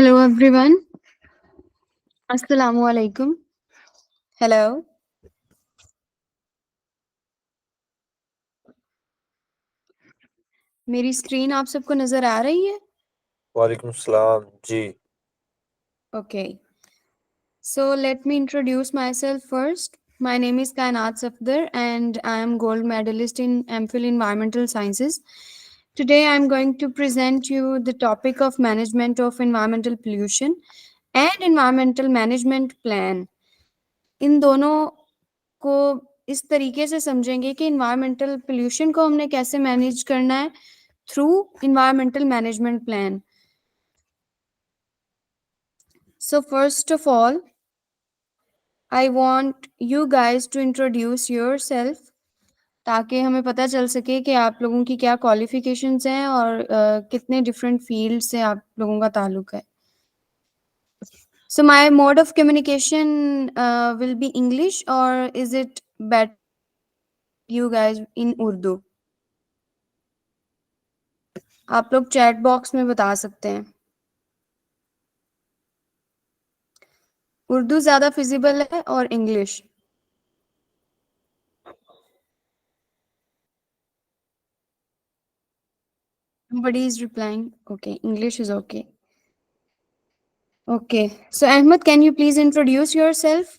Hello everyone. Assalamu alaikum. Hello. मेरी screen आप सबको नजर आ रही है? वालेकुम सलाम जी। Okay. So let me introduce myself first. My name is Kainat Safdar and I am gold medalist in MPhil Environmental Sciences. Today I am going to present you the topic of management of environmental pollution and environmental management plan. इन दोनों को इस तरीके से समझेंगे कि environmental pollution को हमने कैसे मैनेज करना है through environmental management plan. So first of all, I want you guys to introduce yourself ताकि हमें पता चल सके कि आप लोगों की क्या क्वालिफिकेशंस हैं और कितने डिफरेंट फील्ड से आप लोगों का ताल्लुक है. So my mode of communication will be English or is it better you guys in Urdu? आप लोग चैट बॉक्स में बता सकते हैं. उर्दू ज्यादा फिजिबल है और English? Nobody is replying. Okay, English is okay. Okay, so Ahmed, can you please introduce yourself?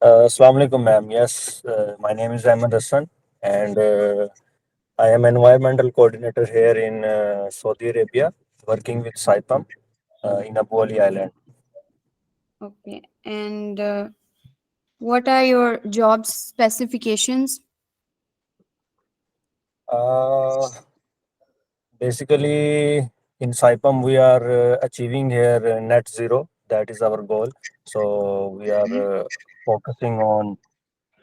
Assalamu alaikum, ma'am. Yes, my name is Ahmed Hassan, and I am environmental coordinator here in Saudi Arabia, working with Saipem in Abu Ali Island. Okay, and what are your job specifications? Uh, Basically, in Saipem, we are achieving here net zero. That is our goal. So we are focusing on,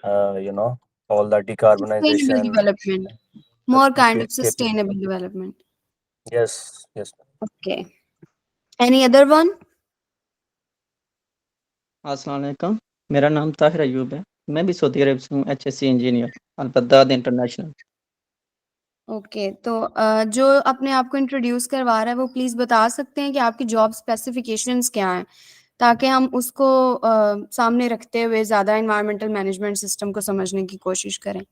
all the Sustainable decarbonization. development. the, More the kind of cap- sustainable development. yes, yes. Okay. Any other one? अस्सलाम वालेकुम, मेरा नाम ताहिर अयूब है। मैं भी Saudi अरब से हूँ, HSC engineer अलबद्दाद international. Okay, तो जो अपने आप को इंट्रोड्यूस करवा रहा है वो प्लीज बता सकते हैं कि आपकी जॉब स्पेसिफिकेशंस क्या हैं ताकि हम उसको सामने रखते हुए ज़्यादा इन्वायरमेंटल मैनेजमेंट सिस्टम को समझने की कोशिश करें.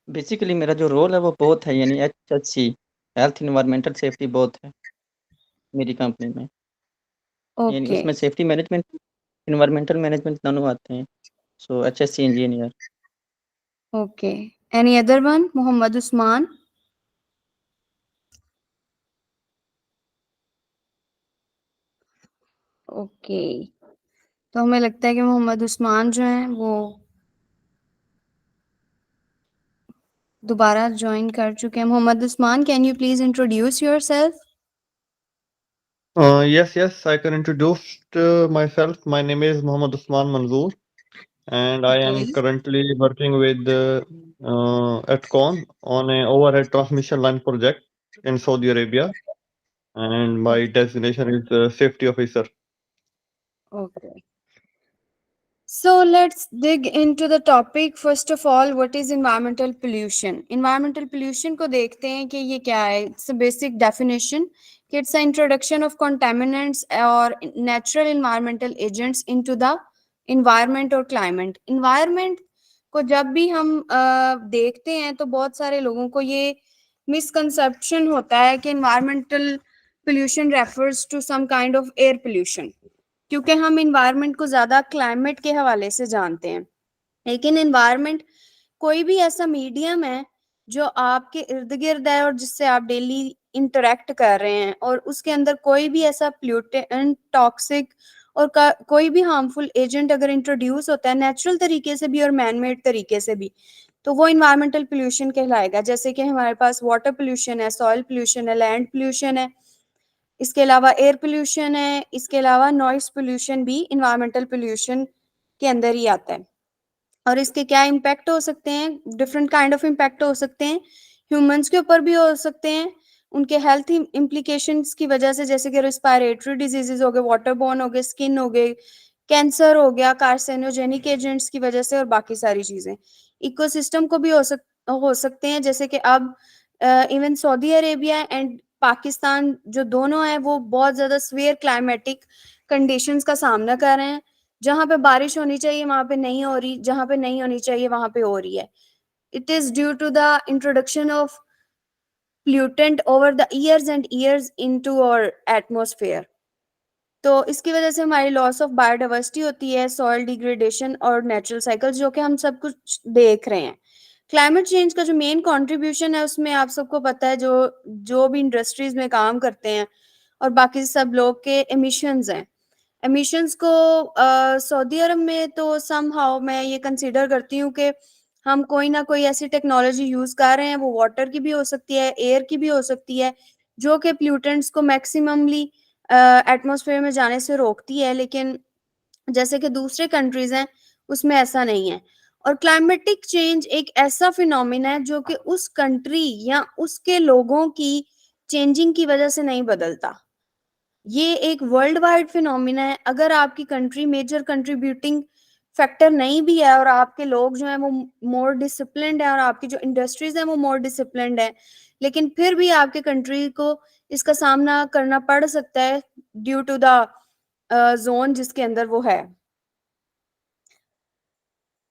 बेसिकली मेरा जो रोल है वो बहुत है, यानी HSC हेल्थ इन्वायरमेंटल सेफ्टी बहुत है मेरी कंपनी में। यानी ओके. उसमें सेफ्टी मैनेजमेंट, इन्वायरमेंटल मैनेजमेंट दोनों आते हैं। So HSC engineer. Okay. Any other one? Mohammad Usman. Okay, तो हमें लगता है कि मोहम्मद उस्मान जो हैं वो दोबारा ज्वाइन कर चुके हैं. Mohammad Usman, can you please introduce yourself? Yes, I can introduce myself. My name is Muhammad Usman Manzoor, and I am currently working with Atcon on a overhead transmission line project in Saudi Arabia, and my designation is safety officer. Okay. So let's dig into the topic. First of all, what is environmental pollution? Environmental pollution को देखते हैं कि ये क्या है. It's a basic definition. It's an introduction of contaminants or natural environmental agents into the environment or climate. Environment को जब भी हम देखते हैं तो बहुत सारे लोगों को ये misconception होता है कि environmental pollution refers to some kind of air pollution. क्योंकि हम इन्वायरमेंट को ज्यादा क्लाइमेट के हवाले से जानते हैं, लेकिन इन्वायरमेंट कोई भी ऐसा मीडियम है जो आपके इर्द गिर्द है और जिससे आप डेली इंटरेक्ट कर रहे हैं और उसके अंदर कोई भी ऐसा प्लूटेंट, टॉक्सिक और कोई भी हार्मफुल एजेंट अगर इंट्रोड्यूस होता है नेचुरल तरीके से भी और मैन मेड तरीके से भी, तो वो इन्वायरमेंटल पोल्यूशन कहलाएगा. जैसे कि हमारे पास वाटर पोल्यूशन है, सॉइल पोल्यूशन है, लैंड पोल्यूशन है, इसके अलावा एयर पोल्यूशन है, इसके अलावा नॉइस पोल्यूशन भी इन्वायरमेंटल पोल्यूशन के अंदर ही आता है. और इसके क्या इम्पैक्ट हो सकते हैं? डिफरेंट काइंड ऑफ इम्पैक्ट हो सकते हैं. ह्यूमंस के ऊपर भी हो सकते हैं, उनके हेल्थ इम्प्लीकेशंस की वजह से, जैसे कि रेस्पिरेटरी डिजीजेज हो गए, वाटर बोर्न हो गए, स्किन हो गए, कैंसर हो गया, कार्सिनोजेनिक एजेंट्स की वजह से और बाकी सारी चीजें. इकोसिस्टम को भी हो सकते हैं, जैसे कि अब even Saudi Arabia and Pakistan जो दोनों हैं वो बहुत ज़्यादा सीवियर क्लाइमेटिक कंडीशंस का सामना कर रहे हैं। जहाँ पे बारिश होनी चाहिए वहाँ पे नहीं हो रही, जहाँ पे नहीं होनी चाहिए वहाँ पे हो रही है। It is due to the introduction of pollutant over the years and years into our atmosphere. तो इसकी वजह से हमारी लॉस ऑफ बायोडाइवर्सिटी होती है, सॉइल डिग्रेडेशन और नेचुरल साइकिल्स, जो कि हम सब कुछ देख रहे हैं। क्लाइमेट चेंज का जो मेन कंट्रीब्यूशन है उसमें आप सबको पता है, जो भी इंडस्ट्रीज में काम करते हैं और बाकी सब लोग के एमिशंस हैं। एमिशंस को सऊदी अरब में तो समहाउ मैं ये कंसीडर करती हूँ कि हम कोई ना कोई ऐसी टेक्नोलॉजी यूज कर रहे हैं, वो वाटर की भी हो सकती है, एयर की भी हो सकती है, जो कि प्लूटेंट्स को मैक्सिममली एटमॉस्फेयर में जाने से रोकती है। लेकिन जैसे कि दूसरे कंट्रीज हैं उसमें ऐसा नहीं है। और क्लाइमेटिक चेंज एक ऐसा फिनोमिना है जो कि उस कंट्री या उसके लोगों की चेंजिंग की वजह से नहीं बदलता। ये एक वर्ल्ड वाइड फिनोमिना है। अगर आपकी कंट्री मेजर कंट्रीब्यूटिंग फैक्टर नहीं भी है और आपके लोग जो हैं वो मोर डिसिप्लिन्ड है और आपकी जो इंडस्ट्रीज हैं वो मोर डिसिप्लिन्ड है, लेकिन फिर भी आपके कंट्री को इसका सामना करना पड़ सकता है ड्यू टू द जोन जिसके अंदर वो है।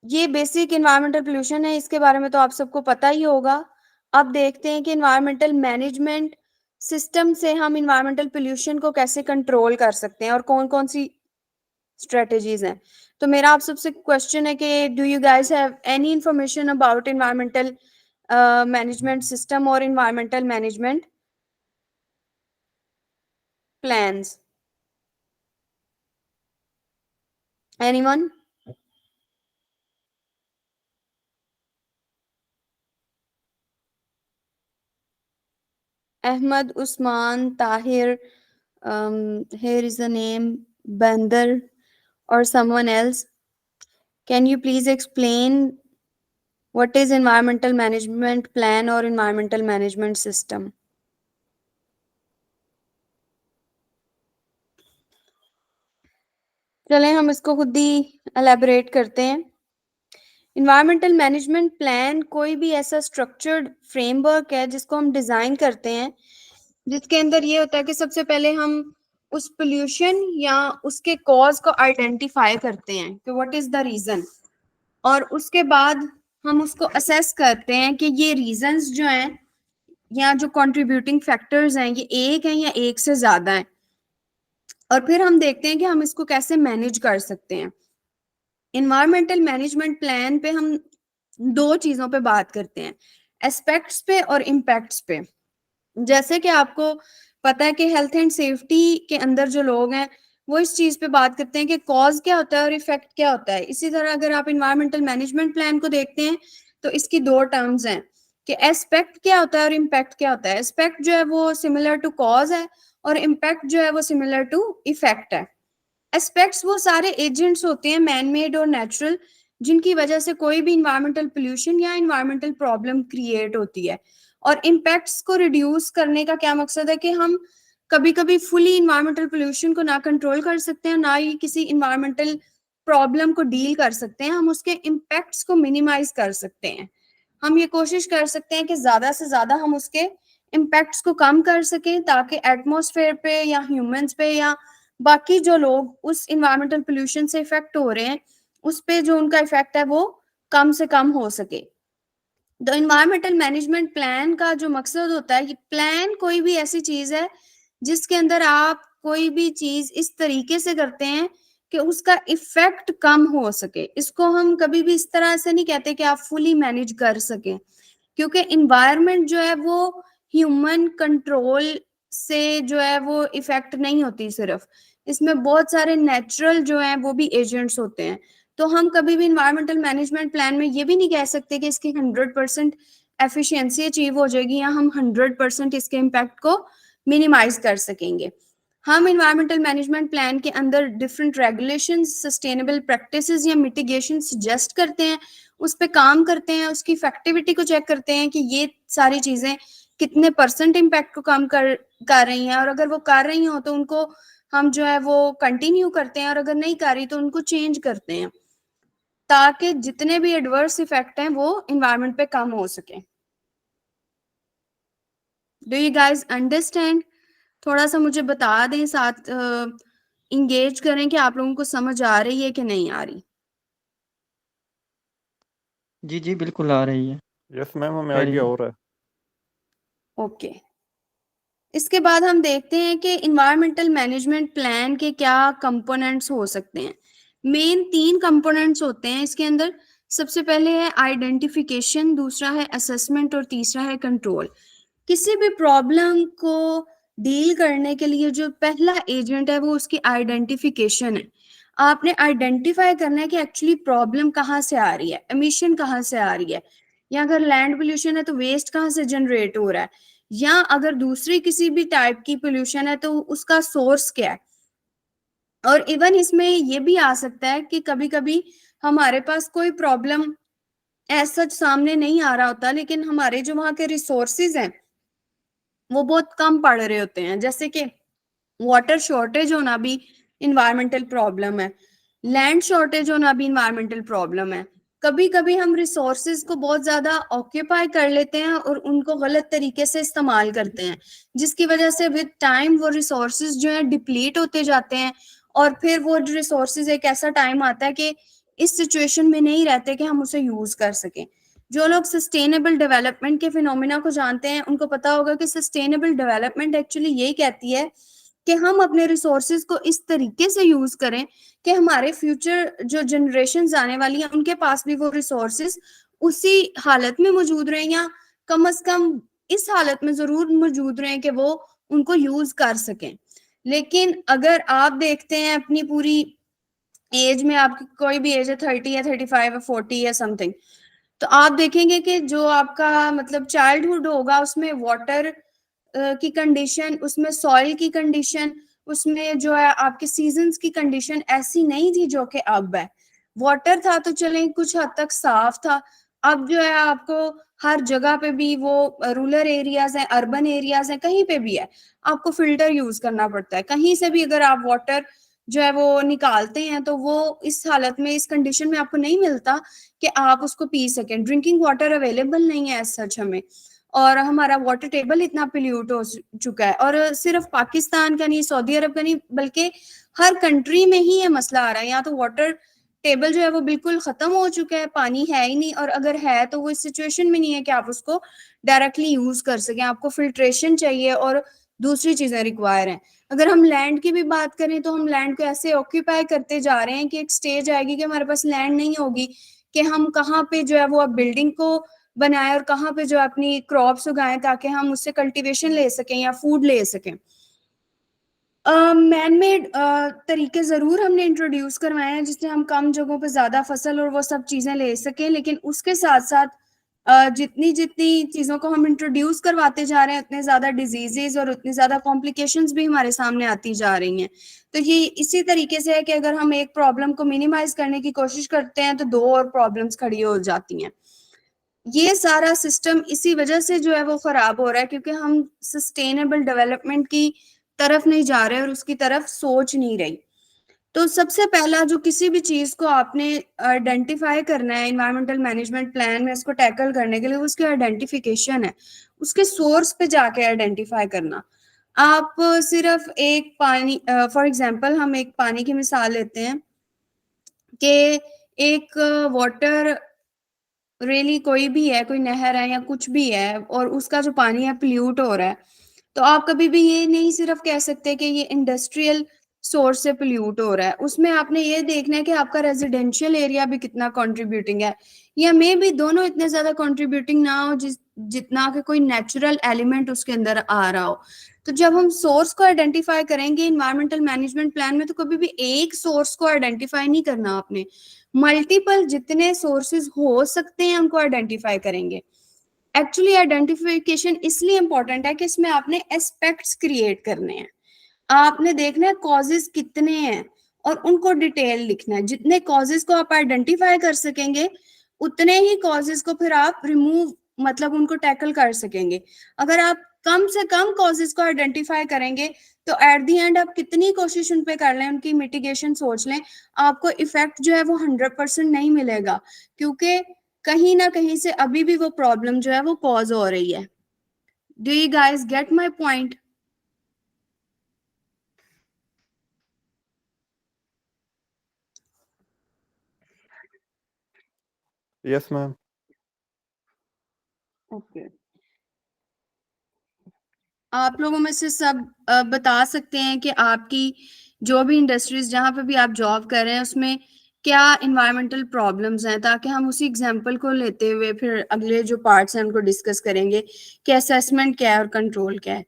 ये बेसिक इन्वायरमेंटल पोल्यूशन है, इसके बारे में तो आप सबको पता ही होगा। अब देखते हैं कि इन्वायरमेंटल मैनेजमेंट सिस्टम से हम इन्वायरमेंटल पोल्यूशन को कैसे कंट्रोल कर सकते हैं और कौन कौन सी स्ट्रेटजीज हैं। तो मेरा आप सबसे क्वेश्चन है कि do you guys have any information about environmental management system और environmental management plans? Anyone? Ahmad, Usman, Tahir, here is the name Bandar or someone else. Can you please explain what is environmental management plan or environmental management system? चलें हम इसको खुद ही elaborate करते हैं। Environmental management plan कोई भी ऐसा structured framework है जिसको हम डिजाइन करते हैं, जिसके अंदर ये होता है कि सबसे पहले हम उस पोल्यूशन या उसके कॉज को आइडेंटिफाई करते हैं कि व्हाट इज द रीजन, और उसके बाद हम उसको असेस करते हैं कि ये रीजंस जो हैं या जो कंट्रीब्यूटिंग फैक्टर्स हैं ये एक हैं या एक से ज्यादा हैं, और फिर हम देखते हैं कि हम इसको कैसे मैनेज कर सकते हैं। इन्वायरमेंटल मैनेजमेंट प्लान पे हम दो चीजों पे बात करते हैं, एस्पेक्ट्स पे और इम्पैक्ट्स पे। जैसे कि आपको पता है कि हेल्थ एंड सेफ्टी के अंदर जो लोग हैं वो इस चीज पे बात करते हैं कि कॉज क्या होता है और इफेक्ट क्या होता है। इसी तरह अगर आप इन्वायरमेंटल मैनेजमेंट प्लान को देखते हैं तो इसकी दो टर्म्स हैं कि एस्पेक्ट क्या होता है और इम्पैक्ट क्या होता है। एस्पेक्ट जो है वो सिमिलर टू कॉज है और इम्पैक्ट जो है वो सिमिलर टू इफेक्ट है। एस्पेक्ट्स वो सारे एजेंट्स होते हैं मैन मेड और नेचुरल, जिनकी वजह से कोई भी इन्वायरमेंटल पोल्यूशन या इन्वायरमेंटल प्रॉब्लम क्रिएट होती है। और इम्पैक्ट्स को रिड्यूस करने का क्या मकसद है कि हम कभी कभी फुली इन्वायरमेंटल पोल्यूशन को ना कंट्रोल कर सकते हैं, ना ही किसी इन्वायरमेंटल प्रॉब्लम को डील कर सकते हैं, हम उसके इम्पैक्ट्स को मिनिमाइज कर सकते हैं। हम ये कोशिश कर सकते हैं कि ज्यादा से ज्यादा हम उसके इम्पैक्ट्स को कम कर सकें ताकि एटमॉस्फेयर पे या ह्यूमंस पे या बाकी जो लोग उस इन्वायरमेंटल पोल्यूशन से इफेक्ट हो रहे हैं उस पे जो उनका इफेक्ट है वो कम से कम हो सके। तो इन्वायरमेंटल मैनेजमेंट प्लान का जो मकसद होता है कि प्लान कोई भी ऐसी चीज है जिसके अंदर आप कोई भी चीज इस तरीके से करते हैं कि उसका इफेक्ट कम हो सके। इसको हम कभी भी इस तरह से नहीं कहते कि आप फुली मैनेज कर सके, क्योंकि इन्वायरमेंट जो है वो ह्यूमन कंट्रोल से जो है वो इफेक्ट नहीं होती, सिर्फ इसमें बहुत सारे नेचुरल जो है वो भी एजेंट्स होते हैं। तो हम कभी भी इन्वायरमेंटल मैनेजमेंट प्लान में ये भी नहीं कह सकते कि इसकी 100% एफिशिएंसी अचीव हो जाएगी या हम 100% इसके इम्पैक्ट को मिनिमाइज कर सकेंगे। हम इन्वायरमेंटल मैनेजमेंट प्लान के अंदर डिफरेंट रेगुलेशंस, सस्टेनेबल प्रैक्टिसेस या मिटिगेशन सजेस्ट करते हैं, उस पर काम करते हैं, उसकी इफेक्टिविटी को चेक करते हैं कि ये सारी चीजें कितने % इम्पैक्ट को कम कर रही हैं, और अगर वो कर रही हो तो उनको हम जो है वो कंटिन्यू करते हैं, और अगर नहीं कर रही तो उनको चेंज करते हैं ताकि जितने भी एडवर्स इफेक्ट हैं वो इन्वायरमेंट पे कम हो सके। Do you guys understand? थोड़ा सा मुझे बता दें, साथ इंगेज करें कि आप लोगों को समझ आ रही है कि नहीं आ रही। जी जी बिल्कुल आ रही है। यस मैम, हमें Very आइडिया good. हो रहा है। ओके, इसके बाद हम देखते हैं कि इन्वायरमेंटल मैनेजमेंट प्लान के क्या कंपोनेंट्स हो सकते हैं। मेन 3 कंपोनेंट्स होते हैं इसके अंदर। सबसे पहले है आइडेंटिफिकेशन, दूसरा है असेसमेंट और तीसरा है कंट्रोल। किसी भी प्रॉब्लम को डील करने के लिए जो पहला एजेंट है वो उसकी आइडेंटिफिकेशन है। आपने आइडेंटिफाई करना है कि एक्चुअली प्रॉब्लम कहाँ से आ रही है, एमिशन कहाँ से आ रही है, या अगर लैंड पोल्यूशन है तो वेस्ट कहाँ से जनरेट हो रहा है, या अगर दूसरी किसी भी टाइप की पोल्यूशन है तो उसका सोर्स क्या है। और इवन इसमें ये भी आ सकता है कि कभी कभी हमारे पास कोई प्रॉब्लम ऐसा सामने नहीं आ रहा होता, लेकिन हमारे जो वहाँ के रिसोर्सेज हैं वो बहुत कम पड़ रहे होते हैं। जैसे कि वाटर शॉर्टेज होना भी इन्वायरमेंटल प्रॉब्लम है, लैंड शॉर्टेज होना भी इन्वायरमेंटल प्रॉब्लम है। कभी कभी हम रिसोर्सेज को बहुत ज्यादा ऑक्यूपाई कर लेते हैं और उनको गलत तरीके से इस्तेमाल करते हैं, जिसकी वजह से विद टाइम वो रिसोर्सेज जो है डिप्लीट होते जाते हैं। और फिर वो रिसोर्सेज एक ऐसा टाइम आता है कि इस सिचुएशन में नहीं रहते कि हम उसे यूज कर सकें। जो लोग सस्टेनेबल डेवलपमेंट के फिनोमिना को जानते हैं उनको पता होगा कि सस्टेनेबल डेवलपमेंट एक्चुअली यही कहती है कि हम अपने रिसोर्सेज को इस तरीके से यूज करें कि हमारे फ्यूचर जो जनरेशंस आने वाली हैं उनके पास भी वो रिसोर्सेज उसी हालत में मौजूद रहें, या कम से कम इस हालत में जरूर मौजूद रहें कि वो उनको यूज कर सकें। लेकिन अगर आप देखते हैं अपनी पूरी एज में, आपकी कोई भी एज है 30 या 35 या 40 या समथिंग, तो आप देखेंगे कि जो आपका मतलब चाइल्डहुड होगा उसमें वाटर की कंडीशन, उसमें सॉइल की कंडीशन, उसमें जो है आपके सीजन्स की कंडीशन ऐसी नहीं थी जो कि अब है। वाटर था तो चलें कुछ हद तक साफ था, अब जो है आपको हर जगह पे भी, वो रूरल एरियाज हैं, अर्बन एरियाज हैं, कहीं पे भी है आपको फिल्टर यूज करना पड़ता है। कहीं से भी अगर आप वाटर जो है वो निकालते हैं तो वो इस हालत में, इस कंडीशन में आपको नहीं मिलता कि आप उसको पी सकें। ड्रिंकिंग वाटर अवेलेबल नहीं है एज सच हमें, और हमारा वाटर टेबल इतना पोल्यूट हो चुका है। और सिर्फ पाकिस्तान का नहीं, सऊदी अरब का नहीं, बल्कि हर कंट्री में ही ये मसला आ रहा है। यहाँ तो वाटर टेबल जो है वो बिल्कुल खत्म हो चुका है, पानी है ही नहीं, और अगर है तो वो इस सिचुएशन में नहीं है कि आप उसको डायरेक्टली यूज कर सकें, आपको फिल्ट्रेशन चाहिए और दूसरी चीजें रिक्वायर हैं। अगर हम लैंड की भी बात करें तो हम लैंड को ऐसे ऑक्यूपाई करते जा रहे हैं कि एक स्टेज आएगी कि हमारे पास लैंड नहीं होगी कि हम कहाँ पे जो है वो अब बिल्डिंग को बनाए और कहाँ पे जो अपनी क्रॉप्स उगाएं ताकि हम उससे कल्टीवेशन ले सकें या फूड ले सकें। मैन मेड तरीके जरूर हमने इंट्रोड्यूस करवाए हैं जिससे हम कम जगहों पे ज्यादा फसल और वो सब चीजें ले सकें, लेकिन उसके साथ साथ जितनी जितनी चीजों को हम इंट्रोड्यूस करवाते जा रहे हैं उतने ज्यादा डिजीजेज और उतनी ज्यादा कॉम्प्लिकेशंस भी हमारे सामने आती जा रही हैं। तो ये इसी तरीके से है कि अगर हम एक प्रॉब्लम को मिनिमाइज करने की कोशिश करते हैं तो 2 और प्रॉब्लम्स खड़ी हो जाती हैं। ये सारा सिस्टम इसी वजह से जो है वो खराब हो रहा है क्योंकि हम सस्टेनेबल डेवलपमेंट की तरफ नहीं जा रहे और उसकी तरफ सोच नहीं रही। तो सबसे पहला जो किसी भी चीज को आपने आइडेंटिफाई करना है इन्वायरमेंटल मैनेजमेंट प्लान में, इसको टैकल करने के लिए उसकी आइडेंटिफिकेशन है, उसके सोर्स पे जाके आइडेंटिफाई करना। आप सिर्फ एक पानी, फॉर एग्जांपल हम एक पानी की मिसाल लेते हैं कि एक वाटर रियली कोई भी है, कोई नहर है या कुछ भी है और उसका जो पानी है पोल्यूट हो रहा है, तो आप कभी भी ये नहीं सिर्फ कह सकते कि ये इंडस्ट्रियल सोर्स से पोल्यूट हो रहा है। उसमें आपने ये देखना है कि आपका रेजिडेंशियल एरिया भी कितना कंट्रीब्यूटिंग है, या मे भी दोनों इतने ज्यादा कंट्रीब्यूटिंग ना हो जितना कि कोई नेचुरल एलिमेंट उसके अंदर आ रहा हो। तो जब हम सोर्स को आइडेंटिफाई करेंगे इन्वायरमेंटल मैनेजमेंट प्लान में, तो कभी भी एक सोर्स को आइडेंटिफाई नहीं करना आपने, मल्टीपल जितने सोर्सेज हो सकते हैं उनको आइडेंटिफाई करेंगे। एक्चुअली आइडेंटिफिकेशन इसलिए इंपॉर्टेंट है कि इसमें आपने एस्पेक्ट्स क्रिएट करने हैं, आपने देखना है कॉजेज कितने हैं और उनको डिटेल लिखना है। जितने कॉजेज को आप आइडेंटिफाई कर सकेंगे उतने ही कॉजेज को फिर आप रिमूव, मतलब उनको टैकल कर सकेंगे। अगर आप कम से कम कॉजेज को आइडेंटिफाई करेंगे तो एट द एंड आप कितनी कोशिश उन पे कर लें, उनकी मिटिगेशन सोच लें, आपको इफेक्ट जो है वो 100% नहीं मिलेगा, क्योंकि कहीं ना कहीं से अभी भी वो प्रॉब्लम जो है वो कॉज हो रही है। Do you guys get my point? Yes, ma'am. Okay. आप लोगों में से सब बता सकते हैं कि आपकी जो भी इंडस्ट्रीज जहां पे भी आप जॉब कर रहे हैं उसमें क्या इन्वायरमेंटल प्रॉब्लम्स हैं, ताकि हम उसी एग्जांपल को लेते हुए फिर अगले जो पार्ट्स हैं उनको डिस्कस करेंगे कि असेसमेंट क्या है और कंट्रोल क्या है।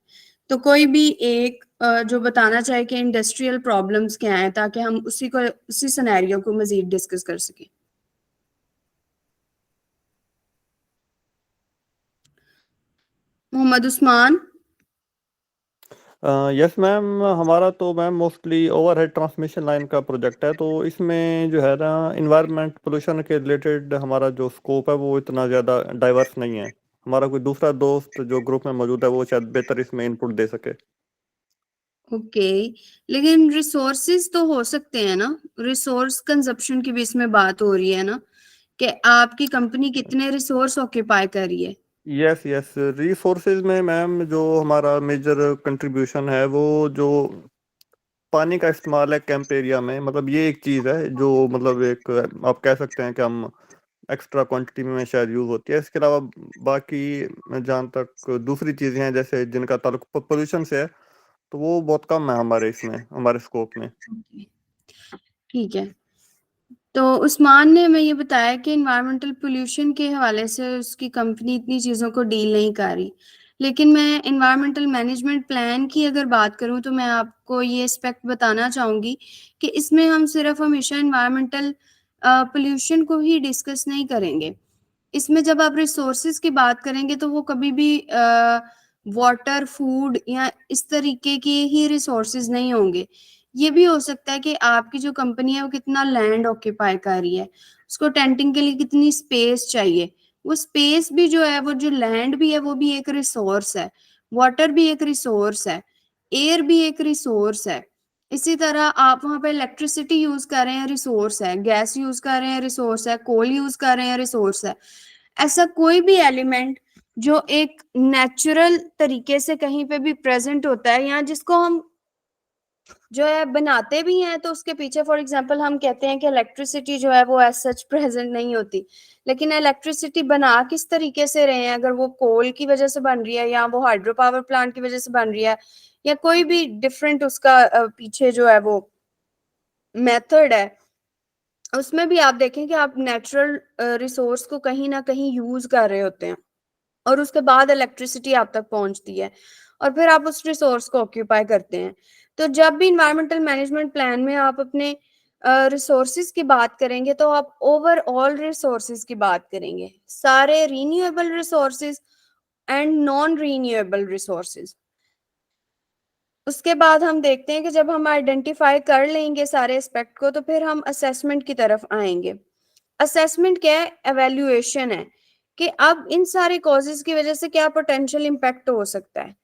तो कोई भी एक जो बताना चाहे कि इंडस्ट्रियल प्रॉब्लम्स क्या हैं, ताकि हम उसी सिनेरियो को मजीद डिस्कस कर सकें। मोहम्मद उस्मान। यस मैम, हमारा तो ma'am mostly overhead transmission line का प्रोजेक्ट है, तो इसमें जो है ना इन्वायरमेंट पोल्यूशन के रिलेटेड हमारा जो स्कोप है वो इतना ज़्यादा डाइवर्स नहीं है। हमारा कोई दूसरा दोस्त जो ग्रुप में मौजूद है वो शायद बेहतर इसमें इनपुट दे सके। ओके, लेकिन रिसोर्सेज तो हो सकते हैं ना, रिसोर्स कंजप्शन की भी इसमें बात हो रही है ना, कि आपकी कंपनी कितने रिसोर्स ऑक्यूपाई कर रही है। यस यस, रिसोर्सेज में मैम जो हमारा मेजर कंट्रीब्यूशन है वो जो पानी का इस्तेमाल है कैंप एरिया में, मतलब ये एक चीज़ है जो मतलब एक आप कह सकते हैं कि हम एक्स्ट्रा क्वांटिटी में शायद यूज़ होती है। इसके अलावा बाकी जहाँ तक दूसरी चीज़ें हैं जैसे जिनका ताल्लुक पोल्यूशन से है, तो वो बहुत कम है हमारे इसमें, हमारे स्कोप में। ठीक है, तो उस्मान ने हमें ये बताया कि इन्वायरमेंटल पोल्यूशन के हवाले से उसकी कंपनी इतनी चीज़ों को डील नहीं कर रही, लेकिन मैं इन्वायरमेंटल मैनेजमेंट प्लान की अगर बात करूं तो मैं आपको ये एस्पेक्ट बताना चाहूँगी कि इसमें हम सिर्फ हमेशा इन्वायरमेंटल पोल्यूशन को ही डिस्कस नहीं करेंगे। इसमें जब आप रिसोर्सेज की बात करेंगे तो वो कभी भी वाटर, फूड या इस तरीके के ही रिसोर्सेज नहीं होंगे। ये भी हो सकता है कि आपकी जो कंपनी है वो कितना लैंड ऑक्यूपाई कर रही है, उसको टेंटिंग के लिए कितनी स्पेस चाहिए। वो स्पेस भी जो है, वो जो लैंड भी है, वो भी एक रिसोर्स है, वाटर भी एक रिसोर्स है, एयर भी एक रिसोर्स है। इसी तरह आप वहां पे इलेक्ट्रिसिटी यूज कर रहे हैं, रिसोर्स है, गैस यूज कर रहे हैं, रिसोर्स है, कोल यूज कर रहे हैं, रिसोर्स है। ऐसा कोई भी एलिमेंट जो एक नेचुरल तरीके से कहीं पे भी प्रेजेंट होता है या जिसको हम जो है बनाते भी हैं, तो उसके पीछे फॉर एग्जांपल हम कहते हैं कि इलेक्ट्रिसिटी जो है वो एज सच प्रेजेंट नहीं होती, लेकिन इलेक्ट्रिसिटी बना किस तरीके से रहे हैं, अगर वो कोल की वजह से बन रही है या वो हाइड्रो पावर प्लांट की वजह से बन रही है या कोई भी डिफरेंट उसका पीछे जो है वो मेथड है, उसमें भी आप देखें कि आप नेचुरल रिसोर्स को कहीं ना कहीं यूज कर रहे होते हैं और उसके बाद इलेक्ट्रिसिटी आप तक पहुंचती है और फिर आप उस रिसोर्स को ऑक्यूपाई करते हैं। तो जब भी इन्वायरमेंटल मैनेजमेंट प्लान में आप अपने रिसोर्सेज की बात करेंगे तो आप ओवरऑल रिसोर्सेज की बात करेंगे, सारे renewable resources and non renewable resources. उसके बाद हम देखते हैं कि जब हम आइडेंटिफाई कर लेंगे सारे एस्पेक्ट को तो फिर हम असेसमेंट की तरफ आएंगे। असेसमेंट क्या है? एवेल्युएशन है कि अब इन सारे कॉजेज की वजह से क्या पोटेंशियल इम्पैक्ट हो सकता है,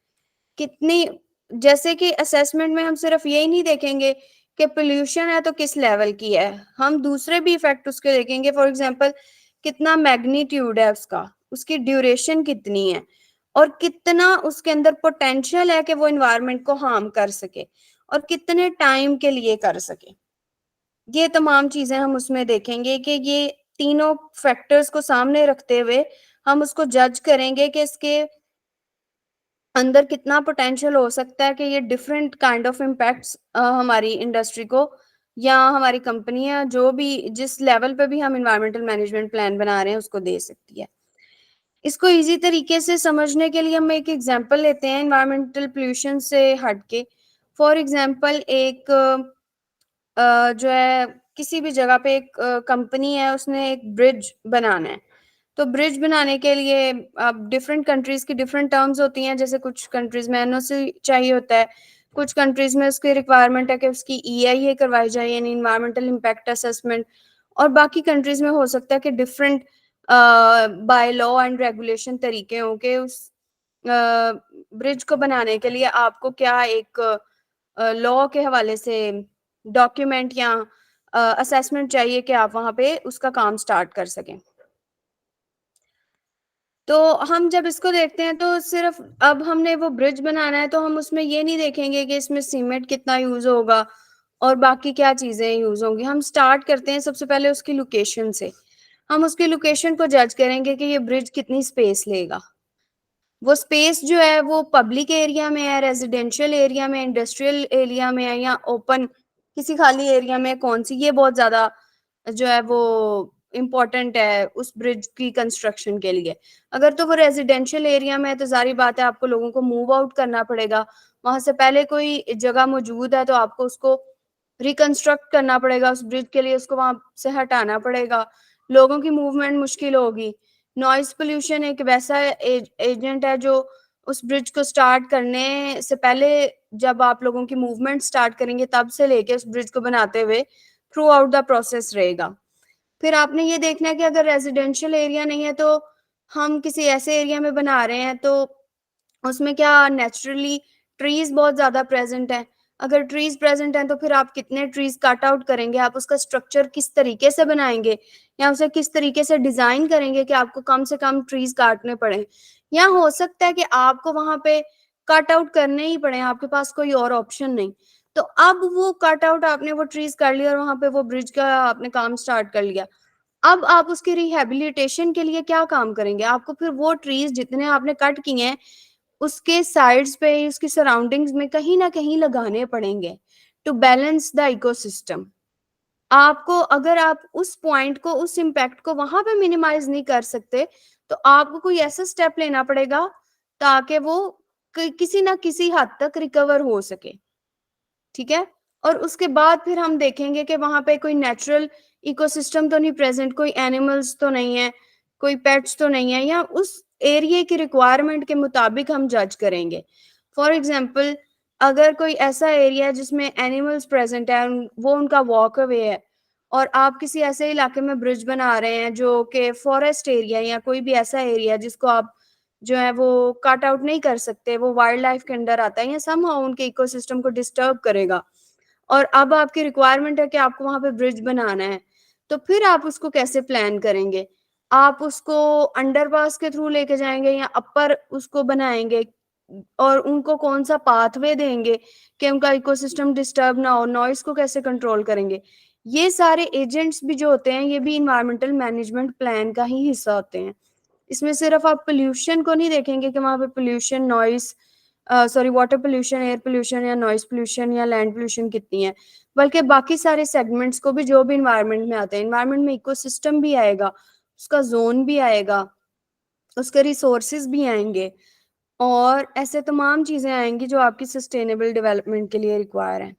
कितनी, जैसे कि असेसमेंट में हम सिर्फ यही नहीं देखेंगे कि पोल्यूशन है तो किस लेवल की है, हम दूसरे भी इफेक्ट उसके देखेंगे। फॉर एग्जांपल कितना मैग्नीट्यूड है उसका, उसकी ड्यूरेशन कितनी है और कितना उसके अंदर पोटेंशियल है कि वो एनवायरनमेंट को हार्म कर सके और कितने टाइम के लिए कर सके। ये तमाम चीजें हम उसमें देखेंगे कि ये तीनों फैक्टर्स को सामने रखते हुए हम उसको जज करेंगे कि इसके अंदर कितना पोटेंशियल हो सकता है कि ये डिफरेंट काइंड ऑफ इम्पैक्ट्स हमारी इंडस्ट्री को या हमारी कंपनी या जो भी जिस लेवल पे भी हम इन्वायरमेंटल मैनेजमेंट प्लान बना रहे हैं उसको दे सकती है। इसको इजी तरीके से समझने के लिए हम एक एग्जांपल लेते हैं इन्वायरमेंटल पोल्यूशन से हटके। फॉर एग्जांपल एक जो है किसी भी जगह पे एक कंपनी है, उसने एक ब्रिज बनाना है। तो ब्रिज बनाने के लिए अब डिफरेंट कंट्रीज की डिफरेंट टर्म्स होती हैं, जैसे कुछ कंट्रीज में एनओसी चाहिए होता है, कुछ कंट्रीज में उसकी रिक्वायरमेंट है कि उसकी ईआईए करवाई जाए यानी इन्वायरमेंटल इम्पैक्ट असेसमेंट, और बाकी कंट्रीज में हो सकता है कि different by law and regulation तरीके हों कि उस ब्रिज को बनाने के लिए आपको क्या एक लॉ के हवाले से डॉक्यूमेंट या असेसमेंट चाहिए कि आप वहां पे उसका काम स्टार्ट कर सकें। तो हम जब इसको देखते हैं तो सिर्फ अब हमने वो ब्रिज बनाना है तो हम उसमें ये नहीं देखेंगे कि इसमें सीमेंट कितना यूज होगा और बाकी क्या चीजें यूज होंगी। हम स्टार्ट करते हैं सबसे पहले उसकी लोकेशन से। हम उसकी लोकेशन को जज करेंगे कि ये ब्रिज कितनी स्पेस लेगा। वो स्पेस जो है वो पब्लिक एरिया में है, रेजिडेंशियल एरिया में, इंडस्ट्रियल एरिया में है, या ओपन किसी खाली एरिया में कौन सी, ये बहुत ज्यादा जो है वो इम्पोर्टेंट है उस ब्रिज की कंस्ट्रक्शन के लिए। अगर तो वो रेजिडेंशियल एरिया में है तो जारी बात है आपको लोगों को मूव आउट करना पड़ेगा। वहां से पहले कोई जगह मौजूद है तो आपको उसको रिकंस्ट्रक्ट करना पड़ेगा उस ब्रिज के लिए, उसको वहां से हटाना पड़ेगा, लोगों की मूवमेंट मुश्किल होगी। नॉइज पोल्यूशन एक वैसा एजेंट है जो उस ब्रिज को स्टार्ट करने से पहले, जब आप लोगों की मूवमेंट स्टार्ट करेंगे तब से लेके उस ब्रिज को बनाते हुए थ्रू आउट द प्रोसेस रहेगा। फिर आपने ये देखना है कि अगर रेजिडेंशियल एरिया नहीं है तो हम किसी ऐसे एरिया में बना रहे हैं तो उसमें क्या नेचुरली ट्रीज बहुत ज्यादा प्रेजेंट है। अगर ट्रीज प्रेजेंट हैं तो फिर आप कितने ट्रीज कट आउट करेंगे, आप उसका स्ट्रक्चर किस तरीके से बनाएंगे या उसे किस तरीके से डिजाइन करेंगे कि आपको कम से कम ट्रीज काटने पड़े। या हो सकता है कि आपको वहां पे कट आउट करने ही पड़े, आपके पास कोई और ऑप्शन नहीं। तो अब वो कट आउट आपने वो ट्रीज कर लिया और वहां पे वो ब्रिज का आपने काम स्टार्ट कर लिया। अब आप उसकी रिहेबिलिटेशन के लिए क्या काम करेंगे? आपको फिर वो ट्रीज जितने आपने कट किए हैं उसके साइड्स पे, उसकी सराउंडिंग्स में कहीं ना कहीं लगाने पड़ेंगे टू बैलेंस द इकोसिस्टम। आपको अगर आप उस पॉइंट को, उस इम्पैक्ट को वहां पे मिनिमाइज नहीं कर सकते तो आपको कोई ऐसा स्टेप लेना पड़ेगा ताकि वो किसी ना किसी हद तक रिकवर हो सके। ठीक है। और उसके बाद फिर हम देखेंगे कि वहां पे कोई नेचुरल इकोसिस्टम तो नहीं प्रेजेंट, कोई एनिमल्स तो नहीं है, कोई पेट्स तो नहीं है, या उस एरिया की रिक्वायरमेंट के मुताबिक हम जज करेंगे। फॉर एग्जाम्पल अगर कोई ऐसा एरिया है जिसमें एनिमल्स प्रेजेंट है, वो उनका वॉक अवे है, और आप किसी ऐसे इलाके में ब्रिज बना रहे हैं जो कि फॉरेस्ट एरिया या कोई भी ऐसा एरिया जिसको आप जो है वो कट आउट नहीं कर सकते, वो वाइल्ड लाइफ के अंडर आता है या समहाउ उनके इकोसिस्टम को डिस्टर्ब करेगा, और अब आपकी रिक्वायरमेंट है कि आपको वहां पे ब्रिज बनाना है, तो फिर आप उसको कैसे प्लान करेंगे? आप उसको अंडरपास के थ्रू लेके जाएंगे या अपर उसको बनाएंगे, और उनको कौन सा पाथवे देंगे कि उनका इकोसिस्टम डिस्टर्ब ना हो, नॉइस को कैसे कंट्रोल करेंगे? ये सारे एजेंट्स भी जो होते हैं ये भी इन्वायरमेंटल मैनेजमेंट प्लान का ही हिस्सा होते हैं। इसमें सिर्फ आप पोल्यूशन को नहीं देखेंगे कि वहां पे pollution, noise, sorry water pollution, air pollution या नॉइस पोल्यूशन या लैंड पोल्यूशन कितनी है, बल्कि बाकी सारे सेगमेंट्स को भी जो भी इन्वायरमेंट में आते हैं। इन्वायरमेंट में इकोसिस्टम भी आएगा, उसका जोन भी आएगा, उसके रिसोर्सेज भी आएंगे, और ऐसे तमाम चीजें आएंगी जो आपकी सस्टेनेबल डेवलपमेंट के लिए रिक्वायर है।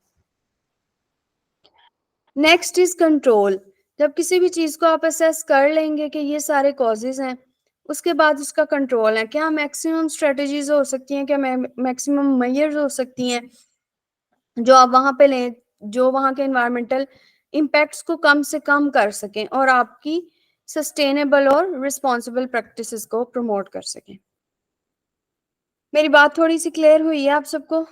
Next is control. जब किसी भी चीज को आप असेस कर लेंगे कि ये सारे कॉजेज हैं, उसके बाद उसका कंट्रोल है। क्या मैक्सिमम स्ट्रेटजीज हो सकती हैं, क्या मैक्सिमम मेजर्स हो सकती हैं जो आप वहां पे लें, जो वहां के एनवायरमेंटल इम्पैक्ट्स को कम से कम कर सकें और आपकी सस्टेनेबल और रिस्पॉन्सिबल प्रैक्टिसेस को प्रमोट कर सकें। मेरी बात थोड़ी सी क्लियर हुई है आप सबको?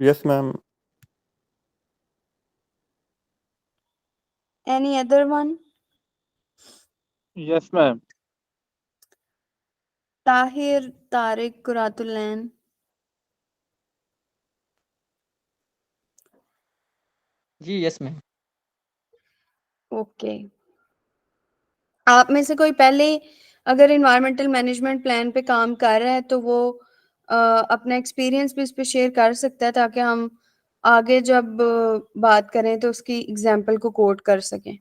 Yes, ma'am. Any other one? Yes, ma'am. Tahir, Tariq, Quratulain? जी यस मैम। ओके। आप में से कोई पहले अगर इन्वायरमेंटल मैनेजमेंट प्लान पे काम कर रहा है तो वो अपना एक्सपीरियंस भी इस पे शेयर कर सकता है ताकि हम आगे जब बात करें तो उसकी एग्जांपल को कोट कर सकें।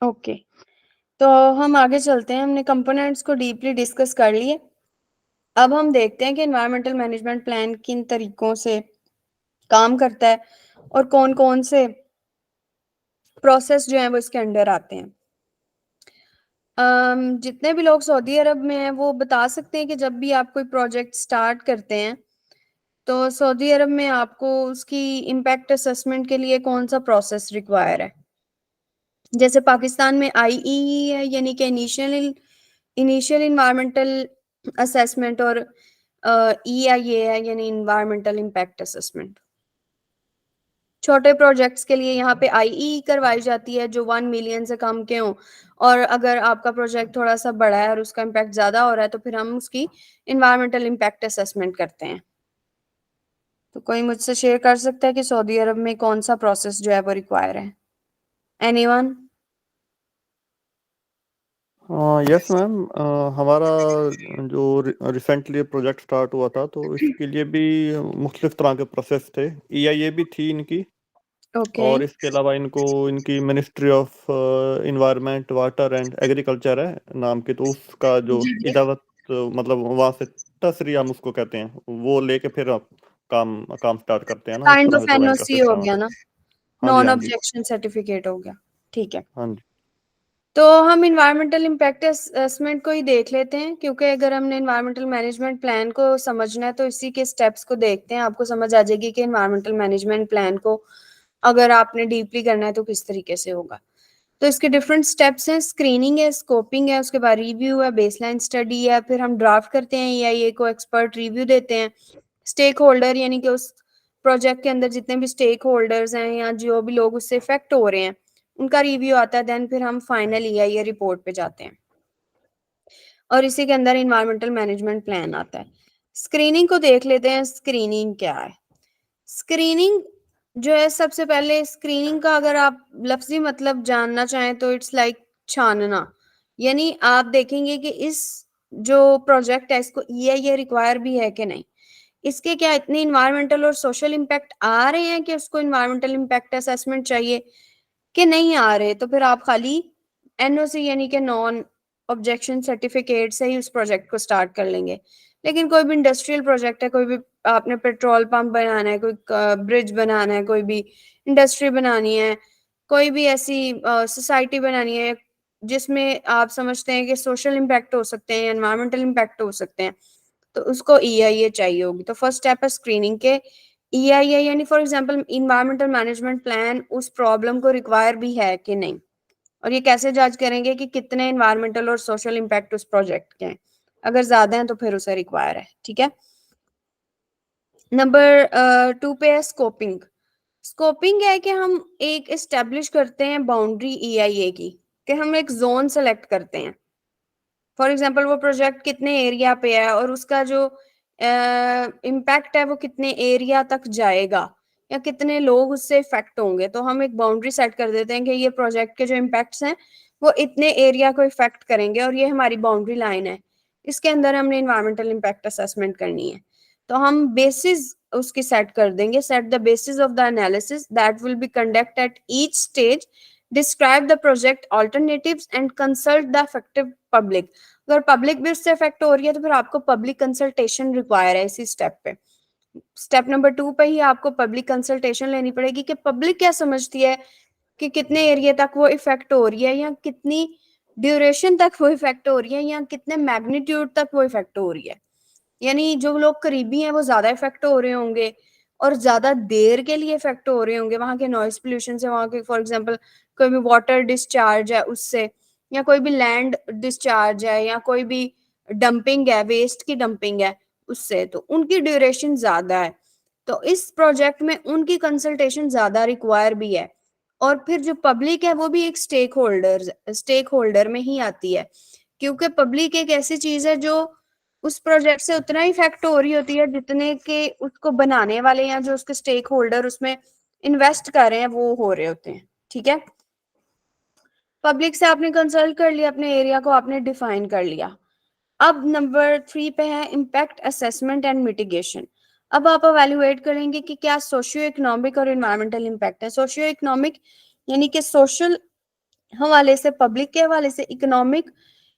ओके, तो हम आगे चलते हैं। हमने कंपोनेंट्स को डीपली डिस्कस कर लिए। अब हम देखते हैं कि इन्वायरमेंटल मैनेजमेंट प्लान किन तरीकों से काम करता है और कौन कौन से प्रोसेस जो है वो इसके अंडर आते हैं। जितने भी लोग सऊदी अरब में हैं वो बता सकते हैं कि जब भी आप कोई प्रोजेक्ट स्टार्ट करते हैं तो सऊदी अरब में आपको उसकी इम्पैक्ट असेसमेंट के लिए कौन सा प्रोसेस रिक्वायर है। जैसे पाकिस्तान में IEE है, यानी कि इनिशियल इनिशियल इन्वायरमेंटल असेसमेंट और EIA है, यानी इन्वायरमेंटल इम्पैक्ट असेसमेंट। छोटे प्रोजेक्ट्स के लिए यहाँ पे IE करवाई जाती है जो 1 मिलियन से कम के हों, और अगर आपका प्रोजेक्ट थोड़ा सा बड़ा है और उसका इम्पैक्ट ज्यादा हो रहा है तो फिर हम उसकी इन्वायरमेंटल इम्पैक्ट असेसमेंट करते हैं। तो कोई मुझसे शेयर कर सकता है कि सऊदी अरब में कौन सा प्रोसेस जो है वो रिक्वायर है? एनीवन? यस मैम, हमारा जो रिसेंटली प्रोजेक्ट स्टार्ट हुआ था तो इसके लिए भी मुख्तलिफ तरह के प्रोसेस थे। EIA भी थी इनकी, ओके और इसके अलावा इनको इनकी ministry of environment, water and agriculture है नाम की, तो उसका जो जी जी। इजाज़त मतलब वहाँ से तसरी हम उसको कहते हैं, वो लेके फिर आप काम काम स्टार्ट करते हैं ना, इस काइंड तरह ऑफ से थोड़ा इनका NOC हो सिस्टम है। गया ना, हाँ जी, नॉन हाँ जी, ऑब्जेक्शन सर्टिफिकेट हो गया। ठीक है, हाँ जी। तो हम इन्वायरमेंटल इम्पैक्ट असेसमेंट को ही देख लेते हैं, क्योंकि अगर हमने इन्वायरमेंटल मैनेजमेंट प्लान को समझना है तो इसी के स्टेप्स को देखते हैं। आपको समझ आ जाएगी कि इन्वायरमेंटल मैनेजमेंट प्लान को अगर आपने डीपली करना है तो किस तरीके से होगा। तो इसके डिफरेंट स्टेप्स हैं, स्क्रीनिंग है, स्कोपिंग है, उसके बाद रिव्यू है, बेसलाइन स्टडी है, फिर हम ड्राफ्ट करते हैं EIA को, एक्सपर्ट रिव्यू देते हैं, स्टेक होल्डर यानी कि उस प्रोजेक्ट के अंदर जितने भी स्टेक होल्डर्स हैं या जो भी लोग उससे इफेक्ट हो रहे हैं उनका रिव्यू आता है, देन फिर हम फाइनल EIA रिपोर्ट पे जाते हैं और इसी के अंदर इन्वायरमेंटल मैनेजमेंट प्लान आता है। स्क्रीनिंग को देख लेते हैं, स्क्रीनिंग क्या है। स्क्रीनिंग जो है, सबसे पहले स्क्रीनिंग का अगर आप लफ्जी मतलब जानना चाहें तो इट्स लाइक छानना, यानी आप देखेंगे कि इस जो प्रोजेक्ट है इसको EIA रिक्वायर भी है कि नहीं, इसके क्या इतने इन्वायरमेंटल और सोशल इम्पैक्ट आ रहे हैं कि उसको इन्वायरमेंटल इम्पैक्ट असेसमेंट चाहिए कि नहीं आ रहे, तो फिर आप खाली NOC यानी कि नॉन ऑब्जेक्शन सर्टिफिकेट से ही उस प्रोजेक्ट को स्टार्ट कर लेंगे। लेकिन कोई भी इंडस्ट्रियल प्रोजेक्ट है, कोई भी आपने पेट्रोल पंप बनाना है, कोई ब्रिज बनाना है, कोई भी इंडस्ट्री बनानी है, कोई भी ऐसी सोसाइटी बनानी है जिसमें आप समझते हैं कि सोशल इम्पैक्ट हो सकते हैं, एनवायरमेंटल इम्पैक्ट हो सकते हैं, तो उसको EIA चाहिए होगी। तो फर्स्ट स्टेप है स्क्रीनिंग के। EIA यानी for example environmental management plan उस प्रॉब्लम को रिक्वायर भी है कि नहीं, और ये कैसे जज करेंगे कि कितने इन्वायरमेंटल और सोशल इम्पैक्ट उस प्रोजेक्ट के हैं। अगर ज्यादा हैं तो फिर उसे रिक्वायर है। ठीक है, नंबर 2 पे है स्कोपिंग। स्कोपिंग है कि हम एक एस्टेब्लिश करते हैं बाउंड्री EIA की, कि हम एक जोन सेलेक्ट करते हैं। फॉर एग्जाम्पल वो प्रोजेक्ट कितने एरिया पे है और उसका जो इम्पैक्ट है वो कितने एरिया तक जाएगा या कितने लोग उससे इफेक्ट होंगे, तो हम एक बाउंड्री सेट कर देते हैं कि ये प्रोजेक्ट के जो इम्पैक्ट्स हैं वो इतने एरिया को इफेक्ट करेंगे और ये हमारी बाउंड्री लाइन है, इसके अंदर हमने इन्वायरमेंटल इम्पैक्ट असेसमेंट करनी है। तो हम बेसिस उसकी सेट कर देंगे, set the basis of the analysis that will be conduct at each stage, describe the project alternatives and consult the effective public. अगर पब्लिक भी उससे इफेक्ट हो रही है तो फिर आपको पब्लिक कंसल्टेशन रिक्वायर है इसी स्टेप पे। स्टेप नंबर 2 पे ही आपको पब्लिक कंसल्टेशन लेनी पड़ेगी कि पब्लिक क्या समझती है कि कितने एरिया तक वो इफेक्ट हो रही है या कितनी ड्यूरेशन तक वो इफेक्ट हो रही है या कितने मैग्नीट्यूड तक वो इफेक्ट हो रही है। यानी जो लोग करीबी हैं वो ज्यादा इफेक्ट हो रहे होंगे और ज्यादा देर के लिए इफेक्ट हो रहे होंगे वहां के नॉइस पोल्यूशन से, वहां के फॉर एग्जांपल कोई भी वाटर डिस्चार्ज है उससे, या कोई भी लैंड डिस्चार्ज है या कोई भी डंपिंग है, वेस्ट की डंपिंग है उससे, तो उनकी ड्यूरेशन ज्यादा है। तो इस प्रोजेक्ट में उनकी कंसल्टेशन ज्यादा रिक्वायर भी है। और फिर जो पब्लिक है वो भी एक स्टेक होल्डर में ही आती है, क्योंकि पब्लिक एक ऐसी चीज है जो उस प्रोजेक्ट से उतना ही इफेक्ट हो रही होती है जितने के उसको बनाने वाले या जो उसके स्टेक होल्डर उसमें इन्वेस्ट कर रहे हैं वो हो रहे होते हैं। ठीक है, पब्लिक से आपने कंसल्ट कर लिया, अपने एरिया को आपने डिफाइन कर लिया। अब नंबर 3 पे है इम्पैक्ट असेसमेंट एंड मिटिगेशन। अब आप अवेल्युएट करेंगे कि क्या सोशियो इकोनॉमिक और इन्वायरमेंटल इम्पैक्ट है। सोशियो इकोनॉमिक यानी कि सोशल हवाले से, पब्लिक के हवाले से, इकोनॉमिक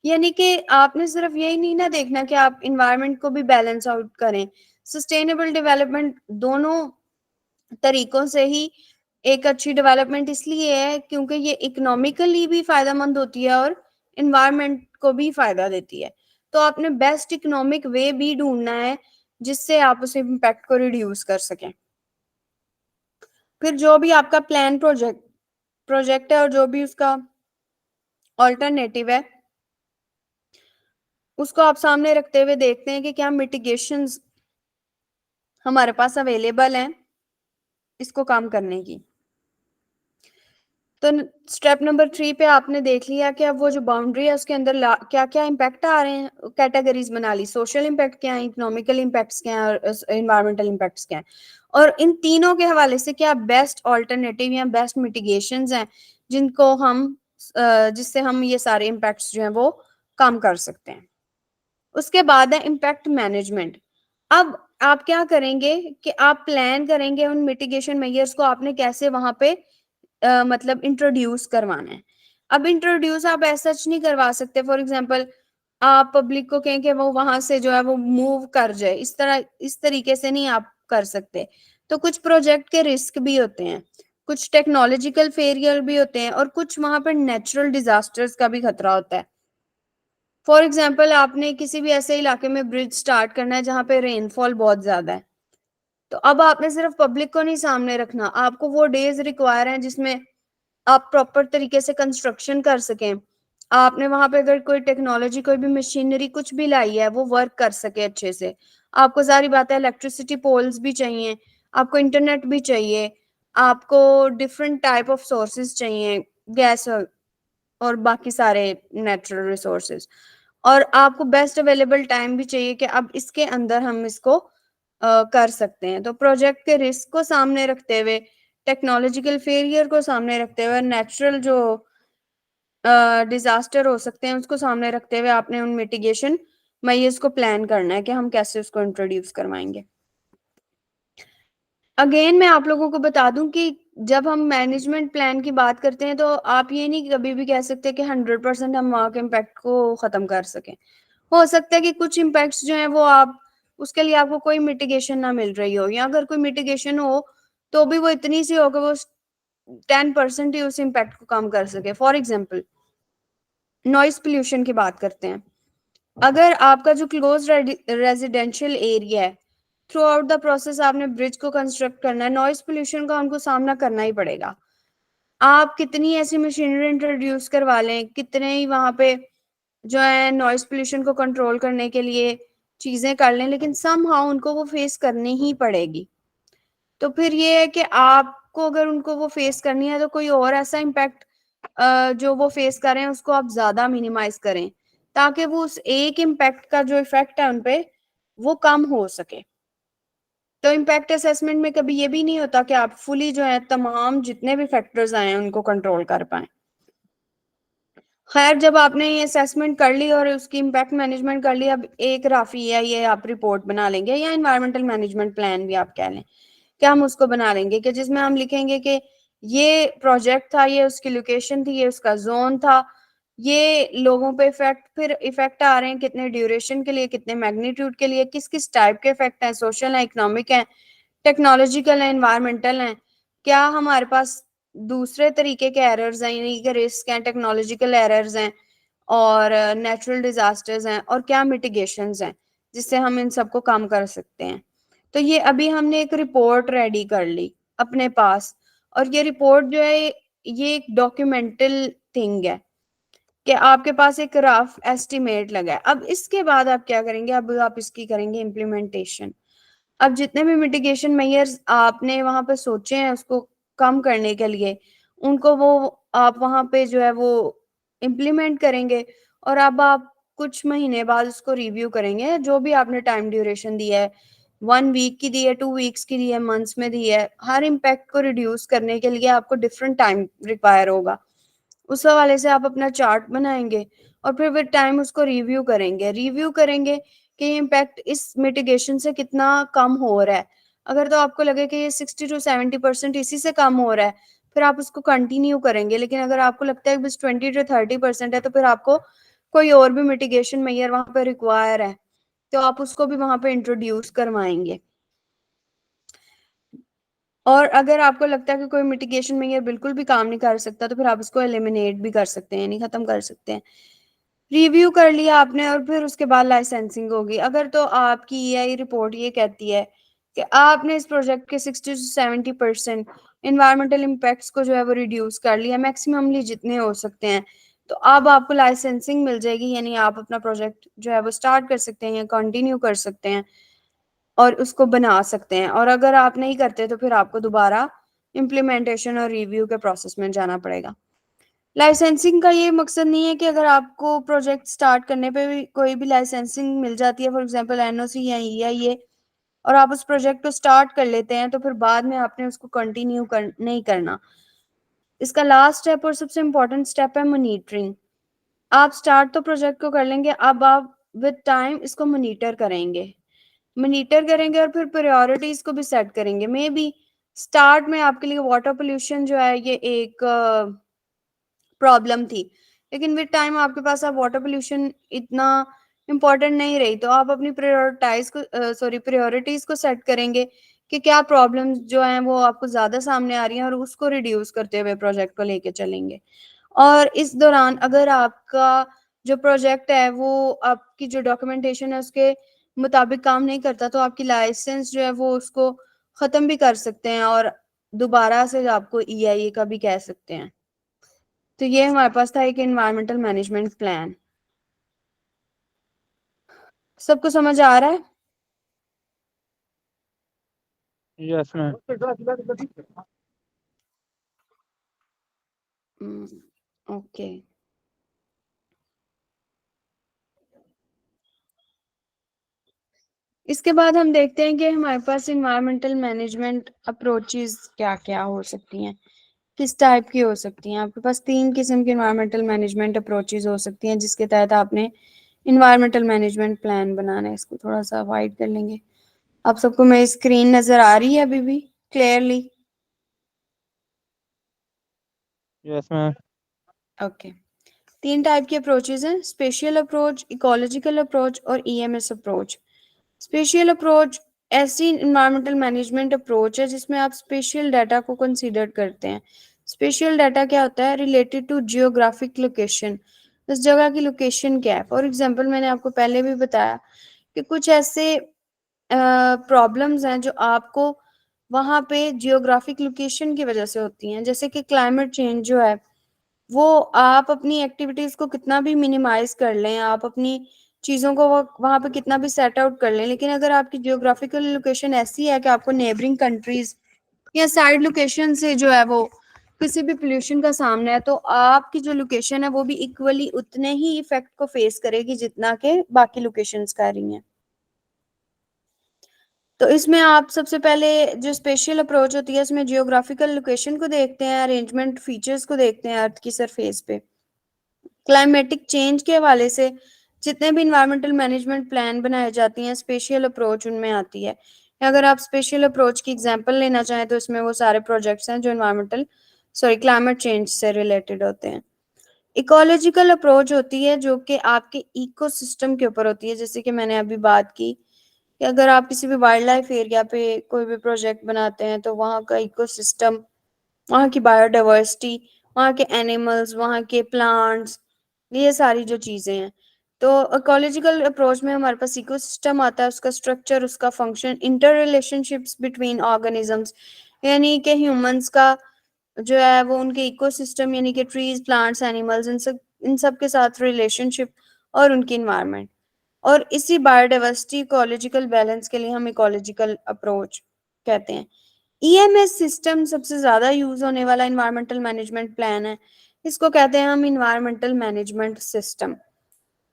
यानी कि आपने सिर्फ यही नहीं ना देखना कि आप इन्वायरमेंट को भी बैलेंस आउट करें। सस्टेनेबल डेवलपमेंट दोनों तरीकों से ही एक अच्छी डेवलपमेंट इसलिए है क्योंकि ये इकोनॉमिकली भी फायदेमंद होती है और इन्वायरमेंट को भी फायदा देती है। तो आपने बेस्ट इकोनॉमिक वे भी ढूंढना है जिससे आप उस इम्पैक्ट को रिड्यूस कर सकें। फिर जो भी आपका प्लान प्रोजेक्ट है और जो भी उसका ऑल्टरनेटिव है उसको आप सामने रखते हुए देखते हैं कि क्या मिटिगेशंस हमारे पास अवेलेबल हैं इसको काम करने की। तो स्टेप नंबर 3 पे आपने देख लिया कि अब वो जो बाउंड्री है उसके अंदर क्या क्या इम्पैक्ट आ रहे हैं, कैटेगरीज बना ली, सोशल इम्पैक्ट क्या है, इकोनॉमिकल इम्पैक्ट्स क्या है और इन्वायरमेंटल इम्पैक्ट्स क्या है, और इन तीनों के हवाले से क्या बेस्ट ऑल्टरनेटिव या बेस्ट मिटिगेशंस हैं जिनको हम जिससे हम ये सारे इम्पैक्ट्स जो हैं वो कम कर सकते हैं। उसके बाद है इम्पैक्ट मैनेजमेंट। अब आप क्या करेंगे कि आप प्लान करेंगे उन मिटिगेशन मेजर्स को आपने कैसे वहां पे मतलब इंट्रोड्यूस करवाना है। अब इंट्रोड्यूस आप ऐसा नहीं करवा सकते, फॉर एग्जांपल आप पब्लिक को कहें कि वो वहां से जो है वो मूव कर जाए, इस तरीके से नहीं आप कर सकते। तो कुछ प्रोजेक्ट के रिस्क भी होते हैं, कुछ टेक्नोलॉजिकल फेलियर भी होते हैं और कुछ वहां पर नेचुरल डिजास्टर्स का भी खतरा होता है। फॉर एग्जाम्पल आपने किसी भी ऐसे इलाके में ब्रिज स्टार्ट करना है जहां पे रेनफॉल बहुत ज्यादा है, तो अब आपने सिर्फ पब्लिक को नहीं सामने रखना, आपको वो डेज रिक्वायर हैं जिसमें आप प्रॉपर तरीके से कंस्ट्रक्शन कर सकें। आपने वहां पे अगर कोई टेक्नोलॉजी, कोई भी मशीनरी कुछ भी लाई है वो वर्क कर सके अच्छे से। आपको सारी बात है, इलेक्ट्रिसिटी पोल्स भी चाहिए, आपको इंटरनेट भी चाहिए, आपको डिफरेंट टाइप ऑफ सोर्सेज चाहिए, गैस और बाकी सारे नेचुरल रिसोर्सेज, और आपको बेस्ट अवेलेबल टाइम भी चाहिए कि अब इसके अंदर हम इसको कर सकते हैं। तो प्रोजेक्ट के रिस्क को सामने रखते हुए, टेक्नोलॉजिकल फेलियर को सामने रखते हुए, नेचुरल जो डिजास्टर हो सकते हैं उसको सामने रखते हुए आपने उन मिटिगेशन मेजर्स को प्लान करना है कि हम कैसे उसको इंट्रोड्यूस करवाएंगे। अगेन मैं आप लोगों को बता दूं कि जब हम मैनेजमेंट प्लान की बात करते हैं तो आप ये नहीं कभी भी कह सकते कि 100% हम वहां के इम्पैक्ट को खत्म कर सकें। हो सकता है कि कुछ इम्पैक्ट्स जो हैं वो आप उसके लिए आपको कोई मिटिगेशन ना मिल रही हो, या अगर कोई मिटिगेशन हो तो भी वो इतनी सी हो कि वो 10% ही उस इम्पैक्ट को कम कर सके। फॉर एग्जाम्पल नॉइस पोल्यूशन की बात करते हैं। अगर आपका जो क्लोज रेजिडेंशियल एरिया है, थ्रू आउट द प्रोसेस आपने ब्रिज को कंस्ट्रक्ट करना है, नॉइस पोल्यूशन का उनको सामना करना ही पड़ेगा। आप कितनी ऐसी मशीनरी इंट्रोड्यूस करवा लें, कितने ही वहां पे जो है नॉइस पोल्यूशन को कंट्रोल करने के लिए चीजें कर लें, लेकिन समहाउ उनको वो फेस करनी ही पड़ेगी। तो फिर ये है कि आपको अगर उनको वो फेस करनी है तो कोई और ऐसा इम्पैक्ट जो वो फेस कर रहे हैं उसको आप ज्यादा मिनिमाइज करें, ताकि वो उस एक इम्पैक्ट का जो इफेक्ट है उनपे वो कम हो सके। तो इम्पैक्ट असेसमेंट में कभी ये भी नहीं होता कि आप फुली जो है तमाम जितने भी फैक्टर्स आए हैं उनको कंट्रोल कर पाए। खैर, जब आपने ये असेसमेंट कर ली और उसकी इम्पैक्ट मैनेजमेंट कर ली, अब एक राफी है ये आप रिपोर्ट बना लेंगे, या इन्वायरमेंटल मैनेजमेंट प्लान भी आप कह लें, क्या हम उसको बना लेंगे कि जिसमें हम लिखेंगे कि ये प्रोजेक्ट था, ये उसकी लोकेशन थी, ये उसका जोन था, ये लोगों पे फिर इफेक्ट आ रहे हैं कितने ड्यूरेशन के लिए, कितने मैग्नीट्यूड के लिए, किस किस टाइप के इफेक्ट हैं, सोशल है, इकोनॉमिक है, टेक्नोलॉजिकल है, इन्वायरमेंटल है, क्या हमारे पास दूसरे तरीके के एरर्स हैं, यानी कि रिस्क हैं, टेक्नोलॉजिकल एरर्स हैं और नेचुरल डिजास्टर्स हैं, और क्या मिटिगेशंस हैं जिससे हम इन सबको कम कर सकते हैं। तो ये अभी हमने एक रिपोर्ट रेडी कर ली अपने पास, और ये रिपोर्ट जो है ये एक डॉक्यूमेंटल थिंग है कि आपके पास एक रफ एस्टिमेट लगा है। अब इसके बाद आप क्या करेंगे, अब आप इसकी करेंगे इम्प्लीमेंटेशन। अब जितने भी मिटिगेशन मेजर्स आपने वहां पे सोचे हैं उसको कम करने के लिए, उनको वो आप वहां पे जो है वो इम्प्लीमेंट करेंगे, और अब आप कुछ महीने बाद उसको रिव्यू करेंगे। जो भी आपने टाइम ड्यूरेशन दी है, 1 वीक की दी है, 2 वीक्स की दी है, मंथ्स में दी है, हर इम्पैक्ट को रिड्यूस करने के लिए आपको डिफरेंट टाइम रिक्वायर होगा। उस हवाले से आप अपना चार्ट बनाएंगे और फिर विद टाइम उसको रिव्यू करेंगे कि ये इम्पैक्ट इस मिटिगेशन से कितना कम हो रहा है। अगर तो आपको लगे कि ये 60 to 70% इसी से कम हो रहा है, फिर आप उसको कंटिन्यू करेंगे। लेकिन अगर आपको लगता है कि बस 20 to 30% है, तो फिर आपको कोई और भी मिटिगेशन मेजर वहां पे रिक्वायर है तो आप उसको भी वहां पे इंट्रोड्यूस करवाएंगे। और अगर आपको लगता है कि कोई मिटिगेशन मेजर बिल्कुल भी काम नहीं कर सकता, तो फिर आप उसको एलिमिनेट भी कर सकते हैं, यानी खत्म कर सकते हैं। रिव्यू कर लिया आपने और फिर उसके बाद लाइसेंसिंग होगी। अगर तो आपकी ईआई रिपोर्ट ये कहती है कि आपने इस प्रोजेक्ट के 60 to 70% इन्वायरमेंटल इम्पैक्ट्स को जो है वो रिड्यूस कर लिया, मैक्सिममली जितने हो सकते हैं, तो अब आपको लाइसेंसिंग मिल जाएगी, यानी आप अपना प्रोजेक्ट जो है वो स्टार्ट कर सकते हैं, कंटिन्यू कर सकते हैं और उसको बना सकते हैं। और अगर आप नहीं करते तो फिर आपको दोबारा इम्प्लीमेंटेशन और रिव्यू के प्रोसेस में जाना पड़ेगा। लाइसेंसिंग का ये मकसद नहीं है कि अगर आपको प्रोजेक्ट स्टार्ट करने पे भी कोई भी लाइसेंसिंग मिल जाती है, फॉर एग्जांपल एनओसी या ईआईए, और आप उस प्रोजेक्ट को स्टार्ट कर लेते हैं तो फिर बाद में आपने उसको कंटिन्यू नहीं करना। इसका लास्ट स्टेप और सबसे इम्पोर्टेंट स्टेप है मॉनिटरिंग। आप स्टार्ट तो प्रोजेक्ट को कर लेंगे, अब आप विद टाइम इसको मॉनिटर करेंगे और फिर प्रायोरिटीज को भी सेट करेंगे। मे बी स्टार्ट में आपके लिए वाटर पोल्यूशन जो है ये एक प्रॉब्लम थी, लेकिन विद टाइम आपके पास अब वाटर पोल्यूशन इतना इम्पोर्टेंट नहीं रही, तो आप अपनी प्रायोरिटीज को सेट करेंगे कि क्या प्रॉब्लम्स जो हैं वो आपको ज्यादा सामने आ रही हैं और उसको रिड्यूस करते हुए प्रोजेक्ट को लेके चलेंगे। और इस दौरान अगर आपका जो प्रोजेक्ट है वो आपकी जो डॉक्यूमेंटेशन है उसके मुताबिक काम नहीं करता, तो आपकी लाइसेंस जो है वो उसको खत्म भी कर सकते हैं और दोबारा से आपको ईआईए का भी कह सकते हैं। तो ये हमारे पास था एक एनवायरमेंटल मैनेजमेंट प्लान। सबको समझ आ रहा है? Yes ma'am. ओके। इसके बाद हम देखते हैं कि हमारे पास एनवायरमेंटल मैनेजमेंट अप्रोचेस क्या क्या हो सकती हैं, किस टाइप की हो सकती हैं। आपके पास 3 किस्म की एनवायरमेंटल मैनेजमेंट अप्रोचेस हो सकती हैं जिसके तहत आपने एनवायरमेंटल मैनेजमेंट प्लान बनाना है। इसको थोड़ा सा वाइड कर लेंगे। आप सबको मेरी स्क्रीन नजर आ रही है अभी भी clearly? Yes ma'am. Okay. 3 type की अप्रोचेस हैं, स्पेशियल अप्रोच, इकोलॉजिकल अप्रोच और ईएमएस अप्रोच। स्पेशियल अप्रोच ऐसी इन्वायरमेंटल मैनेजमेंट अप्रोच है जिसमें आप स्पेशियल डाटा को कंसीडर करते हैं। स्पेशियल डाटा क्या होता है? रिलेटेड टू जियोग्राफिक लोकेशन, उस जगह की लोकेशन क्या है। फॉर एग्जांपल मैंने आपको पहले भी बताया कि कुछ ऐसे प्रॉब्लम्स हैं जो आपको वहाँ पे जियोग्राफिक लोकेशन की वजह से होती हैं, जैसे कि क्लाइमेट चेंज जो है वो आप अपनी एक्टिविटीज को कितना भी मिनिमाइज कर लें, आप अपनी चीजों को वहां पे कितना भी सेट आउट कर लें, लेकिन अगर आपकी जियोग्राफिकल लोकेशन ऐसी है कि आपको नेबरिंग कंट्रीज या साइड लोकेशन से जो है वो किसी भी पोल्यूशन का सामना है, तो आपकी जो लोकेशन है वो भी इक्वली उतने ही इफेक्ट को फेस करेगी जितना के बाकी लोकेशंस कर रही हैं। तो इसमें आप सबसे पहले जो स्पेशल अप्रोच होती है इसमें जियोग्राफिकल लोकेशन को देखते हैं, अरेंजमेंट फीचर्स को देखते हैं अर्थ की सरफेस पे। क्लाइमेटिक चेंज के हवाले से जितने भी इन्वायरमेंटल मैनेजमेंट प्लान बनाए जाती हैं स्पेशल अप्रोच उनमें आती है। अगर आप स्पेशल अप्रोच की एग्जांपल लेना चाहें तो इसमें वो सारे प्रोजेक्ट्स हैं जो क्लाइमेट चेंज से रिलेटेड होते हैं। इकोलॉजिकल अप्रोच होती है जो कि आपके इकोसिस्टम के ऊपर होती है, जैसे कि मैंने अभी बात की कि अगर आप किसी भी वाइल्ड लाइफ एरिया पे कोई भी प्रोजेक्ट बनाते हैं तो वहाँ का इकोसिस्टम, वहाँ की बायोडाइवर्सिटी, वहाँ के एनिमल्स, वहाँ के प्लांट्स, ये सारी जो चीजें हैं। तो इकोलॉजिकल अप्रोच में हमारे पास इकोसिस्टम आता है, उसका स्ट्रक्चर, उसका function, inter relationships between organisms, यानी कि ह्यूमंस का जो है वो उनके इकोसिस्टम यानी कि ट्रीज, प्लांट्स, एनिमल्स, इन सब के साथ रिलेशनशिप और उनकी इन्वायरमेंट। और इसी बायोडाइवर्सिटी इकोलॉजिकल बैलेंस के लिए हम इकोलॉजिकल अप्रोच कहते हैं। ईएमएस सिस्टम सबसे ज्यादा यूज होने वाला इन्वायरमेंटल मैनेजमेंट प्लान है। इसको कहते हैं हम environmental management system.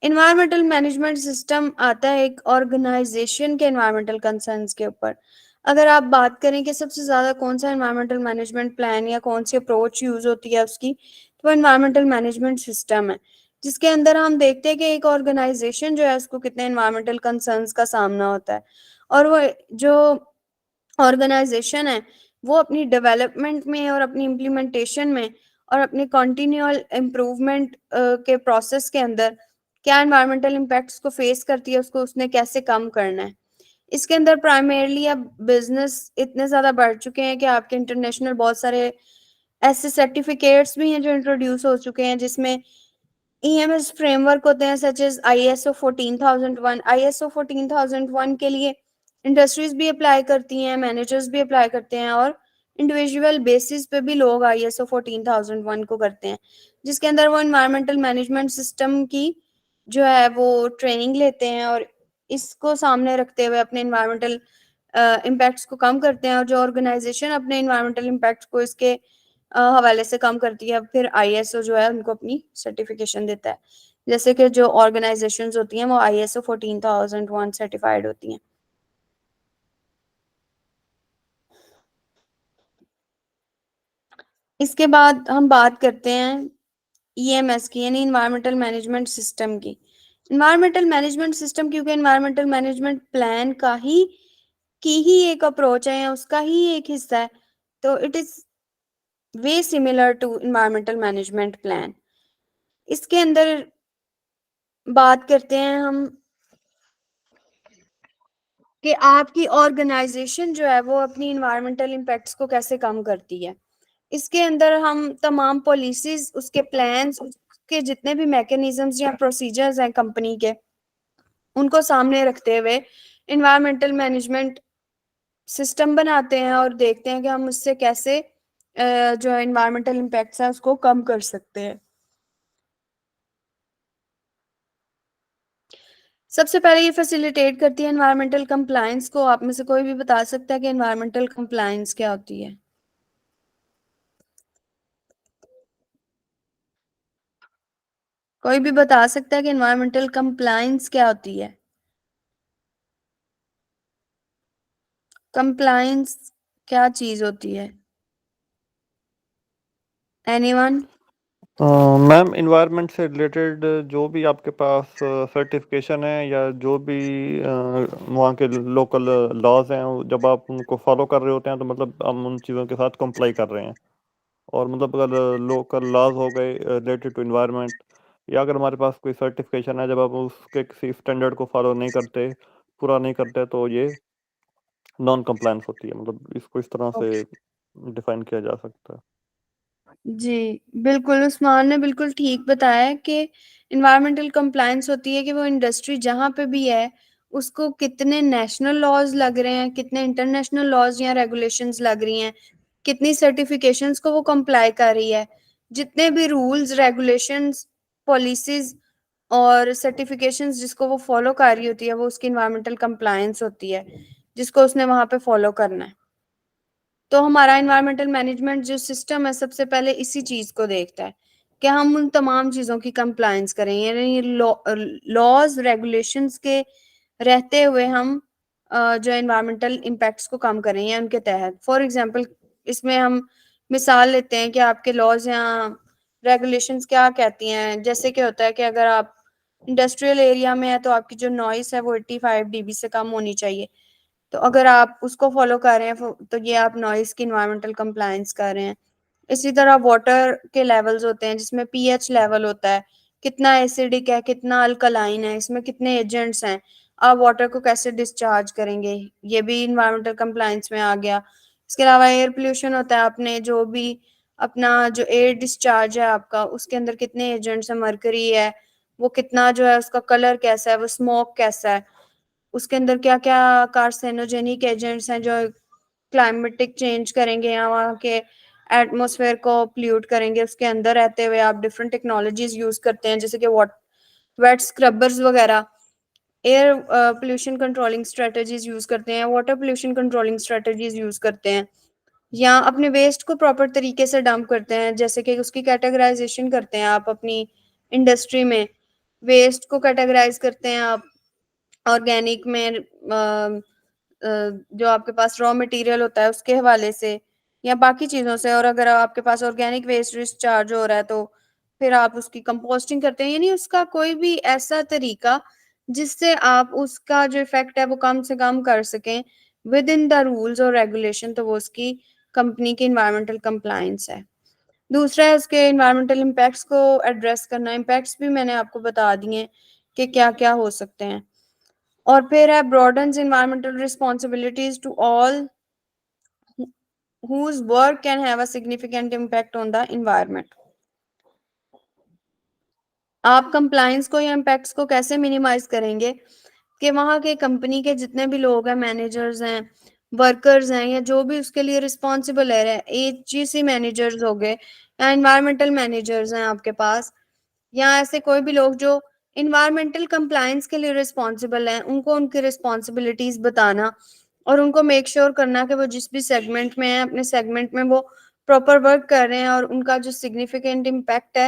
Environmental management system आता है एक ऑर्गेनाइजेशन के इन्वायरमेंटल कंसर्न्स के ऊपर। अगर आप बात करें कि सबसे ज्यादा कौन सा इन्वायरमेंटल मैनेजमेंट प्लान या कौन सी अप्रोच यूज होती है उसकी, तो इन्वायरमेंटल मैनेजमेंट सिस्टम है, जिसके अंदर हम देखते हैं कि एक ऑर्गेनाइजेशन जो है उसको कितने इन्वायरमेंटल कंसर्न्स का सामना होता है, और वो जो ऑर्गेनाइजेशन है वो अपनी डेवलपमेंट में और अपनी इम्प्लीमेंटेशन में और अपने कॉन्टिन्यूअल इम्प्रूवमेंट के प्रोसेस के अंदर क्या एनवायरमेंटल इम्पैक्ट्स को फेस करती है, उसको उसने कैसे कम करना है। इसके अंदर प्राइमरली अब बिजनेस इतने ज्यादा बढ़ चुके हैं कि आपके इंटरनेशनल बहुत सारे ऐसे सर्टिफिकेट्स भी हैं जो इंट्रोड्यूस हो चुके हैं जिसमें ईएमएस फ्रेमवर्क होते हैं, सच एज आईएसओ 14001। आईएसओ 14001 के लिए इंडस्ट्रीज भी अप्लाई करती हैं, मैनेजर्स भी अप्लाई करते हैं और इंडिविजुअल बेसिस पे भी लोग ISO 14001 को करते हैं, जिसके अंदर वो इन्वायरमेंटल मैनेजमेंट सिस्टम की जो है वो ट्रेनिंग लेते हैं और इसको सामने रखते हुए अपने इन्वायरमेंटल इम्पैक्ट्स को कम करते हैं, और जो ऑर्गेनाइजेशन अपने इन्वायरमेंटल इम्पैक्ट को इसके हवाले से कम करती है, फिर ISO जो है उनको अपनी सर्टिफिकेशन देता है। जैसे कि जो ऑर्गेनाइजेशंस होती हैं वो ISO 14001 सर्टिफाइड होती हैं। इसके बाद हम बात करते हैं EMS की, यानी इन्वायरमेंटल मैनेजमेंट सिस्टम की। इन्वायरमेंटल मैनेजमेंट सिस्टम क्योंकि इन्वायरमेंटल मैनेजमेंट प्लान का ही एक अप्रोच है या उसका ही एक हिस्सा है, तो it is way similar to environmental management plan. इसके अंदर बात करते हैं हम कि आपकी ऑर्गेनाइजेशन जो है वो अपनी इन्वायरमेंटल इम्पैक्ट्स को कैसे कम करती है। इसके अंदर हम तमाम पॉलिसीज, उसके प्लान्स, उसके जितने भी मैकेनिज्म्स या प्रोसीजर्स हैं कंपनी के, उनको सामने रखते हुए इन्वायरमेंटल मैनेजमेंट सिस्टम बनाते हैं और देखते हैं कि हम उससे कैसे जो इन्वायरमेंटल इम्पैक्ट्स है उसको कम कर सकते हैं। सबसे पहले ये फैसिलिटेट करती है एनवायरमेंटल कंप्लायंस को। आप में से कोई भी बता सकता है कि एनवायरमेंटल कंप्लायंस क्या होती है? कोई भी बता सकता है कि एनवायरमेंटल कंप्लायंस क्या होती है? कंप्लायंस क्या चीज होती है? एनीवन? मैम इन्वायरमेंट से रिलेटेड जो भी आपके पास सर्टिफिकेशन है या जो भी वहाँ के लोकल लॉज हैं, जब आप उनको फॉलो कर रहे होते हैं तो मतलब हम उन चीज़ों के साथ कंप्लाई कर रहे हैं। और मतलब अगर लोकल लॉज हो गए रिलेटेड टू इन्वायरमेंट, या अगर हमारे पास कोई सर्टिफिकेशन है, जब आप उसके किसी स्टैंडर्ड को फॉलो नहीं करते, पूरा नहीं करते, तो ये नॉन कंप्लायंस होती है। मतलब इसको इस तरह से डिफाइन किया जा सकता है। जी, बिल्कुल, उस्मान ने बिल्कुल ठीक बताया कि एनवायरमेंटल कंप्लायंस होती है कि वो इंडस्ट्री जहाँ पे भी है, उसको कितने नेशनल लॉज़ लग रहे हैं, कितने इंटरनेशनल लॉज़ या रेगुलेशंस लग रही हैं, कितनी सर्टिफिकेशंस को वो कंप्लाई कर रही है। जितने भी रूल्स, रेगुलेशंस, पॉलिसीज़ और सर्टिफिकेशंस जिसको वो फॉलो कर रही होती है, वो उसकी एनवायरमेंटल कंप्लायंस होती है, जिसको उसने वहाँ पे फॉलो करना है। तो हमारा एनवायरमेंटल मैनेजमेंट जो सिस्टम है सबसे पहले इसी चीज को देखता है कि हम उन तमाम चीजों की कंप्लायंस करें, यानी लॉज रेगुलेशंस के रहते हुए हम जो एनवायरमेंटल इम्पैक्ट्स को कम करें या उनके तहत। फॉर एग्जांपल, इसमें हम मिसाल लेते हैं कि आपके लॉज या रेगुलेशंस क्या कहती हैं। जैसे कि होता है कि अगर आप इंडस्ट्रियल एरिया में है तो आपकी जो नॉइस है वो 85 dB से कम होनी चाहिए। तो अगर आप उसको फॉलो कर रहे हैं तो ये आप नॉइस की इन्वायरमेंटल कंप्लायंस कर रहे हैं। इसी तरह वाटर के लेवल्स होते हैं जिसमें पीएच लेवल होता है, कितना एसिडिक है, कितना अल्कलाइन है, इसमें कितने एजेंट्स हैं, आप वाटर को कैसे डिस्चार्ज करेंगे, ये भी इन्वायरमेंटल कंप्लायंस में आ गया। इसके अलावा एयर पोल्यूशन होता है, आपने जो भी अपना जो एयर डिस्चार्ज है आपका, उसके अंदर कितने एजेंट्स है, मरकरी है, वो कितना जो है, उसका कलर कैसा है, वो स्मोक कैसा है, उसके अंदर क्या क्या कार्सिनोजेनिक एजेंट्स हैं जो क्लाइमेटिक चेंज करेंगे या वहाँ के एटमॉस्फेयर को प्ल्यूट करेंगे। उसके अंदर रहते हुए आप डिफरेंट टेक्नोलॉजीज यूज करते हैं, जैसे कि वेट स्क्रबर्स वगैरह, air pollution controlling strategies use करते हैं, water pollution controlling strategies use करते हैं, या अपने वेस्ट को प्रॉपर तरीके से डंप करते हैं, जैसे कि उसकी कैटेगराइजेशन करते हैं आप अपनी इंडस्ट्री में। वेस्ट को कैटेगराइज करते हैं आप ऑर्गेनिक में, जो आपके पास रॉ मटेरियल होता है उसके हवाले से या बाकी चीज़ों से। और अगर आपके पास ऑर्गेनिक वेस्ट डिस्चार्ज हो रहा है तो फिर आप उसकी कंपोस्टिंग करते हैं, यानी उसका कोई भी ऐसा तरीका जिससे आप उसका जो इफेक्ट है वो कम से कम कर सकें विद इन द रूल्स और रेगुलेशन, तो वो उसकी कंपनी की इन्वायरमेंटल कंप्लायंस है। दूसरा है उसके इन्वायरमेंटल इम्पैक्ट्स को एड्रेस करना। इम्पैक्ट्स भी मैंने आपको बता दिए कि क्या क्या हो सकते हैं। और फिर है broadens environmental responsibilities to all whose work can have a significant impact on the environment। आप कंप्लायंस को या इम्पैक्ट्स को कैसे मिनिमाइज करेंगे कि वहाँ के कंपनी के जितने भी लोग हैं, मैनेजर्स हैं, वर्कर्स हैं या जो भी उसके लिए रिस्पॉन्सिबल है, एचजीसी मैनेजर्स हो गए या इन्वायरमेंटल मैनेजर्स हैं आपके पास, या ऐसे कोई भी लोग जो इन्वायरमेंटल कंप्लायंस के लिए रिस्पॉन्सिबल हैं, उनको उनकी रिस्पॉन्सिबिलिटीज बताना और उनको मेक श्योर करना कि वो जिस भी सेगमेंट में है अपने सेगमेंट में वो प्रॉपर वर्क कर रहे हैं और उनका जो सिग्निफिकेंट इम्पैक्ट है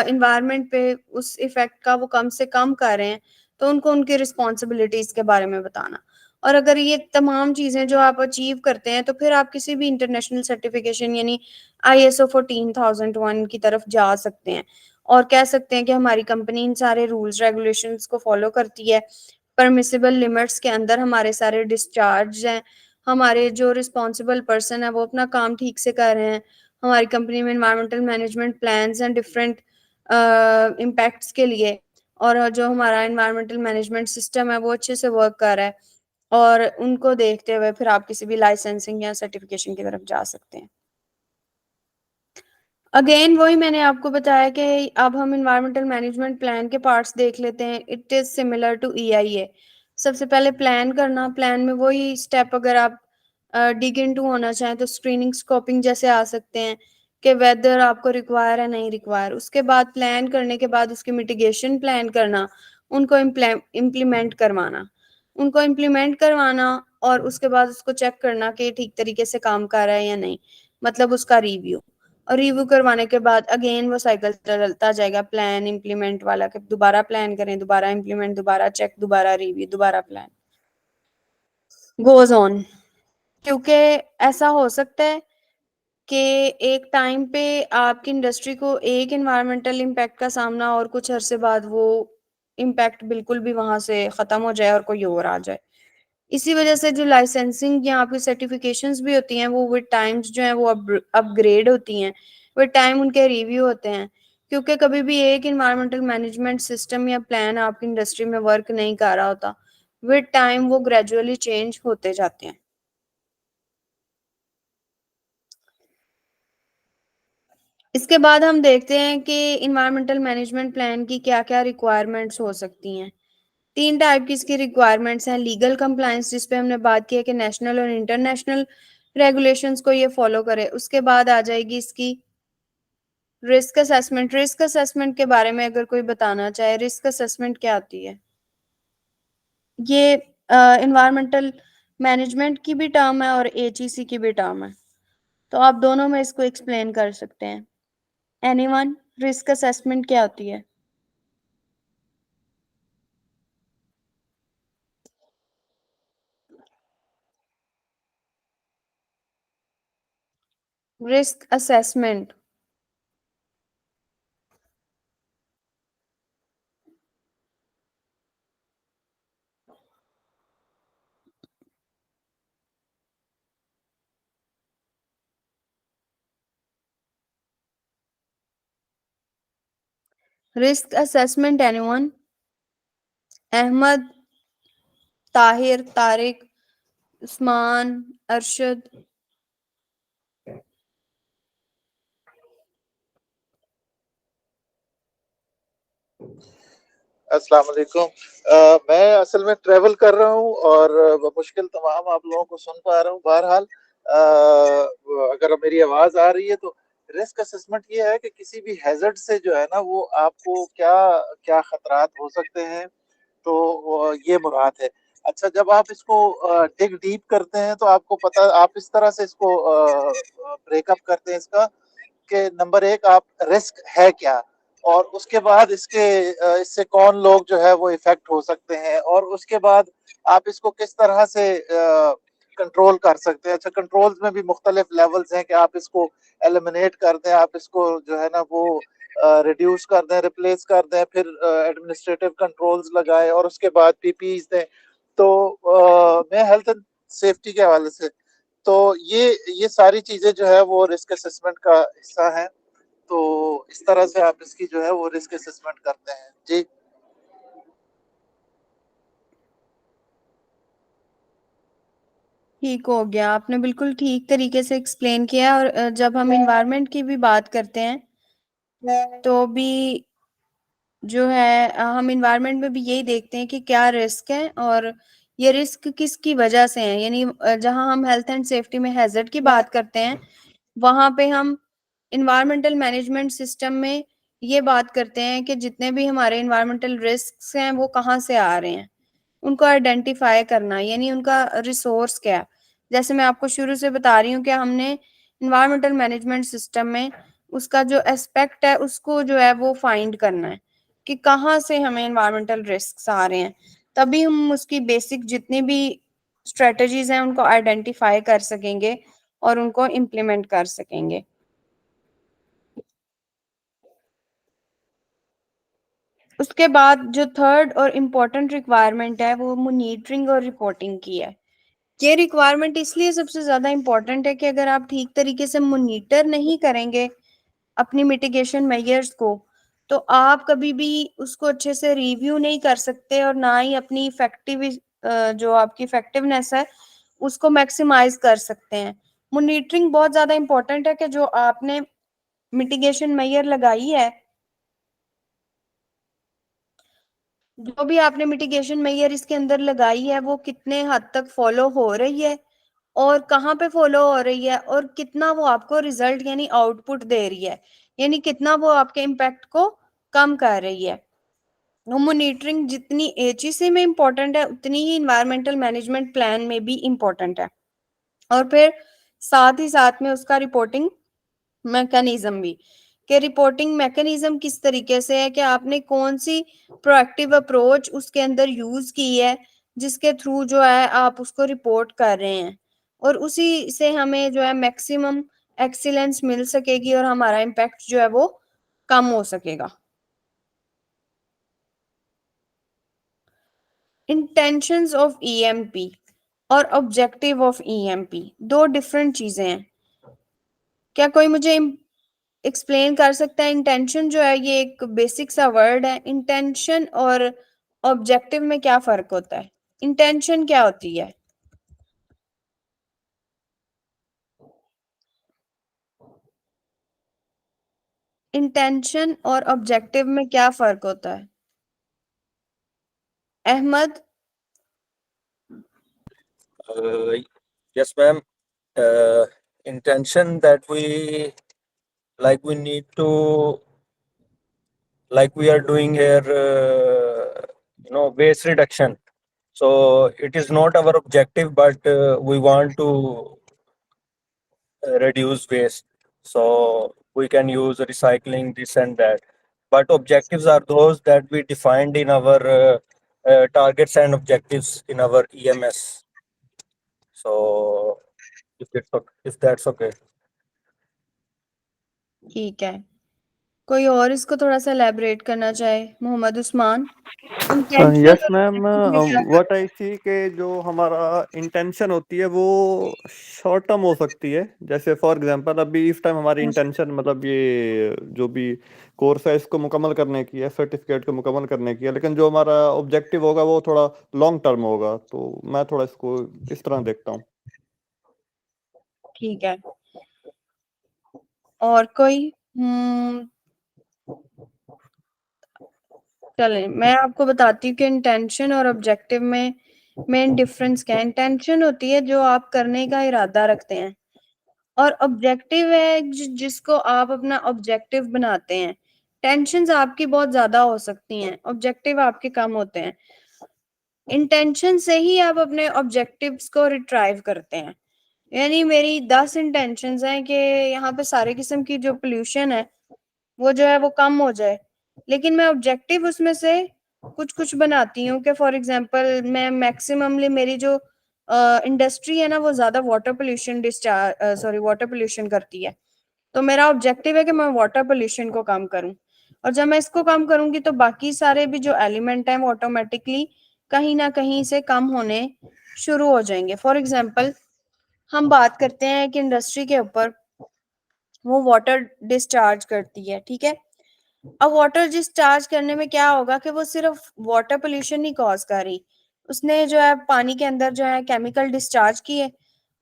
इन्वायरमेंट पे उस इफेक्ट का वो कम से कम कर रहे हैं, तो उनको उनकी रिस्पॉन्सिबिलिटीज के बारे में बताना। और अगर ये तमाम चीजें जो आप अचीव करते हैं तो फिर आप किसी भी इंटरनेशनल सर्टिफिकेशन यानी ISO 14001 की तरफ जा सकते हैं और कह सकते हैं कि हमारी कंपनी इन सारे रूल्स रेगुलेशंस को फॉलो करती है, परमिसिबल लिमिट्स के अंदर हमारे सारे डिस्चार्ज हैं, हमारे जो रिस्पॉन्सिबल पर्सन है वो अपना काम ठीक से कर रहे हैं, हमारी कंपनी में इन्वायरमेंटल मैनेजमेंट प्लान्स हैं डिफरेंट इम्पैक्ट्स के लिए, और जो हमारा इन्वायरमेंटल मैनेजमेंट सिस्टम है वो अच्छे से वर्क कर रहा है, और उनको देखते हुए फिर आप किसी भी लाइसेंसिंग या सर्टिफिकेशन की तरफ जा सकते हैं। अगेन वही मैंने आपको बताया कि अब हम इन्वायरमेंटल मैनेजमेंट प्लान के पार्ट्स देख लेते हैं। It is similar to EIA। सबसे पहले प्लान करना, प्लान में वही स्टेप अगर आप डिग इनटू होना चाहें तो स्क्रीनिंग स्कोपिंग जैसे आ सकते हैं कि वेदर आपको रिक्वायर है नहीं रिक्वायर। उसके बाद प्लान करने के बाद उसकी मिटिगेशन प्लान करना, उनको इम्प्लीमेंट करवाना, और उसके बाद उसको चेक करना कि ठीक तरीके से काम कर रहा है या नहीं, मतलब उसका रिव्यू। और रिव्यू करवाने के बाद अगेन वो साइकिल चलता जाएगा प्लान इम्प्लीमेंट वाला, कि दोबारा प्लान करें, दोबारा इम्प्लीमेंट, दोबारा चेक, दोबारा रिव्यू, दोबारा प्लान, गोज ऑन। क्योंकि ऐसा हो सकता है कि एक टाइम पे आपकी इंडस्ट्री को एक इन्वायरमेंटल इम्पैक्ट का सामना और कुछ अरसे बाद वो इम्पैक्ट बिल्कुल भी वहां से खत्म हो जाए और कोई और आ जाए। इसी वजह से जो लाइसेंसिंग या आपकी सर्टिफिकेशंस भी होती हैं वो विद टाइम्स जो है वो अपग्रेड होती हैं, विद टाइम उनके रिव्यू होते हैं, क्योंकि कभी भी एक इन्वायरमेंटल मैनेजमेंट सिस्टम या प्लान आपकी इंडस्ट्री में वर्क नहीं कर रहा होता, विद टाइम वो ग्रेजुअली चेंज होते जाते हैं। इसके बाद हम देखते हैं कि इन्वायरमेंटल मैनेजमेंट प्लान की क्या क्या रिक्वायरमेंट्स हो सकती हैं। 3 टाइप की इसकी रिक्वायरमेंट्स हैं। लीगल कंप्लायंस, जिस पे हमने बात की है कि नेशनल और इंटरनेशनल रेगुलेशंस को ये फॉलो करे। उसके बाद आ जाएगी इसकी रिस्क असेसमेंट। रिस्क असेसमेंट के बारे में अगर कोई बताना चाहे, रिस्क असेसमेंट क्या होती है? ये इन्वायरमेंटल मैनेजमेंट की भी टर्म है और HEC की भी टर्म है, तो आप दोनों में इसको एक्सप्लेन कर सकते हैं। एनीवन, रिस्क असेसमेंट क्या होती है? Risk assessment risk assessment anyone? Ahmed, Tahir, Tariq, Usman, Arshad? अस्सलाम वालेकुम। मैं असल में ट्रैवल कर रहा हूँ और मुश्किल तमाम आप लोगों को सुन पा रहा हूँ। बहरहाल अगर मेरी आवाज़ आ रही है तो रिस्क असेसमेंट ये है कि किसी भी हैजर्ड से जो है ना वो आपको क्या क्या खतरात हो सकते हैं, तो ये मुराद है। अच्छा, जब आप इसको डिग डीप करते हैं तो आपको पता, आप इस तरह से इसको ब्रेकअप करते हैं इसका कि नंबर एक आप रिस्क है क्या, और उसके बाद इससे कौन लोग जो है वो इफेक्ट हो सकते हैं, और उसके बाद आप इसको किस तरह से कंट्रोल कर सकते हैं। अच्छा, कंट्रोल्स में भी मुख्तलिफ लेवल्स हैं कि आप इसको एलिमिनेट कर दें, आप इसको जो है ना वो रिड्यूस कर दें, रिप्लेस कर दें, फिर एडमिनिस्ट्रेटिव कंट्रोल्स लगाएं और उसके बाद PPEs दें। तो मैं हेल्थ एंड सेफ्टी के हवाले से तो ये सारी चीजें जो है वो रिस्क असेसमेंट का हिस्सा है। तो इस तरह से आप इसकी जो है वो रिस्क असेसमेंट करते हैं जी। ठीक हो गया, आपने बिल्कुल ठीक तरीके से एक्सप्लेन किया। और जब हम इन्वायरमेंट की भी बात करते हैं तो भी जो है हम इन्वायरमेंट में भी यही देखते हैं कि क्या रिस्क है और ये रिस्क किसकी वजह से है, यानी जहां हम हेल्थ एंड सेफ्टी में हैजर्ड की बात करते हैं वहां पे हम इन्वायरमेंटल मैनेजमेंट सिस्टम में ये बात करते हैं कि जितने भी हमारे इन्वायरमेंटल रिस्क हैं वो कहाँ से आ रहे हैं, उनको आइडेंटिफाई करना, यानी उनका रिसोर्स क्या है। जैसे मैं आपको शुरू से बता रही हूँ कि हमने इन्वायरमेंटल मैनेजमेंट सिस्टम में उसका जो एस्पेक्ट है उसको जो है वो फाइंड करना है कि कहाँ से हमें इन्वायरमेंटल रिस्क आ रहे हैं, तभी हम उसकी बेसिक जितनी भी स्ट्रेटजीज हैं उनको आइडेंटिफाई कर सकेंगे और उनको इम्प्लीमेंट कर सकेंगे। उसके बाद जो थर्ड और इम्पोर्टेंट रिक्वायरमेंट है वो मॉनिटरिंग और रिपोर्टिंग की है। ये रिक्वायरमेंट इसलिए सबसे ज्यादा इम्पोर्टेंट है कि अगर आप ठीक तरीके से मॉनिटर नहीं करेंगे अपनी मिटिगेशन मेजर्स को तो आप कभी भी उसको अच्छे से रिव्यू नहीं कर सकते और ना ही अपनी जो आपकी इफेक्टिवनेस है उसको मैक्सिमाइज कर सकते हैं। मॉनिटरिंग बहुत ज्यादा इम्पोर्टेंट है कि जो आपने मिटिगेशन मेजर लगाई है, जो भी आपने मिटिगेशन मेजर इसके अंदर लगाई है वो कितने हद तक फॉलो हो रही है और कहाँ पे फॉलो हो रही है और कितना वो आपको रिजल्ट यानी आउटपुट दे रही है, यानी कितना वो आपके इम्पैक्ट को कम कर रही है। वो मॉनिटरिंग जितनी एचईसी में इम्पोर्टेंट है उतनी ही इन्वायरमेंटल मैनेजमेंट प्लान में भी इम्पोर्टेंट है, और फिर साथ ही साथ में उसका रिपोर्टिंग मैकेनिज्म भी, कि रिपोर्टिंग मैकेनिज्म किस तरीके से है कि आपने कौन सी प्रोएक्टिव अप्रोच उसके अंदर यूज की है जिसके थ्रू जो है आप उसको रिपोर्ट कर रहे हैं, और उसी से हमें जो है मैक्सिमम एक्सीलेंस मिल सकेगी और हमारा इम्पैक्ट जो है वो कम हो सकेगा। इंटेंशंस ऑफ ईएमपी और ऑब्जेक्टिव ऑफ ईएमपी दो डिफरेंट चीजें हैं। क्या कोई मुझे एक्सप्लेन कर सकता है? इंटेंशन जो है ये एक बेसिक सा वर्ड है, इंटेंशन और ऑब्जेक्टिव में क्या फर्क होता है? इंटेंशन क्या होती है? इंटेंशन और ऑब्जेक्टिव में क्या फर्क होता है? Ahmad? Yes, ma'am. Intention that we need to, like we are doing here, waste reduction. So it is not our objective, but we want to reduce waste. So we can use recycling, this and that. But objectives are those that we defined in our targets and objectives in our EMS. So if that's okay. ठीक है, कोई और इसको थोड़ा सा elaborate करना चाहे? Mohammad Usman. Intention yes और मैम, objective में क्या व्हाट आई सी के जो हमारा इंटेंशन होती है वो शॉर्ट टर्म हो सकती है। जैसे फॉर एग्जांपल अभी इस टाइम हमारी इंटेंशन मतलब ये जो भी कोर्स है इसको मुकम्मल करने की है, सर्टिफिकेट को मुकम्मल करने की है, लेकिन जो हमारा ऑब्जेक्टिव होगा वो थोड़ा लॉन्ग टर्म होगा। तो मैं थोड़ा इसको इस तरह देखता हूँ। ठीक है, और कोई? चलें मैं आपको बताती हूँ कि इंटेंशन और ऑब्जेक्टिव में मेन डिफरेंस क्या है। इंटेंशन होती है जो आप करने का इरादा रखते हैं, और ऑब्जेक्टिव है जिसको आप अपना ऑब्जेक्टिव बनाते हैं। टेंशन्स आपकी बहुत ज्यादा हो सकती हैं, ऑब्जेक्टिव आपके कम होते हैं। इंटेंशन से ही आप अपने ऑब्जेक्टिव्स को रिट्राइव करते हैं, यानी मेरी 10 इंटेंशंस हैं कि यहाँ पे सारे किस्म की जो पोल्यूशन है वो जो है वो कम हो जाए, लेकिन मैं ऑब्जेक्टिव उसमें से कुछ कुछ बनाती हूँ कि फॉर एग्जांपल मैं मैक्सिममली मेरी जो इंडस्ट्री है ना वो ज्यादा वाटर पोल्यूशन करती है, तो मेरा ऑब्जेक्टिव है कि मैं वाटर पोल्यूशन को कम करूं, और जब मैं इसको कम करूंगी तो बाकी सारे भी जो एलिमेंट हैं वो ऑटोमेटिकली कहीं ना कहीं से कम होने शुरू हो जाएंगे। फॉर एग्जांपल हम बात करते हैं कि इंडस्ट्री के ऊपर वो वाटर डिस्चार्ज करती है, ठीक है। अब वाटर डिस्चार्ज करने में क्या होगा कि वो सिर्फ वाटर पोल्यूशन नहीं कॉज कर रही, उसने जो है पानी के अंदर जो है केमिकल डिस्चार्ज किए,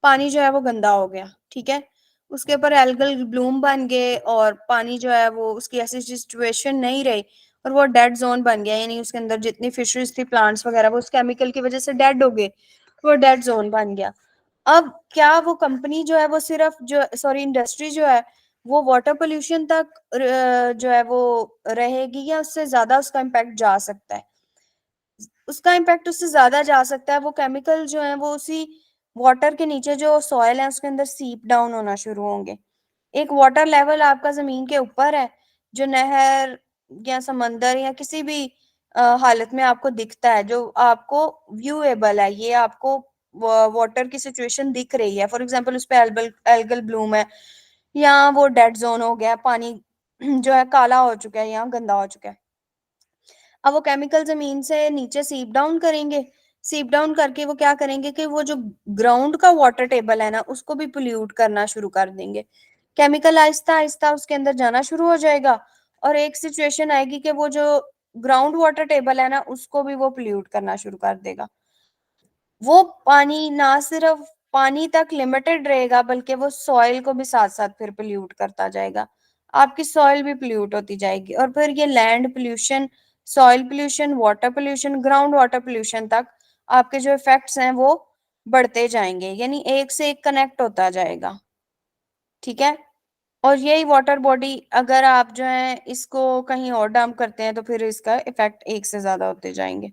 पानी जो है वो गंदा हो गया, ठीक है। उसके ऊपर एल्गल ब्लूम बन गए और पानी जो है वो उसकी ऐसी सिचुएशन नहीं रही, और वो डेड जोन बन गया, यानी उसके अंदर जितनी फिशरीज थी, प्लांट्स वगैरह, वो उस केमिकल की वजह से डेड हो गए, वो डेड जोन बन गया। अब क्या वो कंपनी जो है वो सिर्फ जो सॉरी इंडस्ट्री जो है वो वाटर पोल्यूशन तक जो है वो रहेगी, या उससे ज्यादा उसका इम्पैक्ट जा सकता है? उसका इम्पैक्ट उससे ज्यादा जा सकता है। वो केमिकल जो है वो उसी वाटर के नीचे जो सॉइल है उसके अंदर सीप डाउन होना शुरू होंगे। एक वाटर लेवल आपका जमीन के ऊपर है, जो नहर या समंदर या किसी भी हालत में आपको दिखता है, जो आपको व्यूएबल है, ये आपको वाटर की सिचुएशन दिख रही है। फॉर एग्जांपल उस पे एल्गल ब्लूम है, या वो डेड जोन हो गया, पानी जो है काला हो चुका है या गंदा हो चुका है। अब वो केमिकल जमीन से नीचे सीप डाउन करेंगे, सीप डाउन करके वो क्या करेंगे कि वो जो ग्राउंड का वाटर टेबल है ना उसको भी पोल्यूट करना शुरू कर देंगे। केमिकल आहिस्ता आहिस्ता उसके अंदर जाना शुरू हो जाएगा, और एक सिचुएशन आएगी कि वो जो ग्राउंड वाटर टेबल है ना उसको भी वो पोल्यूट करना शुरू कर देगा। वो पानी ना सिर्फ पानी तक लिमिटेड रहेगा, बल्कि वो सॉइल को भी साथ साथ फिर पोल्यूट करता जाएगा। आपकी सॉइल भी पोल्यूट होती जाएगी, और फिर ये land pollution, soil pollution, water pollution, ground water pollution तक आपके जो इफेक्ट्स हैं वो बढ़ते जाएंगे, यानी एक से एक कनेक्ट होता जाएगा। ठीक है, और यही वाटर बॉडी अगर आप जो है इसको कहीं और डंप करते हैं तो फिर इसका इफेक्ट एक से ज्यादा होते जाएंगे।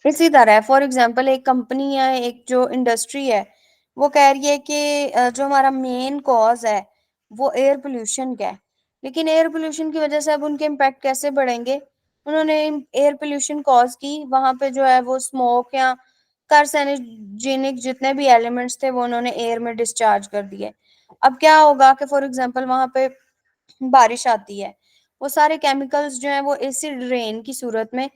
इसी तरह फॉर एग्जांपल एक कंपनी या एक जो इंडस्ट्री है वो कह रही है कि जो हमारा मेन कॉज है वो एयर पोल्यूशन का है, लेकिन एयर पोल्यूशन की वजह से अब उनके इम्पैक्ट कैसे बढ़ेंगे? उन्होंने एयर पोल्यूशन कॉज की, वहां पे जो है वो स्मोक या कार्सिनोजेनिक जितने भी एलिमेंट्स थे वो उन्होंने एयर में डिस्चार्ज कर दिए। अब क्या होगा कि फॉर एग्जांपल वहां पे बारिश आती है, वो सारे केमिकल्स जो हैं वो एसिड रेन की सूरत में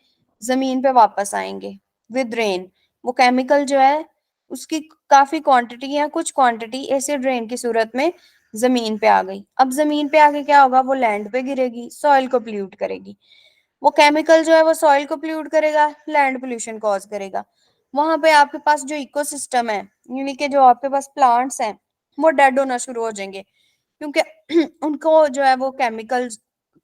जमीन पे वापस आएंगे विद रेन। वो केमिकल जो है उसकी काफी क्वांटिटी या कुछ क्वांटिटी एसिड रेन की सूरत में जमीन पे आ गई। अब जमीन पे आके क्या होगा? वो लैंड पे गिरेगी, सॉइल को पोल्यूट करेगी। वो केमिकल जो है वो सॉइल को पोल्यूट करेगा, लैंड पोल्यूशन कॉज करेगा। वहां पे आपके पास जो इकोसिस्टम है, यानी कि जो आपके पास प्लांट्स हैं, वो डेड होना शुरू हो जाएंगे, क्योंकि उनको जो है वो केमिकल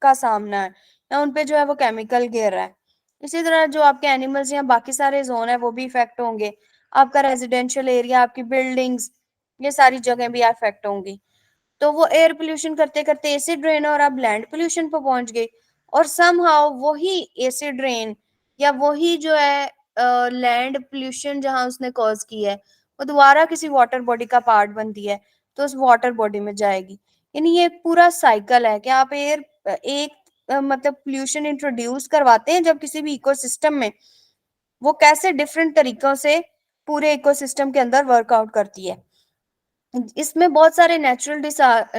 का सामना है, या उनपे जो है वो केमिकल गिर रहा है। इसी तरह जो आपके एनिमल्स या बाकी सारे जोन है वो भी इफेक्ट होंगे। आपका रेजिडेंशियल एरिया, आपकी बिल्डिंग्स, ये सारी जगह भी अफेक्ट होंगी। तो वो एयर पोल्यूशन करते करते एसिड रेन और अब लैंड पोल्यूशन पर पहुंच गए, और समहाउ वही एसिड रेन या वही जो है लैंड पोल्यूशन जहां उसने कॉज की है वो दोबारा किसी वाटर बॉडी का पार्ट बनती है, तो उस वाटर बॉडी में जाएगी। यानी ये एक पूरा साइकिल है कि आप एयर एक मतलब पोल्यूशन इंट्रोड्यूस करवाते हैं जब किसी भी इकोसिस्टम में, वो कैसे डिफरेंट तरीकों से पूरे इकोसिस्टम के अंदर वर्कआउट करती है। इसमें बहुत सारे नेचुरल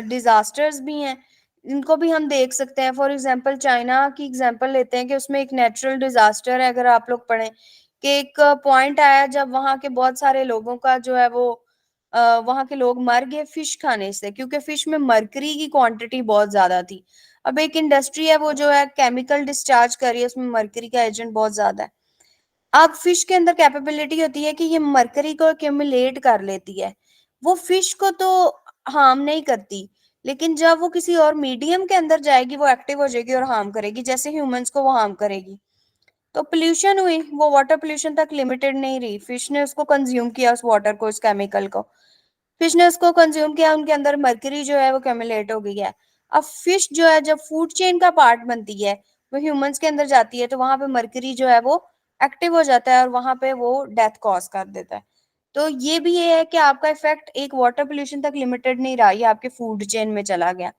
डिजास्टर्स भी हैं, इनको भी हम देख सकते हैं। फॉर एग्जांपल चाइना की एग्जांपल लेते हैं कि उसमें एक नेचुरल डिजास्टर है, अगर आप लोग पढ़ें कि एक पॉइंट आया जब वहां के बहुत सारे लोगों का जो है वो वहां के लोग मर गए फिश खाने से, क्योंकि फिश में मरकरी की क्वांटिटी बहुत ज्यादा थी। अब एक इंडस्ट्री है वो जो है केमिकल डिस्चार्ज कर रही है, उसमें मरकरी का एजेंट बहुत ज्यादा है। अब फिश के अंदर कैपेबिलिटी होती है कि ये मरकरी को एक्यूमुलेट कर लेती है, वो फिश को तो हार्म नहीं करती, लेकिन जब वो किसी और मीडियम के अंदर जाएगी वो एक्टिव हो जाएगी और हार्म करेगी, जैसे ह्यूमंस को वो हार्म करेगी। तो पोल्यूशन हुई, वो वाटर पोल्यूशन तक लिमिटेड नहीं रही, फिश ने उसको कंज्यूम किया, उस वाटर को, उस केमिकल को, फिश ने उसको कंज्यूम किया, उनके अंदर मर्करी जो है वो कैमुलेट हो गई है। अब फिश जो है जब फूड चेन का पार्ट बनती है, वो ह्यूमंस के अंदर जाती है, तो वहां पे मर्करी जो है वो एक्टिव हो जाता है और वहां पे वो डेथ कॉज कर देता है। तो ये भी ये है कि आपका इफेक्ट एक वाटर पोल्यूशन तक लिमिटेड नहीं रहा, ये आपके फूड चेन में चला गया।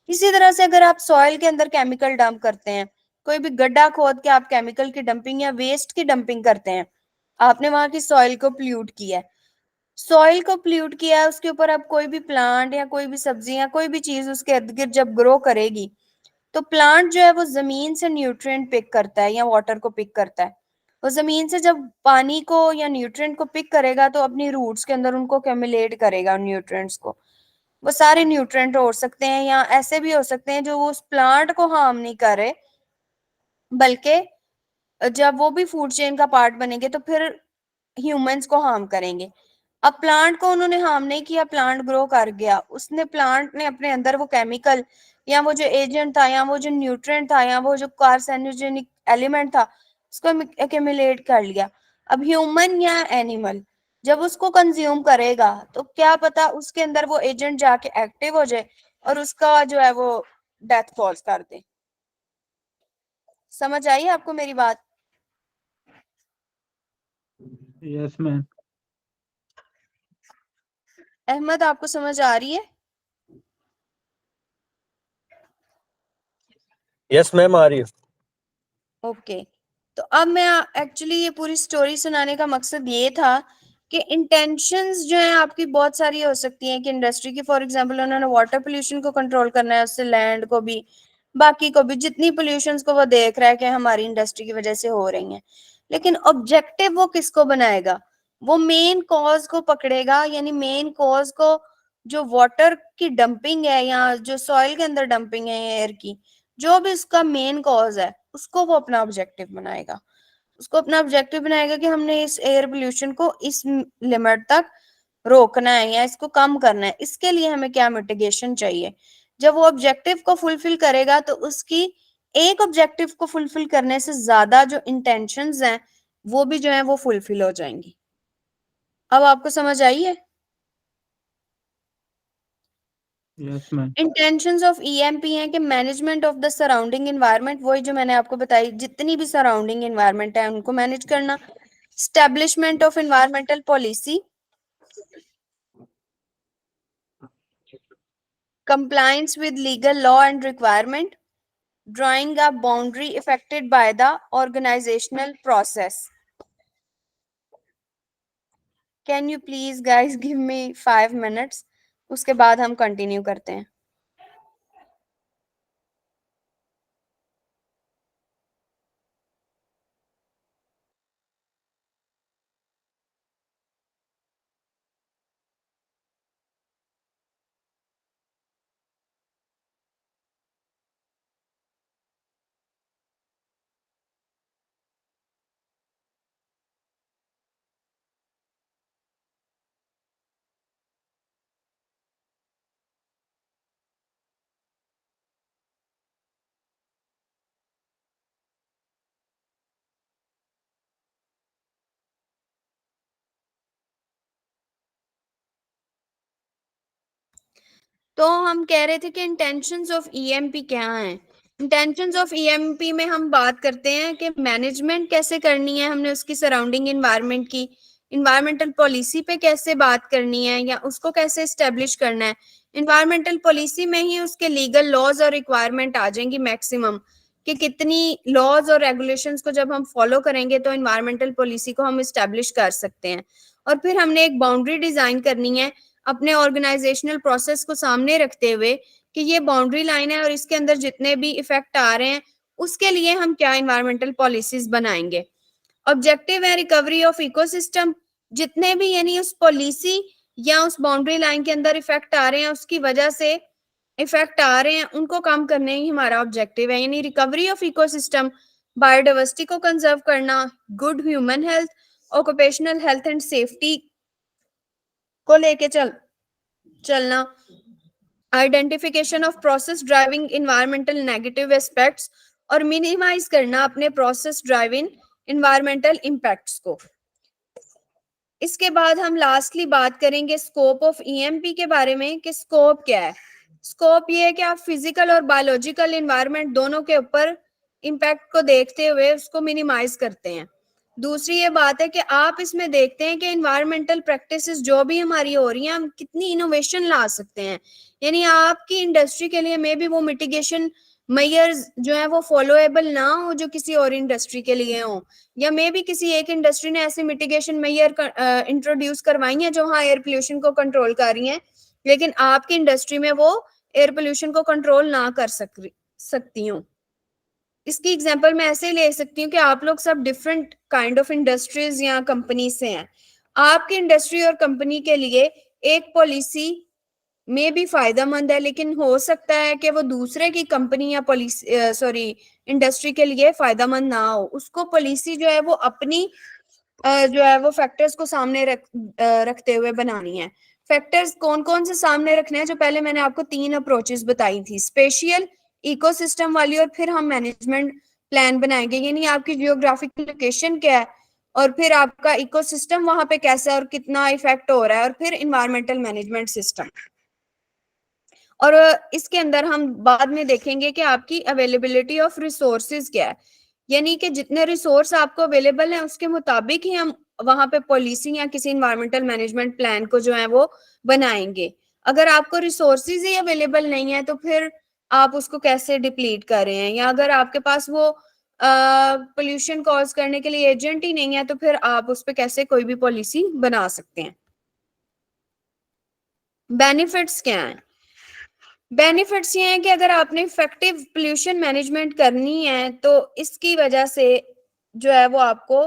इसी तरह से अगर आप सॉइल के अंदर केमिकल डंप करते हैं, कोई भी गड्ढा खोद के आप केमिकल की डंपिंग या वेस्ट की डंपिंग करते हैं, आपने वहां की सॉइल को पोल्यूट किया है। सॉइल को पोल्यूट किया है, उसके ऊपर अब कोई भी प्लांट या कोई भी सब्जी या कोई भी चीज उसके इर्द गिर्द जब ग्रो करेगी, तो प्लांट जो है वो जमीन से न्यूट्रिएंट पिक करता है या वाटर को पिक करता है। वो जमीन से जब पानी को या न्यूट्रिएंट को पिक करेगा तो अपनी रूट्स के अंदर उनको कैमुलेट करेगा, न्यूट्रिएंट्स को। वो सारे न्यूट्रिएंट हो सकते हैं या ऐसे भी हो सकते हैं जो वो उस प्लांट को हार्म नहीं करे, बल्कि जब वो भी फूड चेन का पार्ट बनेंगे तो फिर ह्यूमंस को हार्म करेंगे। अब प्लांट को उन्होंने हार्म नहीं किया, प्लांट ग्रो कर गया, उसने प्लांट ने अपने अंदर वो केमिकल या वो जो एजेंट था या वो जो न्यूट्रिएंट था या वो जो कार्सिनोजेनिक एलिमेंट था उसको एक्यूमुलेट कर लिया। अब ह्यूमन या एनिमल जब उसको कंज्यूम करेगा तो क्या पता उसके अंदर वो एजेंट जाके एक्टिव हो जाए और उसका जो है वो डेथ कॉज कर दे। समझ आई आपको मेरी बात? Yes, ma'am. अहमद आपको समझ आ रही है? यस मैम, आ रही है। ओके तो अब मैं एक्चुअली ये पूरी स्टोरी सुनाने का मकसद ये था कि इंटेंशंस जो है आपकी बहुत सारी हो सकती हैं कि इंडस्ट्री की फॉर एग्जांपल उन्होंने वाटर पोल्यूशन को कंट्रोल करना है, उससे लैंड को भी बाकी को भी जितनी पोल्यूशंस को वो देख रहा है कि हमारी इंडस्ट्री की वजह से हो रही हैं, लेकिन ऑब्जेक्टिव वो किसको बनाएगा? वो मेन कॉज को पकड़ेगा, यानी मेन कॉज को जो वाटर की डंपिंग है या जो सॉइल के अंदर डंपिंग है एयर की, जो भी उसका मेन कॉज है उसको वो अपना ऑब्जेक्टिव बनाएगा। उसको अपना ऑब्जेक्टिव बनाएगा कि हमने इस एयर पोल्यूशन को इस लिमिट तक रोकना है या इसको कम करना है, इसके लिए हमें क्या मिटिगेशन चाहिए। जब वो ऑब्जेक्टिव को फुलफिल करेगा तो उसकी एक ऑब्जेक्टिव को फुलफिल करने से ज्यादा जो इंटेंशंस हैं वो भी जो है वो फुलफिल हो जाएंगी। अब आपको समझ आई है? Yes, ma'am. Intentions of EMP है कि management of the surrounding environment, वही जो मैंने आपको बताई जितनी भी सराउंडिंग एनवायरनमेंट है उनको मैनेज करना, establishment of environmental policy, compliance with legal law and requirement, drawing a boundary affected by the organizational process. Can you please guys give me 5 minutes? उसके बाद हम कंटिन्यू करते हैं। तो हम कह रहे थे कि इंटेंशंस ऑफ ईएमपी क्या हैं। इंटेंशंस ऑफ ईएमपी में हम बात करते हैं कि मैनेजमेंट कैसे करनी है, हमने उसकी सराउंडिंग एनवायरनमेंट की, इन्वायरमेंटल पॉलिसी पे कैसे बात करनी है या उसको कैसे एस्टेब्लिश करना है। इन्वायरमेंटल पॉलिसी में ही उसके लीगल लॉज और रिक्वायरमेंट आ जाएंगी मैक्सिमम, कि कितनी लॉज और रेगुलेशंस को जब हम फॉलो करेंगे तो इन्वायरमेंटल पॉलिसी को हम एस्टेब्लिश कर सकते हैं। और फिर हमने एक बाउंड्री डिजाइन करनी है अपने ऑर्गेनाइजेशनल प्रोसेस को सामने रखते हुए कि ये बाउंड्री लाइन है और इसके अंदर जितने भी इफेक्ट आ रहे हैं उसके लिए हम क्या इन्वायरमेंटल पॉलिसीज बनाएंगे। ऑब्जेक्टिव है रिकवरी ऑफ इकोसिस्टम, जितने भी यानी उस पॉलिसी या उस बाउंड्री लाइन के अंदर इफेक्ट आ रहे हैं उसकी वजह से इफेक्ट आ रहे हैं उनको कम करने ही हमारा ऑब्जेक्टिव है, यानी रिकवरी ऑफ इकोसिस्टम, बायोडाइवर्सिटी को कंजर्व करना, good human health, occupational health and safety को लेके चलना, identification of process driving environmental negative aspects और मिनिमाइज करना अपने प्रोसेस ड्राइविंग इन्वायरमेंटल इम्पैक्ट्स को। इसके बाद हम लास्टली बात करेंगे स्कोप ऑफ ईएमपी के बारे में कि स्कोप क्या है। स्कोप ये है कि आप फिजिकल और बायोलॉजिकल इन्वायरमेंट दोनों के ऊपर इम्पैक्ट को देखते हुए उसको मिनिमाइज करते हैं। दूसरी ये बात है कि आप इसमें देखते हैं कि इन्वायरमेंटल प्रैक्टिसेस जो भी हमारी हो रही हैं हम कितनी इनोवेशन ला सकते हैं, यानी आपकी इंडस्ट्री के लिए मे बी वो मिटिगेशन मेजर्स जो है वो फॉलोएबल ना हो जो किसी और इंडस्ट्री के लिए हो, या मे बी किसी एक इंडस्ट्री ने ऐसे मिटिगेशन मेजर इंट्रोड्यूस करवाई हैं जो हाँ एयर पोल्यूशन को कंट्रोल कर रही हैं, लेकिन आपकी इंडस्ट्री में वो एयर पोल्यूशन को कंट्रोल ना कर सकती हूँ। इसकी एग्जांपल मैं ऐसे ले सकती हूँ कि आप लोग सब डिफरेंट काइंड ऑफ इंडस्ट्रीज या कंपनी से हैं। आपकी इंडस्ट्री और कंपनी के लिए एक पॉलिसी में भी फायदेमंद है, लेकिन हो सकता है कि वो दूसरे की कंपनी या पॉलिसी इंडस्ट्री के लिए फायदेमंद ना हो। उसको पॉलिसी जो है वो अपनी जो है वो फैक्टर्स को सामने रखते हुए बनानी है। फैक्टर्स कौन कौन से सामने रखने हैं? जो पहले मैंने आपको 3 अप्रोचेस बताई थी, स्पेशियल, इकोसिस्टम वाली, और फिर हम मैनेजमेंट प्लान बनाएंगे। यानी आपकी जियोग्राफिकल लोकेशन क्या है, और फिर आपका इकोसिस्टम वहां पे कैसा है और कितना इफेक्ट हो रहा है, और फिर इन्वायरमेंटल मैनेजमेंट सिस्टम। और इसके अंदर हम बाद में देखेंगे कि आपकी अवेलेबिलिटी ऑफ रिसोर्सेज क्या है, यानी कि जितने रिसोर्स आपको अवेलेबल हैं उसके मुताबिक ही हम वहां पे पॉलिसी या किसी इन्वायरमेंटल मैनेजमेंट प्लान को जो है वो बनाएंगे। अगर आपको रिसोर्सेज ही अवेलेबल नहीं है तो फिर आप उसको कैसे डिप्लीट कर रहे हैं, या अगर आपके पास वो पोल्यूशन कॉज करने के लिए एजेंट ही नहीं है तो फिर आप उस पर कैसे कोई भी पॉलिसी बना सकते हैं। बेनिफिट्स क्या हैं? बेनिफिट्स ये हैं कि अगर आपने इफेक्टिव पोल्यूशन मैनेजमेंट करनी है तो इसकी वजह से जो है वो आपको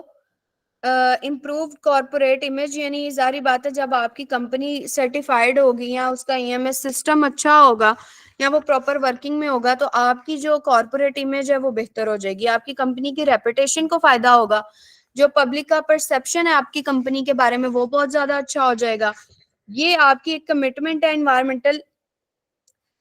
इम्प्रूव कॉर्पोरेट इमेज, यानी जारी बात है जब आपकी कंपनी सर्टिफाइड होगी या उसका ईएमएस सिस्टम अच्छा होगा या वो प्रॉपर वर्किंग में होगा तो आपकी जो कॉर्पोरेट इमेज है वो बेहतर हो जाएगी, आपकी कंपनी की रेपुटेशन को फायदा होगा, जो पब्लिक का परसेप्शन है आपकी कंपनी के बारे में वो बहुत ज्यादा अच्छा हो जाएगा। ये आपकी एक कमिटमेंट है इन्वायरमेंटल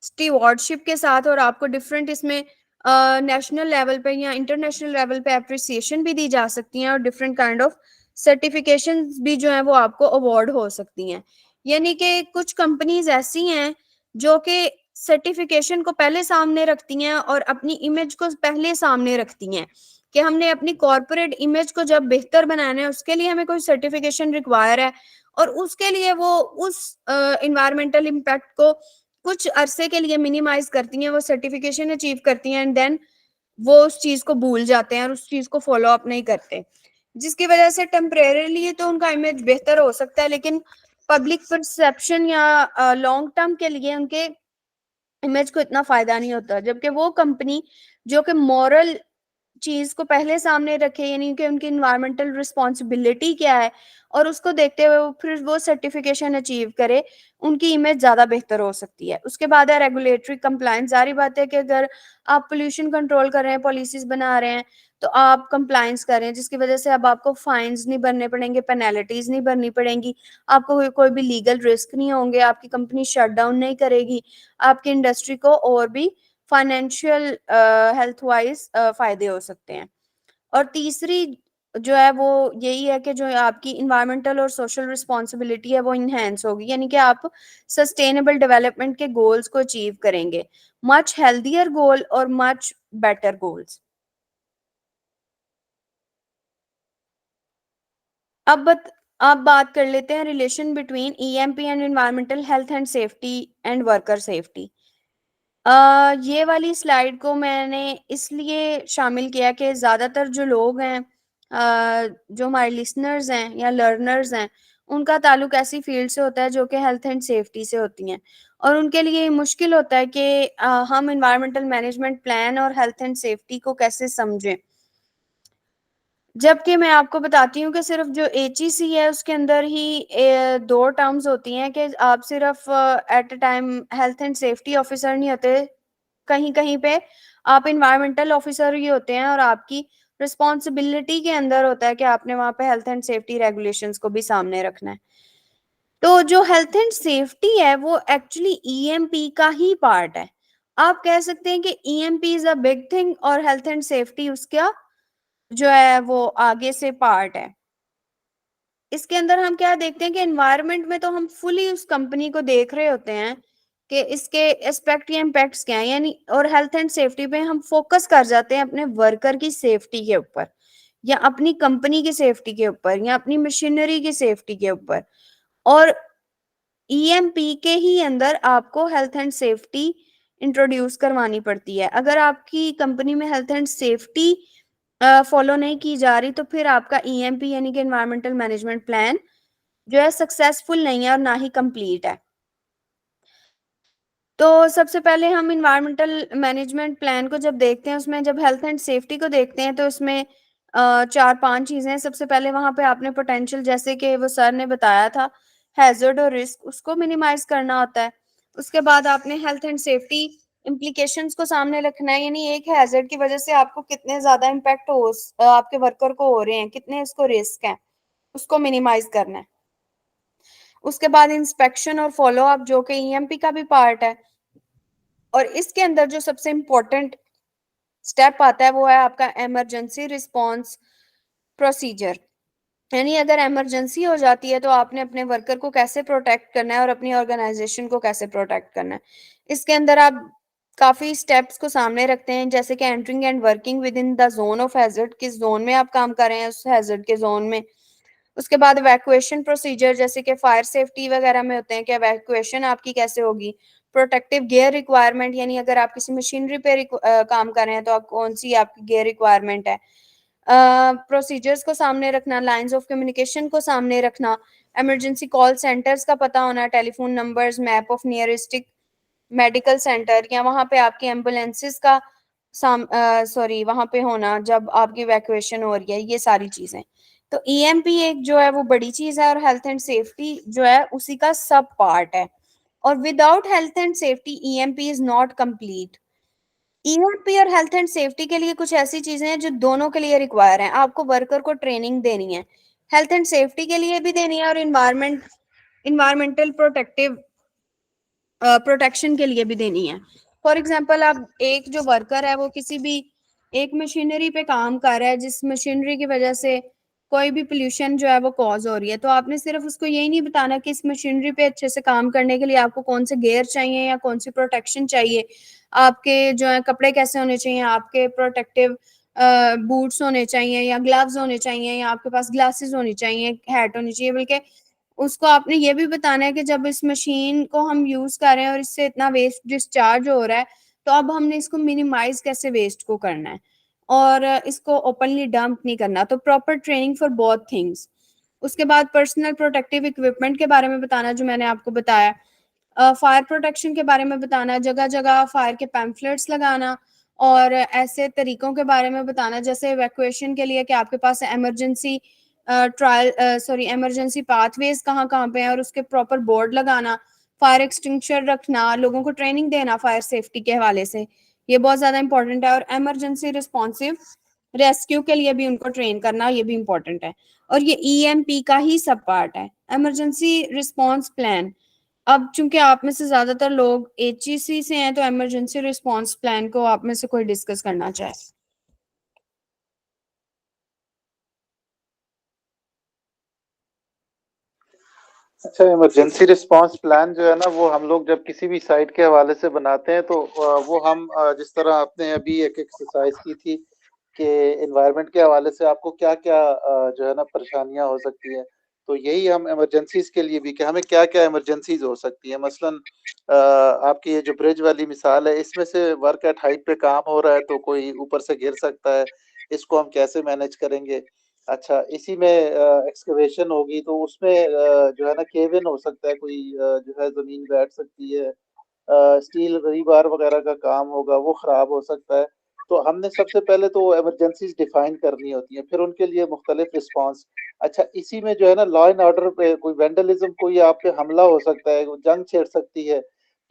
स्टीवॉर्डशिप के साथ, और आपको डिफरेंट इसमें नेशनल लेवल पे या इंटरनेशनल लेवल पे अप्रिसिएशन भी दी जा सकती हैं, और डिफरेंट काइंड ऑफ सर्टिफिकेशन भी जो है वो आपको अवार्ड हो सकती हैं। यानी कि कुछ कंपनीज ऐसी हैं जो कि सर्टिफिकेशन को पहले सामने रखती हैं और अपनी इमेज को पहले सामने रखती हैं कि हमने अपनी कॉर्पोरेट इमेज को जब बेहतर बनाना है उसके लिए हमें कोई सर्टिफिकेशन रिक्वायर है, और उसके लिए वो उस इन्वायरमेंटल इम्पैक्ट को कुछ अरसे के लिए मिनिमाइज करती हैं, वो सर्टिफिकेशन अचीव करती हैं एंड देन वो उस चीज को भूल जाते हैं और उस चीज को फॉलो अप नहीं करते, जिसकी वजह से टेम्परेरीली तो उनका इमेज बेहतर हो सकता है लेकिन पब्लिक परसेप्शन या लॉन्ग टर्म के लिए उनके इमेज को इतना फायदा नहीं होता। जबकि वो कंपनी जो कि मॉरल चीज को पहले सामने रखे, यानी कि उनकी इन्वायरमेंटल रिस्पॉन्सिबिलिटी क्या है, और उसको देखते हुए फिर वो सर्टिफिकेशन अचीव करे, उनकी इमेज ज्यादा बेहतर हो सकती है। उसके बाद है रेगुलेटरी कंप्लायंस। जारी बात है कि अगर आप पोल्यूशन कंट्रोल कर रहे हैं, पॉलिसीज बना रहे हैं, तो आप कंप्लायंस कर रहे हैं, जिसकी वजह से अब आपको फाइन्स नहीं भरने पड़ेंगे, पेनल्टीज नहीं भरनी पड़ेंगी, आपको कोई भी लीगल रिस्क नहीं होंगे, आपकी कंपनी शट डाउन नहीं करेगी, आपकी इंडस्ट्री को और भी फाइनेंशियल हेल्थ वाइज फायदे हो सकते हैं। और तीसरी जो है वो यही है कि जो आपकी इन्वायरमेंटल और सोशल रिस्पॉन्सिबिलिटी है वो इनहेंस होगी, यानी कि आप सस्टेनेबल डेवलपमेंट के गोल्स को अचीव करेंगे, मच हेल्दियर गोल और मच बेटर गोल्स। अब बात कर लेते हैं relation between EMP and environmental health and safety and worker safety. ये वाली स्लाइड को मैंने इसलिए शामिल किया कि ज़्यादातर जो लोग हैं, जो हमारे लिसनर्स हैं या लर्नर्स हैं, उनका ताल्लुक ऐसी फील्ड से होता है जो कि हेल्थ एंड सेफ्टी से होती हैं, और उनके लिए मुश्किल होता है कि हम इन्वायरमेंटल मैनेजमेंट प्लान और हेल्थ एंड सेफ्टी को कैसे समझें। जबकि मैं आपको बताती हूँ कि सिर्फ जो HEC है उसके अंदर ही 2 टर्म्स होती हैं कि आप सिर्फ at a time health and safety officer नहीं होते, कहीं कहीं पे आप इन्वायरमेंटल ऑफिसर ही होते हैं, और आपकी रिस्पॉन्सिबिलिटी के अंदर होता है कि आपने वहां पे हेल्थ एंड सेफ्टी रेगुलेशंस को भी सामने रखना है। तो जो हेल्थ एंड सेफ्टी है वो एक्चुअली EMP का ही पार्ट है। आप कह सकते हैं कि EMP is a big thing और हेल्थ एंड सेफ्टी उसका जो है वो आगे से पार्ट है। इसके अंदर हम क्या देखते हैं कि एनवायरनमेंट में तो हम फुली उस कंपनी को देख रहे होते हैं कि इसके एस्पेक्ट या इम्पैक्ट्स क्या हैं, यानी और हेल्थ एंड सेफ्टी पे हम फोकस कर जाते हैं अपने वर्कर की सेफ्टी के ऊपर, या अपनी कंपनी की सेफ्टी के ऊपर, या अपनी मशीनरी की सेफ्टी के ऊपर। और EMP के ही अंदर आपको हेल्थ एंड सेफ्टी इंट्रोड्यूस करवानी पड़ती है। अगर आपकी कंपनी में हेल्थ एंड सेफ्टी फॉलो नहीं की जा रही तो फिर आपका EMP यानी कि एनवायरमेंटल मैनेजमेंट प्लान जो है सक्सेसफुल नहीं है और ना ही कंप्लीट है। तो सबसे पहले हम इन्वायरमेंटल मैनेजमेंट प्लान को जब देखते हैं, उसमें जब हेल्थ एंड सेफ्टी को देखते हैं तो उसमें 4-5 चीजें हैं। सबसे पहले वहां पे आपने पोटेंशियल, जैसे कि वो सर ने बताया था, हैजर्ड और रिस्क, उसको मिनिमाइज करना होता है। उसके बाद आपने हेल्थ एंड सेफ्टी इम्प्लीकेशंस को सामने रखना है, यानी एक हैजर्ड की वजह से आपको कितने ज्यादा इम्पैक्ट हो आपके वर्कर को हो रहे हैं, कितने इसको रिस्क है। उसको मिनिमाइज करना है। उसके बाद इंस्पेक्शन और फॉलो अप जो कि ईएमपी का भी पार्ट है। और इसके अंदर जो सबसे इम्पोर्टेंट स्टेप आता है वो है आपका इमरजेंसी रिस्पॉन्स प्रोसीजर। यानी अगर इमरजेंसी हो जाती है तो आपने अपने वर्कर को कैसे प्रोटेक्ट करना है और अपनी ऑर्गेनाइजेशन को कैसे प्रोटेक्ट करना है। इसके अंदर आप काफी स्टेप्स को सामने रखते हैं, जैसे कि entering and working with in the zone of hazard, किस जोन में आप काम कर रहे हैं उस हैजर्ड के जोन में। उसके बाद इवैक्यूएशन प्रोसीजर जैसे कि फायर सेफ्टी वगैरह में होते हैं कि इवैक्यूएशन आपकी कैसे होगी। प्रोटेक्टिव गियर रिक्वायरमेंट, यानी अगर आप किसी मशीनरी पे काम कर रहे हैं तो आप कौन सी आपकी गियर रिक्वायरमेंट है। प्रोसीजर्स को सामने रखना, लाइंस ऑफ कम्युनिकेशन को सामने रखना, इमरजेंसी कॉल सेंटर्स का पता होना, telephone numbers, map of nearest medical centre या वहां पे आपकी एम्बुलेंसेस का वहां पे होना जब आपकी इवैक्यूएशन हो रही है। ये सारी चीजें, तो ईएमपी एक जो है वो बड़ी चीज है और हेल्थ एंड सेफ्टी जो है उसी का सब पार्ट है। और without health and safety EMP is not complete. EMP और हेल्थ एंड सेफ्टी के लिए कुछ ऐसी चीजें हैं जो दोनों के लिए रिक्वायर हैं। आपको वर्कर को ट्रेनिंग देनी है, हेल्थ एंड सेफ्टी के लिए भी देनी है और इन्वायरमेंटल प्रोटेक्शन के लिए भी देनी है। फॉर एग्जाम्पल, आप एक जो वर्कर है वो किसी भी एक मशीनरी पे काम कर रहा है जिस मशीनरी की वजह से कोई भी पोल्यूशन जो है वो कॉज हो रही है, तो आपने सिर्फ उसको यही नहीं बताना कि इस मशीनरी पे अच्छे से काम करने के लिए आपको कौन से गियर चाहिए या कौन सी प्रोटेक्शन चाहिए, आपके जो है कपड़े कैसे होने चाहिए, आपके प्रोटेक्टिव बूट्स होने चाहिए या ग्लव्स होने चाहिए या आपके पास ग्लासेस होनी चाहिए, हैट होनी चाहिए। बल्कि उसको आपने ये भी बताना है कि जब इस मशीन को हम यूज कर रहे हैं और इससे इतना वेस्ट डिस्चार्ज हो रहा है तो अब हमने इसको मिनिमाइज कैसे वेस्ट को करना है और इसको ओपनली डंप नहीं करना। तो proper training for both things. उसके बाद पर्सनल प्रोटेक्टिव इक्विपमेंट के बारे में बताना जो मैंने आपको बताया, फायर प्रोटेक्शन के बारे में बताना, जगह जगह फायर के पैम्फलेट्स लगाना और ऐसे तरीकों के बारे में बताना जैसे इवैक्यूएशन के लिए कि आपके पास इमरजेंसी इमरजेंसी पाथवेज कहाँ कहाँ पे हैं और उसके प्रॉपर बोर्ड लगाना, फायर एक्सटिंग्विशर रखना, लोगों को ट्रेनिंग देना फायर सेफ्टी के हवाले से, ये बहुत ज्यादा इंपॉर्टेंट है। और इमरजेंसी रिस्पॉन्सिव रेस्क्यू के लिए भी उनको ट्रेन करना, ये भी इंपॉर्टेंट है। और ये ईएमपी का ही सब पार्ट है, इमरजेंसी रिस्पॉन्स प्लान। अब चूंकि आप में से ज्यादातर लोग एचईसी से हैं तो इमरजेंसी रिस्पॉन्स प्लान को आप में से कोई डिस्कस करना चाहे। अच्छा, इमरजेंसी रिस्पांस प्लान जो है ना वो हम लोग जब किसी भी साइट के हवाले से बनाते हैं तो वो हम जिस तरह आपने अभी एक एक्सरसाइज की थी कि एनवायरनमेंट के हवाले से आपको क्या क्या जो है ना परेशानियां हो सकती हैं, तो यही हम इमरजेंसीज के लिए भी कि हमें क्या क्या इमरजेंसीज हो सकती है। मसलन आपकी ये जो ब्रिज वाली मिसाल है इसमें से वर्क एट हाइट पे काम हो रहा है तो कोई ऊपर से गिर सकता है, इसको हम कैसे मैनेज करेंगे। अच्छा, इसी में एक्सकवेशन होगी तो उसमें जो है ना केव इन हो सकता है, कोई जो है ज़मीन बैठ सकती है, स्टील रीबार वगैरह का काम होगा वो ख़राब हो सकता है। तो हमने सबसे पहले तो इमरजेंसीज डिफाइन करनी होती हैं, फिर उनके लिए मुख्तलिफ रिस्पॉन्स। अच्छा, इसी में जो है ना लॉ एंड ऑर्डर पे कोई वेंडलिज्म, कोई आप पे हमला हो सकता है, जंग छेड़ सकती है,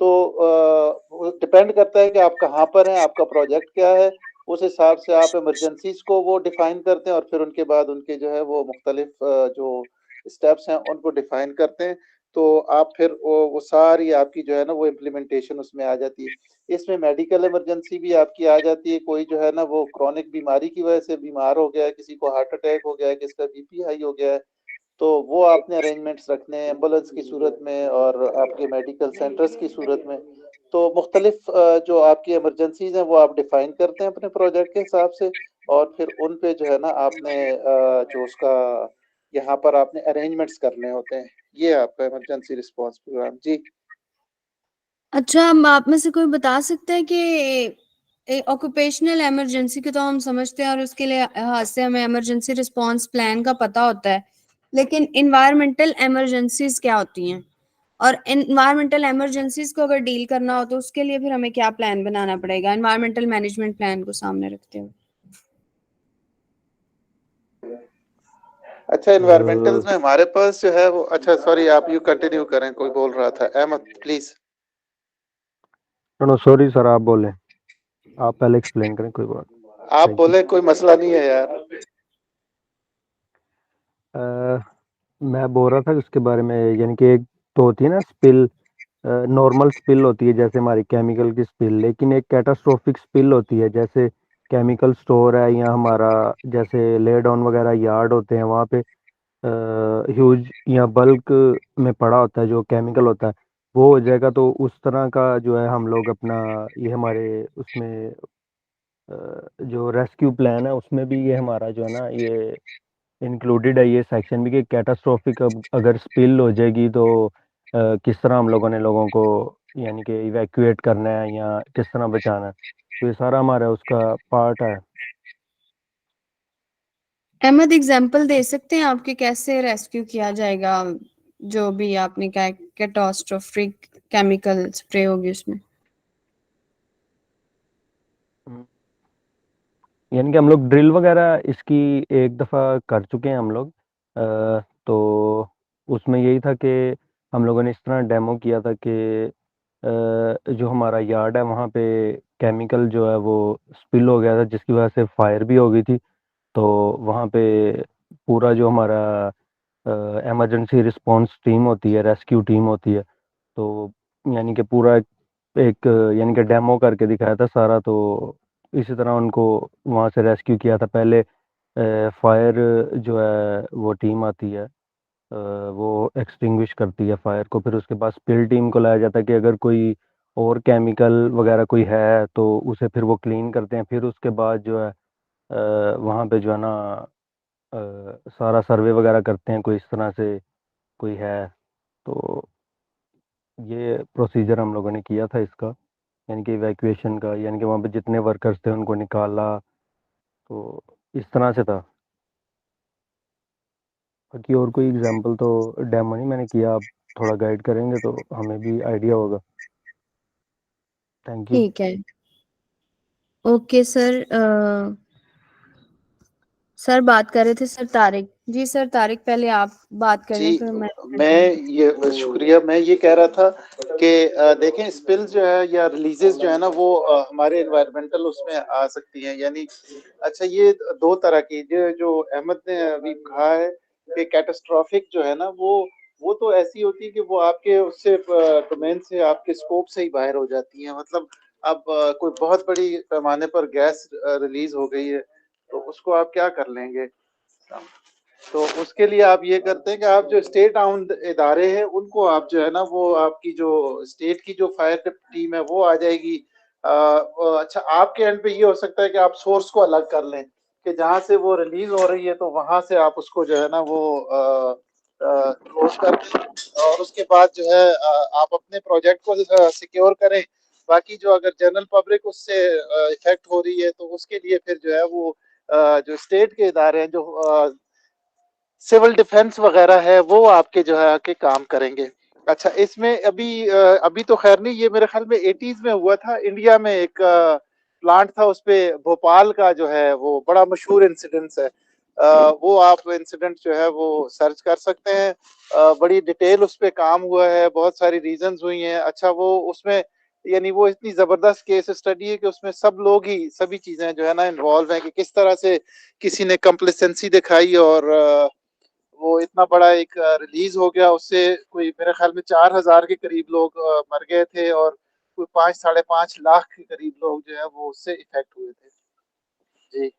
तो डिपेंड करता है कि आप कहाँ पर हैं, आपका प्रोजेक्ट क्या है, उस हिसाब से आप इमरजेंसीज को वो डिफाइन करते हैं और फिर उनके बाद उनके जो है वो मुख्तलिफ जो स्टेप्स हैं उनको डिफाइन करते हैं। तो आप फिर वो सारी आपकी जो है ना वो इम्प्लीमेंटेशन उसमें आ जाती है। इसमें मेडिकल इमरजेंसी भी आपकी आ जाती है, कोई जो है ना वो क्रॉनिक बीमारी की वजह से बीमार हो गया है, किसी को हार्ट अटैक हो गया है, किसी का बीपी हाई हो गया है, तो वो आपने अरेंजमेंट्स रखने हैं एम्बुलेंस की सूरत में और आपके मेडिकल सेंटर्स की सूरत में। तो मुख्तलिफ जो आपकी इमरजेंसीज हैं वो आप डिफाइन करते हैं अपने प्रोजेक्ट के हिसाब से और फिर उन पे जो है ना आपने जो उसका यहाँ पर आपने अरेंजमेंट्स करने होते हैं। ये आपका इमरजेंसी रिस्पांस प्रोग्राम। जी अच्छा, हम आप में से कोई बता सकते हैं कि ऑक्यूपेशनल इमरजेंसी की तो हम समझते हैं और उसके लिए हाथ से हमें इमरजेंसी रिस्पांस प्लान का पता होता है, लेकिन इन्वायरमेंटल इमरजेंसीज क्या होती हैं और इन्वायरमेंटल इमरजेंसीज को अगर डील करना हो तो उसके लिए फिर हमें क्या प्लान बनाना पड़ेगा इन्वायरमेंटल मैनेजमेंट प्लान को सामने रखते हुए। अच्छा, इन्वायरमेंटल में हमारे पास जो है वो, अच्छा सॉरी आप यू कंटिन्यू करें, कोई बोल रहा था, Ahmed please. No sorry sir, आप बोले, आप पहले एक्सप्लेन करें, कोई बात। आप बोले, कोई मसला नहीं है यार। मैं बोल रहा था उसके बारे में, यानी कि एक तो होती है ना स्पिल, नॉर्मल स्पिल होती है जैसे हमारी केमिकल की स्पिल, लेकिन एक कैटास्ट्रोफिक स्पिल होती है जैसे केमिकल स्टोर है या हमारा जैसे ले डाउन वगैरह यार्ड होते हैं, वहाँ पे ह्यूज या बल्क में पड़ा होता है जो केमिकल होता है, वो हो जाएगा। तो उस तरह का जो है हम लोग अपना ये हमारे उसमें जो रेस्क्यू प्लान है उसमें भी ये हमारा जो है ना ये इंक्लूडेड है, ये सेक्शन भी कि कैटास्ट्रोफिक अगर स्पिल हो जाएगी तो किस तरह हम लोगों ने लोगों को यानी कि इवैक्यूएट करना है या किस तरह बचाना है, तो ये सारा हमारा उसका पार्ट है। अहमद एग्जाम्पल दे सकते हैं आपके कैसे रेस्क्यू किया जाएगा जो भी आपने कहा कैटास्ट्रोफिक केमिकल स्प्रे होगी उसमें? यानी कि हम लोग ड्रिल वगैरह इसकी एक दफ़ा कर चुके हैं हम लोग। तो उसमें यही था कि हम लोगों ने इस तरह डेमो किया था कि जो हमारा यार्ड है वहाँ पे केमिकल जो है वो स्पिल हो गया था जिसकी वजह से फायर भी हो गई थी। तो वहाँ पे पूरा जो हमारा इमरजेंसी रिस्पांस टीम होती है, रेस्क्यू टीम होती है, तो यानी कि पूरा एक यानी कि डेमो करके दिखाया था सारा। तो इसी तरह उनको वहाँ से रेस्क्यू किया था। पहले फायर जो है वो टीम आती है, वो एक्सटिंग्विश करती है फायर को, फिर उसके बाद स्पिल टीम को लाया जाता है कि अगर कोई और केमिकल वगैरह कोई है तो उसे फिर वो क्लीन करते हैं। फिर उसके बाद जो है वहाँ पे जो है ना सारा सर्वे वगैरह करते हैं कोई इस तरह से कोई है। तो ये प्रोसीजर हम लोगों ने किया था इसका, यानी कि इवैक्यूएशन का, यानी कि वहाँ पे जितने वर्कर्स थे उनको निकाला, तो इस तरह से था। बाकी और कोई एग्जांपल तो डेमो नहीं मैंने किया, आप थोड़ा गाइड करेंगे तो हमें भी आइडिया होगा। Thank you. ठीक है, ओके सर। सर बात कर रहे थे सर तारिक जी। सर तारिक पहले आप बात कर जी लें फिर मैं ये शुक्रिया। मैं ये कह रहा था कि देखें स्पिल्स जो है या रिलीजेस जो है ना वो हमारे एनवायरमेंटल उसमें आ सकती हैं। यानी अच्छा ये दो तरह की जो अहमद ने अभी कहा है कि कैटास्ट्रॉफिक जो है ना वो तो ऐसी होती है कि वो आपके उससे डोमेन से आपके स्कोप से ही बाहर हो जाती है। मतलब अब कोई बहुत बड़ी पैमाने पर गैस रिलीज हो गई है तो उसको आप क्या कर लेंगे। तो उसके लिए आप ये करते हैं कि आप जो स्टेट आउंड इदारे हैं उनको आप जो है ना वो आपकी जो स्टेट की जो फायर टीम है वो आ जाएगी। अच्छा आपके एंड पे ये हो सकता है कि आप सोर्स को अलग कर लें कि जहाँ से वो रिलीज हो रही है तो वहां से आप उसको जो है ना वो क्लोज कर दें और उसके बाद जो है आप अपने प्रोजेक्ट को सिक्योर करें। बाकी जो अगर जनरल पब्लिक उससे इफेक्ट हो रही है तो उसके लिए फिर जो है वो जो स्टेट के इदारे हैं जो सिविल डिफेंस वगैरह है वो आपके जो है आके काम करेंगे। अच्छा इसमें अभी तो खैर नहीं, ये मेरे ख्याल में 80s में हुआ था इंडिया में एक प्लांट था उस पे भोपाल का जो है वो बड़ा मशहूर इंसिडेंट है। वो आप इंसिडेंट जो है वो सर्च कर सकते हैं। बड़ी डिटेल उस पे काम हुआ है, बहुत सारी रीजंस हुई हैं। अच्छा वो उसमें यानी वो इतनी जबरदस्त केस स्टडी है कि उसमें सब लोग ही सभी चीजें जो है ना इन्वॉल्व हैं कि किस तरह से किसी ने कंप्लेसेंसी दिखाई और वो इतना बड़ा एक रिलीज हो गया। उससे कोई मेरे ख्याल में 4,000 के करीब लोग मर गए थे और कोई 5-5.5 लाख के करीब लोग जो है वो उससे इफेक्ट हुए थे। जी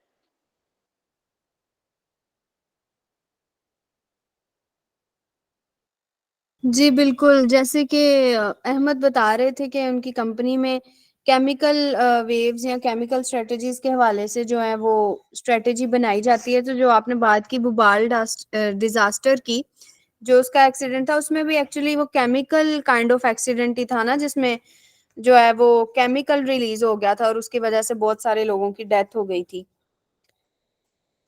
जी बिल्कुल। जैसे कि अहमद बता रहे थे कि उनकी कंपनी में केमिकल वेव्स या केमिकल स्ट्रेटजीज के हवाले से जो है वो स्ट्रेटजी बनाई जाती है। तो जो आपने बात की भोपाल डिजास्टर की, जो उसका एक्सीडेंट था उसमें भी एक्चुअली वो केमिकल काइंड ऑफ एक्सीडेंट ही था ना, जिसमें जो है वो केमिकल रिलीज हो गया था और उसकी वजह से बहुत सारे लोगों की डेथ हो गई थी।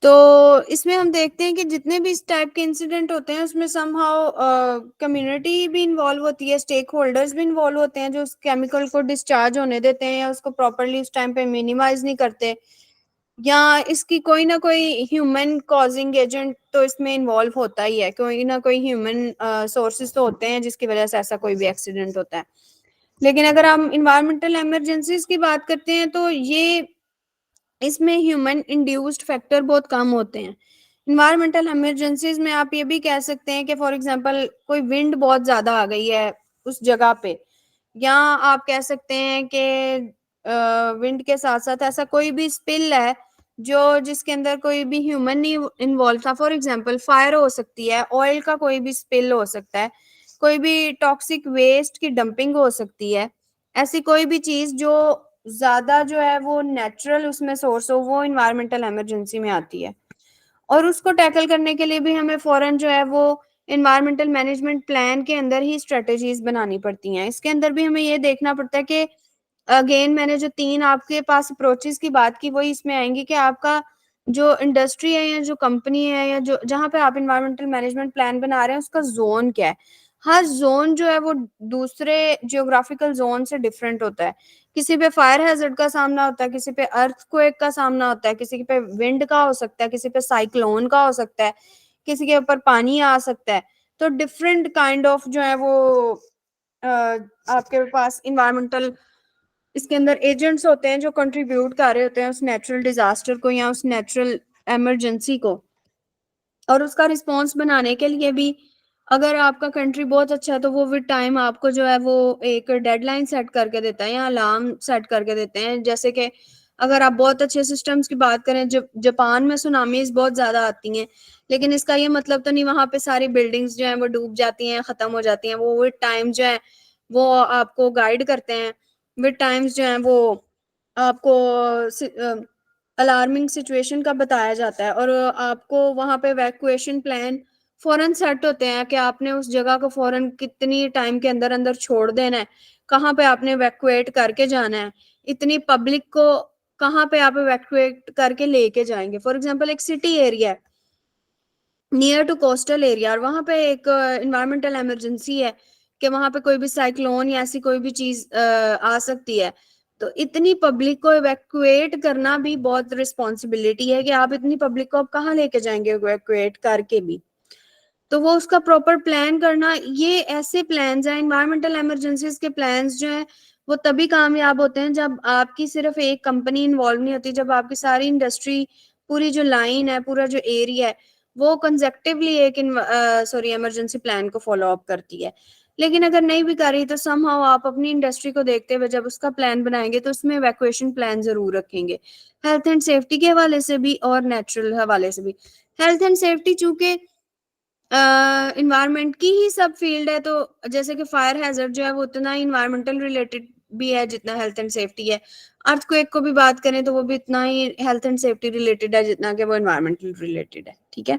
तो इसमें हम देखते हैं कि जितने भी इस टाइप के इंसिडेंट होते हैं उसमें समहाउ कम्युनिटी भी इन्वॉल्व होती है, स्टेक होल्डर्स भी इन्वॉल्व होते हैं जो उस केमिकल को डिस्चार्ज होने देते हैं या उसको प्रॉपरली उस टाइम पे मिनिमाइज नहीं करते, या इसकी कोई ना कोई ह्यूमन कॉजिंग एजेंट तो इसमें इन्वॉल्व होता ही है। कोई ना कोई ह्यूमन सोर्सेज तो होते हैं जिसकी वजह से ऐसा कोई भी एक्सीडेंट होता है। लेकिन अगर हम इन्वायरमेंटल इमरजेंसीज की बात करते हैं तो ये इसमें ह्यूमन इंड्यूस्ड फैक्टर बहुत कम होते हैं। इन्वायरमेंटल इमरजेंसीज में आप ये भी कह सकते हैं कि फॉर एग्जांपल कोई विंड बहुत ज्यादा आ गई है उस जगह पे, या आप कह सकते हैं कि विंड के साथ साथ ऐसा कोई भी स्पिल है जो जिसके अंदर कोई भी ह्यूमन नहीं इन्वॉल्व था। फॉर एग्जांपल फायर हो सकती है, ऑयल का कोई भी स्पिल हो सकता है, कोई भी टॉक्सिक वेस्ट की डंपिंग हो सकती है। ऐसी कोई भी चीज जो ज्यादा जो है वो नेचुरल उसमें सोर्स हो, वो इन्वायरमेंटल इमरजेंसी में आती है। और उसको टैकल करने के लिए भी हमें फौरन जो है वो इन्वायरमेंटल मैनेजमेंट प्लान के अंदर ही स्ट्रेटजीज बनानी पड़ती हैं। इसके अंदर भी हमें ये देखना पड़ता है कि अगेन मैंने जो 3 आपके पास अप्रोचेस की बात की वही इसमें आएंगी कि आपका जो इंडस्ट्री है या जो कंपनी है या जो जहां पे आप इन्वायरमेंटल मैनेजमेंट प्लान बना रहे हैं उसका जोन क्या है। हर जोन जो है वो दूसरे जियोग्राफिकल जोन से डिफरेंट होता है। किसी पे फायर हैजर्ड का सामना होता है, किसी पे अर्थक्वेक का सामना होता है, किसी पे विंड का हो सकता है, किसी पे साइक्लोन का हो सकता है, किसी के ऊपर पानी आ सकता है। तो डिफरेंट काइंड ऑफ जो है वो आपके पास इन्वायरमेंटल इसके अंदर एजेंट्स होते हैं जो कंट्रीब्यूट कर रहे होते हैं उस नेचुरल डिजास्टर को या उस नेचुरल इमरजेंसी को। और उसका रिस्पॉन्स बनाने के लिए भी अगर आपका कंट्री बहुत अच्छा है तो वो विद टाइम आपको जो है वो एक डेडलाइन सेट करके देता है या अलार्म सेट करके देते हैं। जैसे कि अगर आप बहुत अच्छे सिस्टम्स की बात करें, जापान में सुनामीज बहुत ज्यादा आती हैं, लेकिन इसका ये मतलब तो नहीं वहां पे सारी बिल्डिंग्स जो है वो डूब जाती हैं, खत्म हो जाती हैं। वो विद टाइम जो है वो आपको गाइड करते हैं, विद टाइम्स जो है वो आपको अलार्मिंग सिचुएशन का बताया जाता है और आपको वहां पे इवैक्यूएशन प्लान फौरन सेट होते हैं कि आपने उस जगह को फौरन कितनी टाइम के अंदर अंदर छोड़ देना है, कहाँ पे आपने इवैक्यूएट करके जाना है, इतनी पब्लिक को कहाँ पे आप इवैक्यूएट करके लेके जाएंगे। फॉर एग्जांपल एक सिटी एरिया है नियर टू कोस्टल एरिया और वहां पे एक इन्वायरमेंटल इमरजेंसी है कि वहां पे कोई भी साइक्लोन या ऐसी कोई भी चीज आ सकती है, तो इतनी पब्लिक को इवैक्यूएट करना भी बहुत रिस्पॉन्सिबिलिटी है कि आप इतनी पब्लिक को आप कहाँ लेके जाएंगे इवैक्यूएट करके भी। तो वो उसका प्रॉपर प्लान करना, ये ऐसे प्लान्स हैं इन्वायरमेंटल इमरजेंसीज के प्लान्स जो हैं वो तभी कामयाब होते हैं जब आपकी सिर्फ एक कंपनी इन्वॉल्व नहीं होती, जब आपकी सारी इंडस्ट्री पूरी जो लाइन है पूरा जो एरिया है वो कंसेक्टिवली एक इमरजेंसी प्लान को फॉलो अप करती है। लेकिन अगर नहीं भी कर रही तो समहाउ आप अपनी इंडस्ट्री को देखते हुए जब उसका प्लान बनाएंगे तो उसमें इवैक्यूएशन प्लान जरूर रखेंगे, हेल्थ एंड सेफ्टी के हवाले से भी और नेचुरल हवाले से भी। हेल्थ एंड सेफ्टी चूंकि इन्वायरमेंट की ही सब फील्ड है, तो जैसे कि फायर हैजर्ड जो है वो उतना ही इन्वायरमेंटल रिलेटेड भी है जितना हेल्थ एंड सेफ्टी है। अर्थक्वेक को भी बात करें तो वो भी इतना ही हेल्थ एंड सेफ्टी रिलेटेड है जितना कि वो इन्वायरमेंटल रिलेटेड है। ठीक है,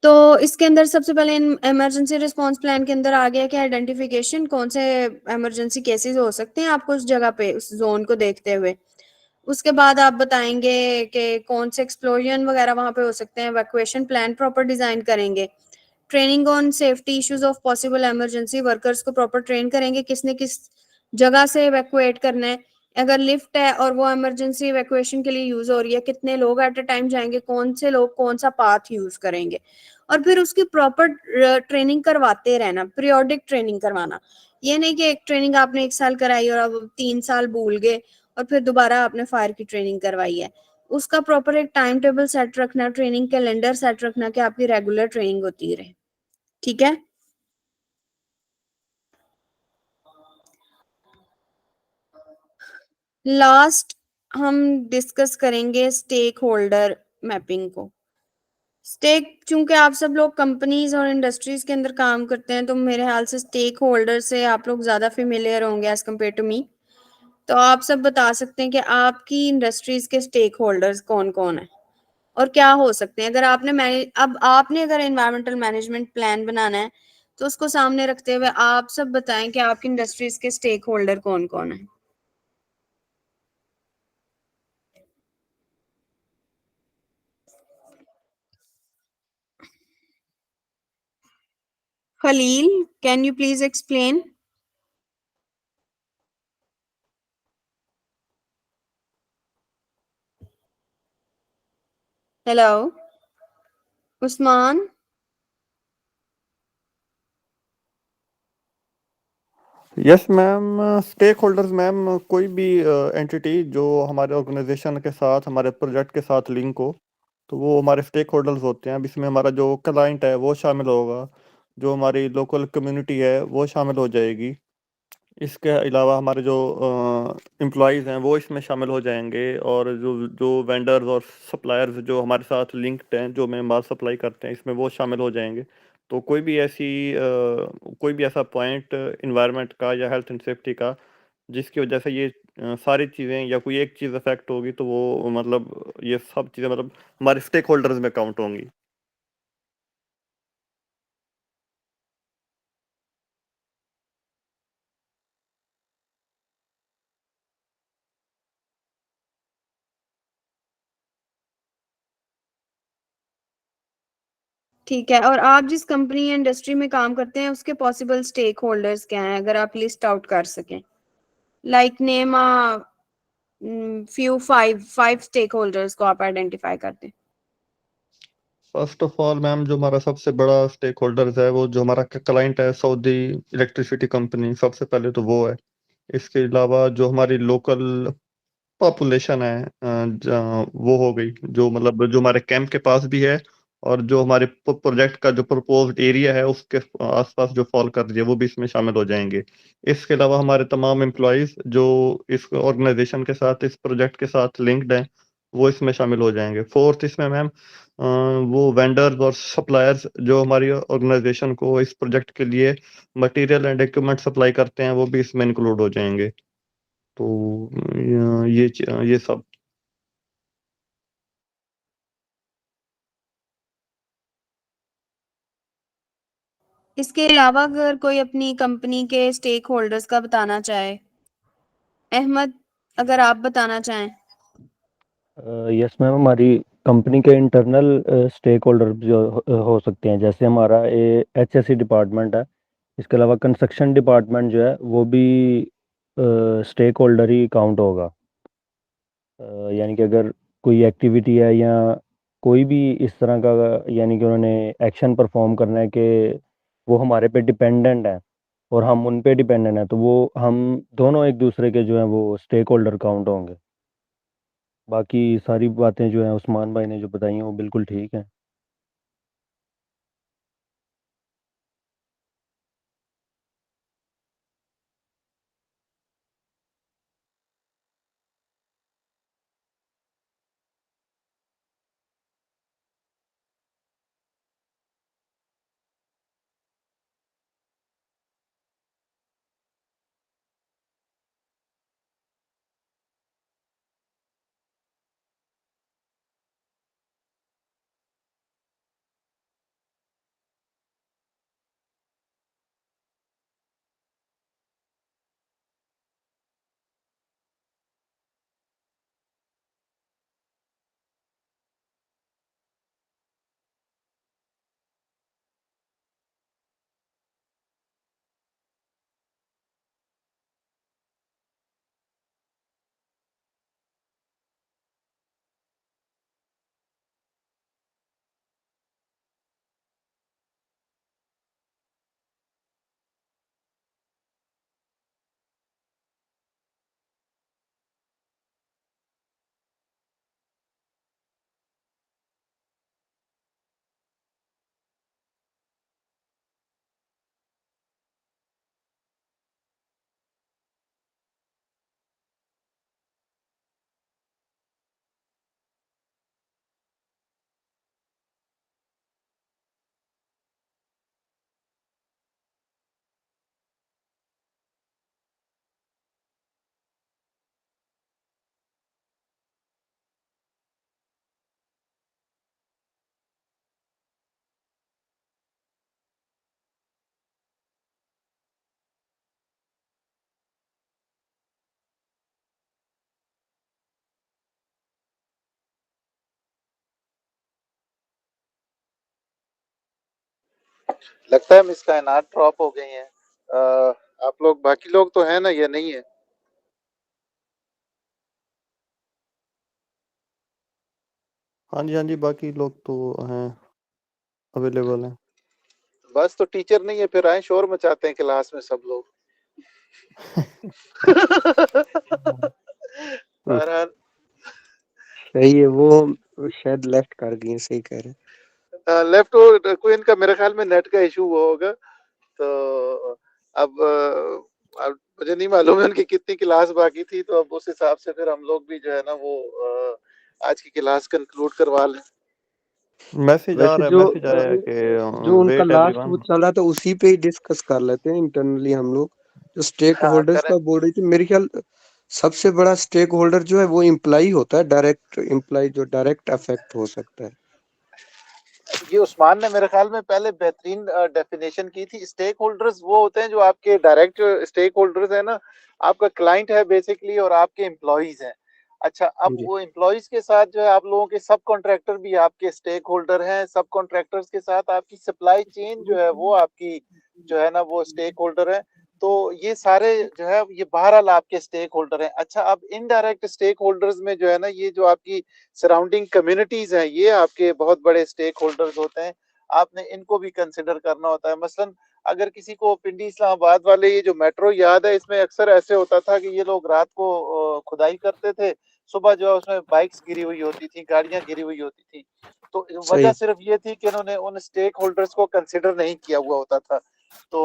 तो इसके अंदर सबसे पहले इमरजेंसी रिस्पांस प्लान के अंदर आ गया कि आइडेंटिफिकेशन कौन से इमरजेंसी केसेस हो सकते हैं आपको उस जगह पे उस जोन को देखते हुए। उसके बाद आप बताएंगे कि कौन से एक्सप्लोजन वगैरह वहां पे हो सकते हैं, इवैक्यूएशन प्लान प्रॉपर डिजाइन करेंगे, training on safety issues of possible emergency, workers को प्रॉपर ट्रेन करेंगे किसने किस जगह से इवैक्यूएट करना है, अगर लिफ्ट है और वो इमरजेंसी इवैक्यूएशन के लिए यूज हो रही है कितने लोग एट अ टाइम जाएंगे, कौन से लोग कौन सा पाथ यूज करेंगे। और फिर उसकी प्रॉपर ट्रेनिंग करवाते रहना, पीरियोडिक ट्रेनिंग करवाना। ये नहीं कि एक ट्रेनिंग आपने 1 साल कराई और अब 3 साल भूल गए और फिर दोबारा आपने फायर की ट्रेनिंग करवाई है। उसका प्रॉपर एक टाइम टेबल सेट रखना, ट्रेनिंग कैलेंडर सेट रखना कि आपकी रेगुलर ट्रेनिंग होती रहे। ठीक है, लास्ट हम डिस्कस करेंगे स्टेक होल्डर मैपिंग को। स्टेक, चूंकि आप सब लोग कंपनीज और इंडस्ट्रीज के अंदर काम करते हैं तो मेरे ख्याल से स्टेक होल्डर से आप लोग ज्यादा फेमिलियर होंगे एज कम्पेयर टू मी। तो आप सब बता सकते हैं कि आपकी इंडस्ट्रीज के स्टेक होल्डर्स कौन कौन है और क्या हो सकते हैं। अगर आपने अगर एनवायरमेंटल मैनेजमेंट प्लान बनाना है तो उसको सामने रखते हुए आप सब बताएं कि आपकी इंडस्ट्रीज के स्टेक होल्डर कौन कौन है। Khalil, can you please explain? Hello, Usman. Yes ma'am, stakeholders ma'am कोई भी एंटिटी जो हमारे ऑर्गेनाइजेशन के साथ हमारे प्रोजेक्ट के साथ लिंक हो, तो वो हमारे स्टेक होल्डर्स होते हैं। अब इसमें हमारा जो क्लाइंट है वो शामिल होगा, जो हमारी लोकल कम्युनिटी है वो शामिल हो जाएगी। इसके अलावा हमारे जो एम्प्लॉयज़ हैं वो इसमें शामिल हो जाएंगे, और जो जो वेंडर्स और सप्लायर्स जो हमारे साथ लिंक्ड हैं, जो हमें माल सप्लाई करते हैं, इसमें वो शामिल हो जाएंगे। तो कोई भी ऐसा पॉइंट इन्वायरमेंट का या हेल्थ एंड सेफ्टी का जिसकी वजह से ये सारी चीज़ें या कोई एक चीज़ अफेक्ट होगी, तो वो मतलब ये सब चीज़ें मतलब हमारे स्टेक होल्डर्स में काउंट होंगी। ठीक है, और आप जिस कंपनी या इंडस्ट्री में काम करते हैं उसके पॉसिबल स्टेक होल्डर्स क्या हैं, अगर आप लिस्ट आउट कर सकें? Like name five stakeholders को आप आइडेंटिफाई करते हैं। फर्स्ट ऑफ ऑल मैम, जो हमारा सबसे बड़ा स्टेक होल्डर्स है, वो जो हमारा क्लाइंट है सऊदी इलेक्ट्रिसिटी कंपनी, सबसे पहले तो वो है। इसके अलावा जो हमारी लोकल पॉपुलेशन है वो हो गई, जो मतलब जो हमारे कैंप के पास भी है, और जो हमारे प्रोजेक्ट का जो प्रपोज्ड एरिया है उसके आसपास जो फॉल कर रही है वो भी इसमें शामिल हो जाएंगे। इसके अलावा हमारे तमाम एम्प्लॉयज़ जो इस ऑर्गेनाइजेशन के साथ, इस प्रोजेक्ट के साथ लिंक्ड हैं, वो इसमें शामिल हो जाएंगे। फोर्थ इसमें मैम वो वेंडर्स और सप्लायर्स जो हमारी ऑर्गेनाइजेशन को इस प्रोजेक्ट के लिए मटेरियल एंड इक्विपमेंट सप्लाई करते हैं, वो भी इसमें इंक्लूड हो जाएंगे। तो ये सब। इसके अलावा अगर कोई अपनी कंपनी के स्टेक होल्डर्स का बताना चाहे, अहमद अगर आप बताना चाहें। यस मैम, हमारी कंपनी के इंटरनल स्टेक होल्डर जो हो सकते हैं, जैसे हमारा HSE डिपार्टमेंट है। इसके अलावा कंस्ट्रक्शन डिपार्टमेंट जो है वो भी स्टेक होल्डर ही काउंट होगा। यानी कि अगर कोई एक्टिविटी है या कोई भी इस तरह का, यानी कि उन्होंने एक्शन परफॉर्म करना है कि वो हमारे पे डिपेंडेंट है और हम उन पे डिपेंडेंट हैं, तो वो हम दोनों एक दूसरे के जो हैं वो स्टेक होल्डर काउंट होंगे। बाकी सारी बातें जो हैं उस्मान भाई ने जो बताई हैं वो बिल्कुल ठीक हैं। लगता है मिस कायनात ड्रॉप हो गई हैं। आप लोग, बाकी लोग तो हैं ना, ये नहीं है? हाँ जी, हाँ जी, बाकी लोग तो हैं, अवेलेबल हैं। बस तो टीचर नहीं है, फिर आए शोर मचाते हैं क्लास में सब लोग। तो बहरहाल सही है, वो शायद लेफ्ट कर गई हैं, सही कह रहे हैं। लेफ्ट हो कोई, इनका मेरे ख्याल में नेट का इशू हुआ होगा। तो अब मुझे नहीं मालूम है उनकी कितनी क्लास बाकी थी, तो अब उस हिसाब से फिर हम लोग भी जो है ना वो आज की क्लास कंक्लूड करवा लें। मैसेज आ वैसे रहा है, जो मैसेज आया है कि जो उनका वेट लास्ट वो एवरीवन। चल रहा था उसी पे ही डिस्कस कर लेते हैं इंटरनली हम लोग। जो स्टेक हाँ होल्डर्स करें। का बोल रही थी, मेरे ख्याल सबसे बड़ा स्टेक होल्डर जो है वो एम्प्लॉई होता है, डायरेक्ट एम्प्लॉई जो डायरेक्ट अफेक्ट हो सकता है। ये उस्मान ने मेरे ख्याल में पहले बेहतरीन डेफिनेशन की थी। स्टेक होल्डर्स वो होते हैं जो आपके डायरेक्ट स्टेक होल्डर्स है ना, आपका क्लाइंट है बेसिकली और आपके एम्प्लॉइज हैं। अच्छा, अब जी वो एम्प्लॉइज के साथ जो है आप लोगों के सब कॉन्ट्रैक्टर भी आपके स्टेक होल्डर हैं। सब कॉन्ट्रैक्टर्स के साथ आपकी सप्लाई चेन जो है वो आपकी जो है ना वो स्टेक होल्डर है। तो ये सारे जो है ये बहरहाल आपके स्टेक होल्डर हैं। अच्छा, अब इनडायरेक्ट स्टेक होल्डर्स में जो है ना ये जो आपकी सराउंडिंग कम्युनिटीज हैं ये आपके बहुत बड़े स्टेक होल्डर्स होते हैं। आपने इनको भी कंसिडर करना होता है। मसलन अगर किसी को पिंडी इस्लामाबाद वाले ये जो मेट्रो याद है, इसमें अक्सर ऐसे होता था कि ये लोग रात को खुदाई करते थे, सुबह जो है उसमें बाइक्स गिरी हुई होती थी, गाड़ियां गिरी हुई होती थी। तो वजह सही। सिर्फ ये थी कि इन्होंने उन स्टेक होल्डर्स को कंसिडर नहीं किया हुआ होता था। तो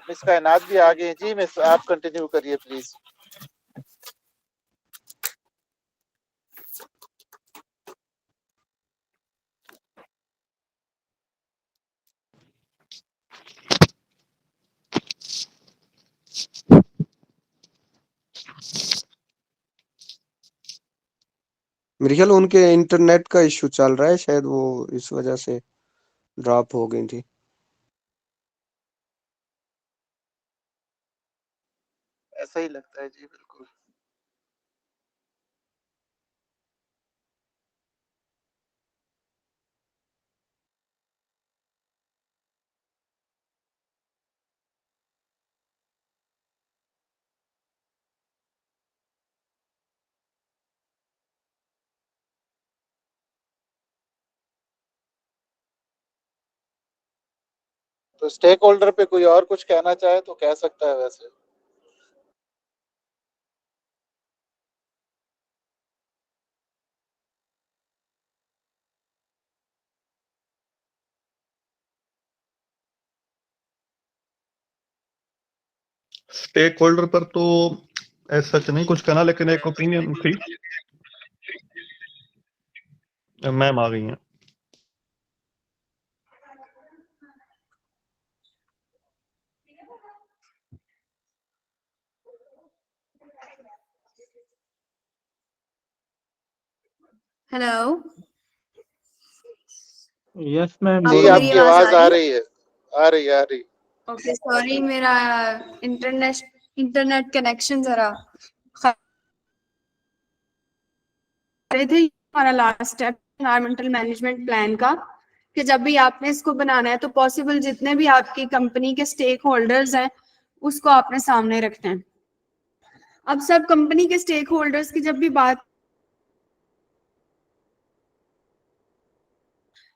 मिस कायनात भी आ गए। जी मिस, आप कंटिन्यू करिए प्लीज। मेरे ख्याल उनके इंटरनेट का इशू चल रहा है, शायद वो इस वजह से ड्रॉप हो गई थी। ऐसा ही लगता है जी, बिल्कुल। तो स्टेक होल्डर पे कोई और कुछ कहना चाहे तो कह सकता है। वैसे स्टेक होल्डर पर तो ऐसा सच नहीं कुछ कहना, लेकिन एक ओपिनियन थी। मैम आ गई हैं। Hello, Yes, ma'am. आपको जी बोलिए। मेरी आपकी आवाज आवाज आ आ रही है? रही है, आ रही आ रही। ओके, सॉरी, मेरा इंटरनेट कनेक्शन जरा रहे थे। हमारा last step environmental management plan का, कि जब भी आपने इसको बनाना है तो पॉसिबल जितने भी आपकी कंपनी के स्टेक होल्डर्स हैं उसको आपने सामने रखना है। अब सब कंपनी के स्टेक होल्डर्स की जब भी बात,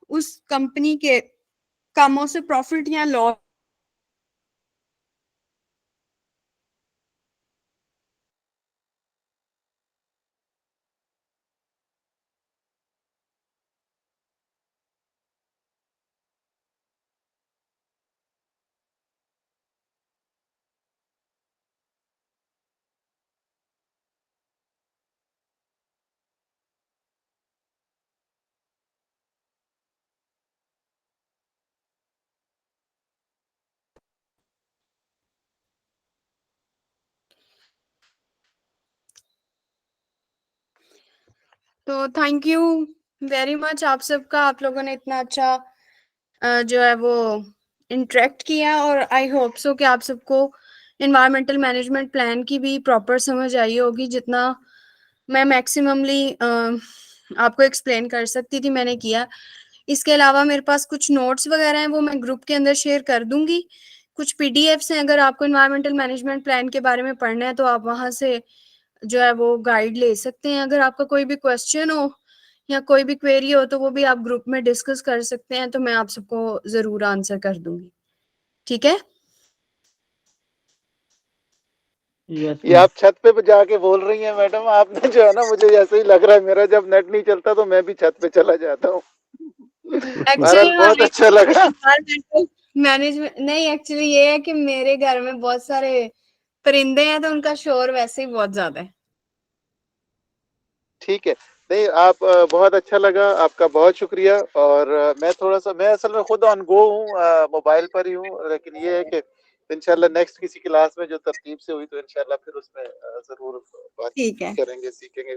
उस कंपनी के कामों से प्रॉफिट या लॉस तो थैंक यू वेरी मच आप सबका। आप लोगों ने इतना अच्छा जो है वो इंटरेक्ट किया, और आई होप सो कि आप सबको इन्वायरमेंटल मैनेजमेंट प्लान की भी प्रॉपर समझ आई होगी। जितना मैं मैक्सिममली आपको एक्सप्लेन कर सकती थी मैंने किया। इसके अलावा मेरे पास कुछ नोट्स वगैरह हैं, वो मैं ग्रुप के अंदर शेयर कर दूंगी। कुछ पीडीएफ्स हैं, अगर आपको इन्वायरमेंटल मैनेजमेंट प्लान के बारे में पढ़ना है तो आप वहां से जो है वो गाइड ले सकते हैं। अगर आपका कोई भी क्वेश्चन हो या कोई भी क्वेरी हो तो वो भी आप ग्रुप में डिस्कस कर सकते हैं, तो मैं आप सबको जरूर आंसर कर दूंगी। ठीक है? Yes, ये ma'am. आप छत पे जाके बोल रही हैं मैडम, आपने जो है ना, मुझे ऐसे ही लग रहा है, मेरा जब नेट नहीं चलता तो मैं भी छत पे चला जाता हूँ। बहरहाल बहुत अच्छा लगा। मैनेजमेंट नहीं, एक्चुअली ये है कि मेरे घर में बहुत सारे परिंदे हैं तो उनका शोर वैसे ही बहुत ज्यादा है। ठीक है, नहीं आप बहुत अच्छा लगा, आपका बहुत शुक्रिया। और मैं असल में खुद ऑन गो हूँ, मोबाइल पर ही हूँ, लेकिन ये है कि इंशाल्लाह नेक्स्ट किसी क्लास में जो तरतीब से हुई तो इंशाल्लाह फिर उसमें जरूर बात ठीक है, करेंगे, सीखेंगे।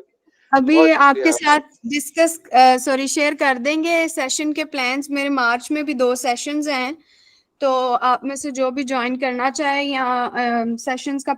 अभी बहुत शुक्रिया आपके आपका। साथ डिस्कस शेयर कर देंगे सेशन के प्लान्स। मेरे मार्च में भी 2 सेशंस हैं, तो आप में से जो भी ज्वाइन करना चाहे या सेशंस का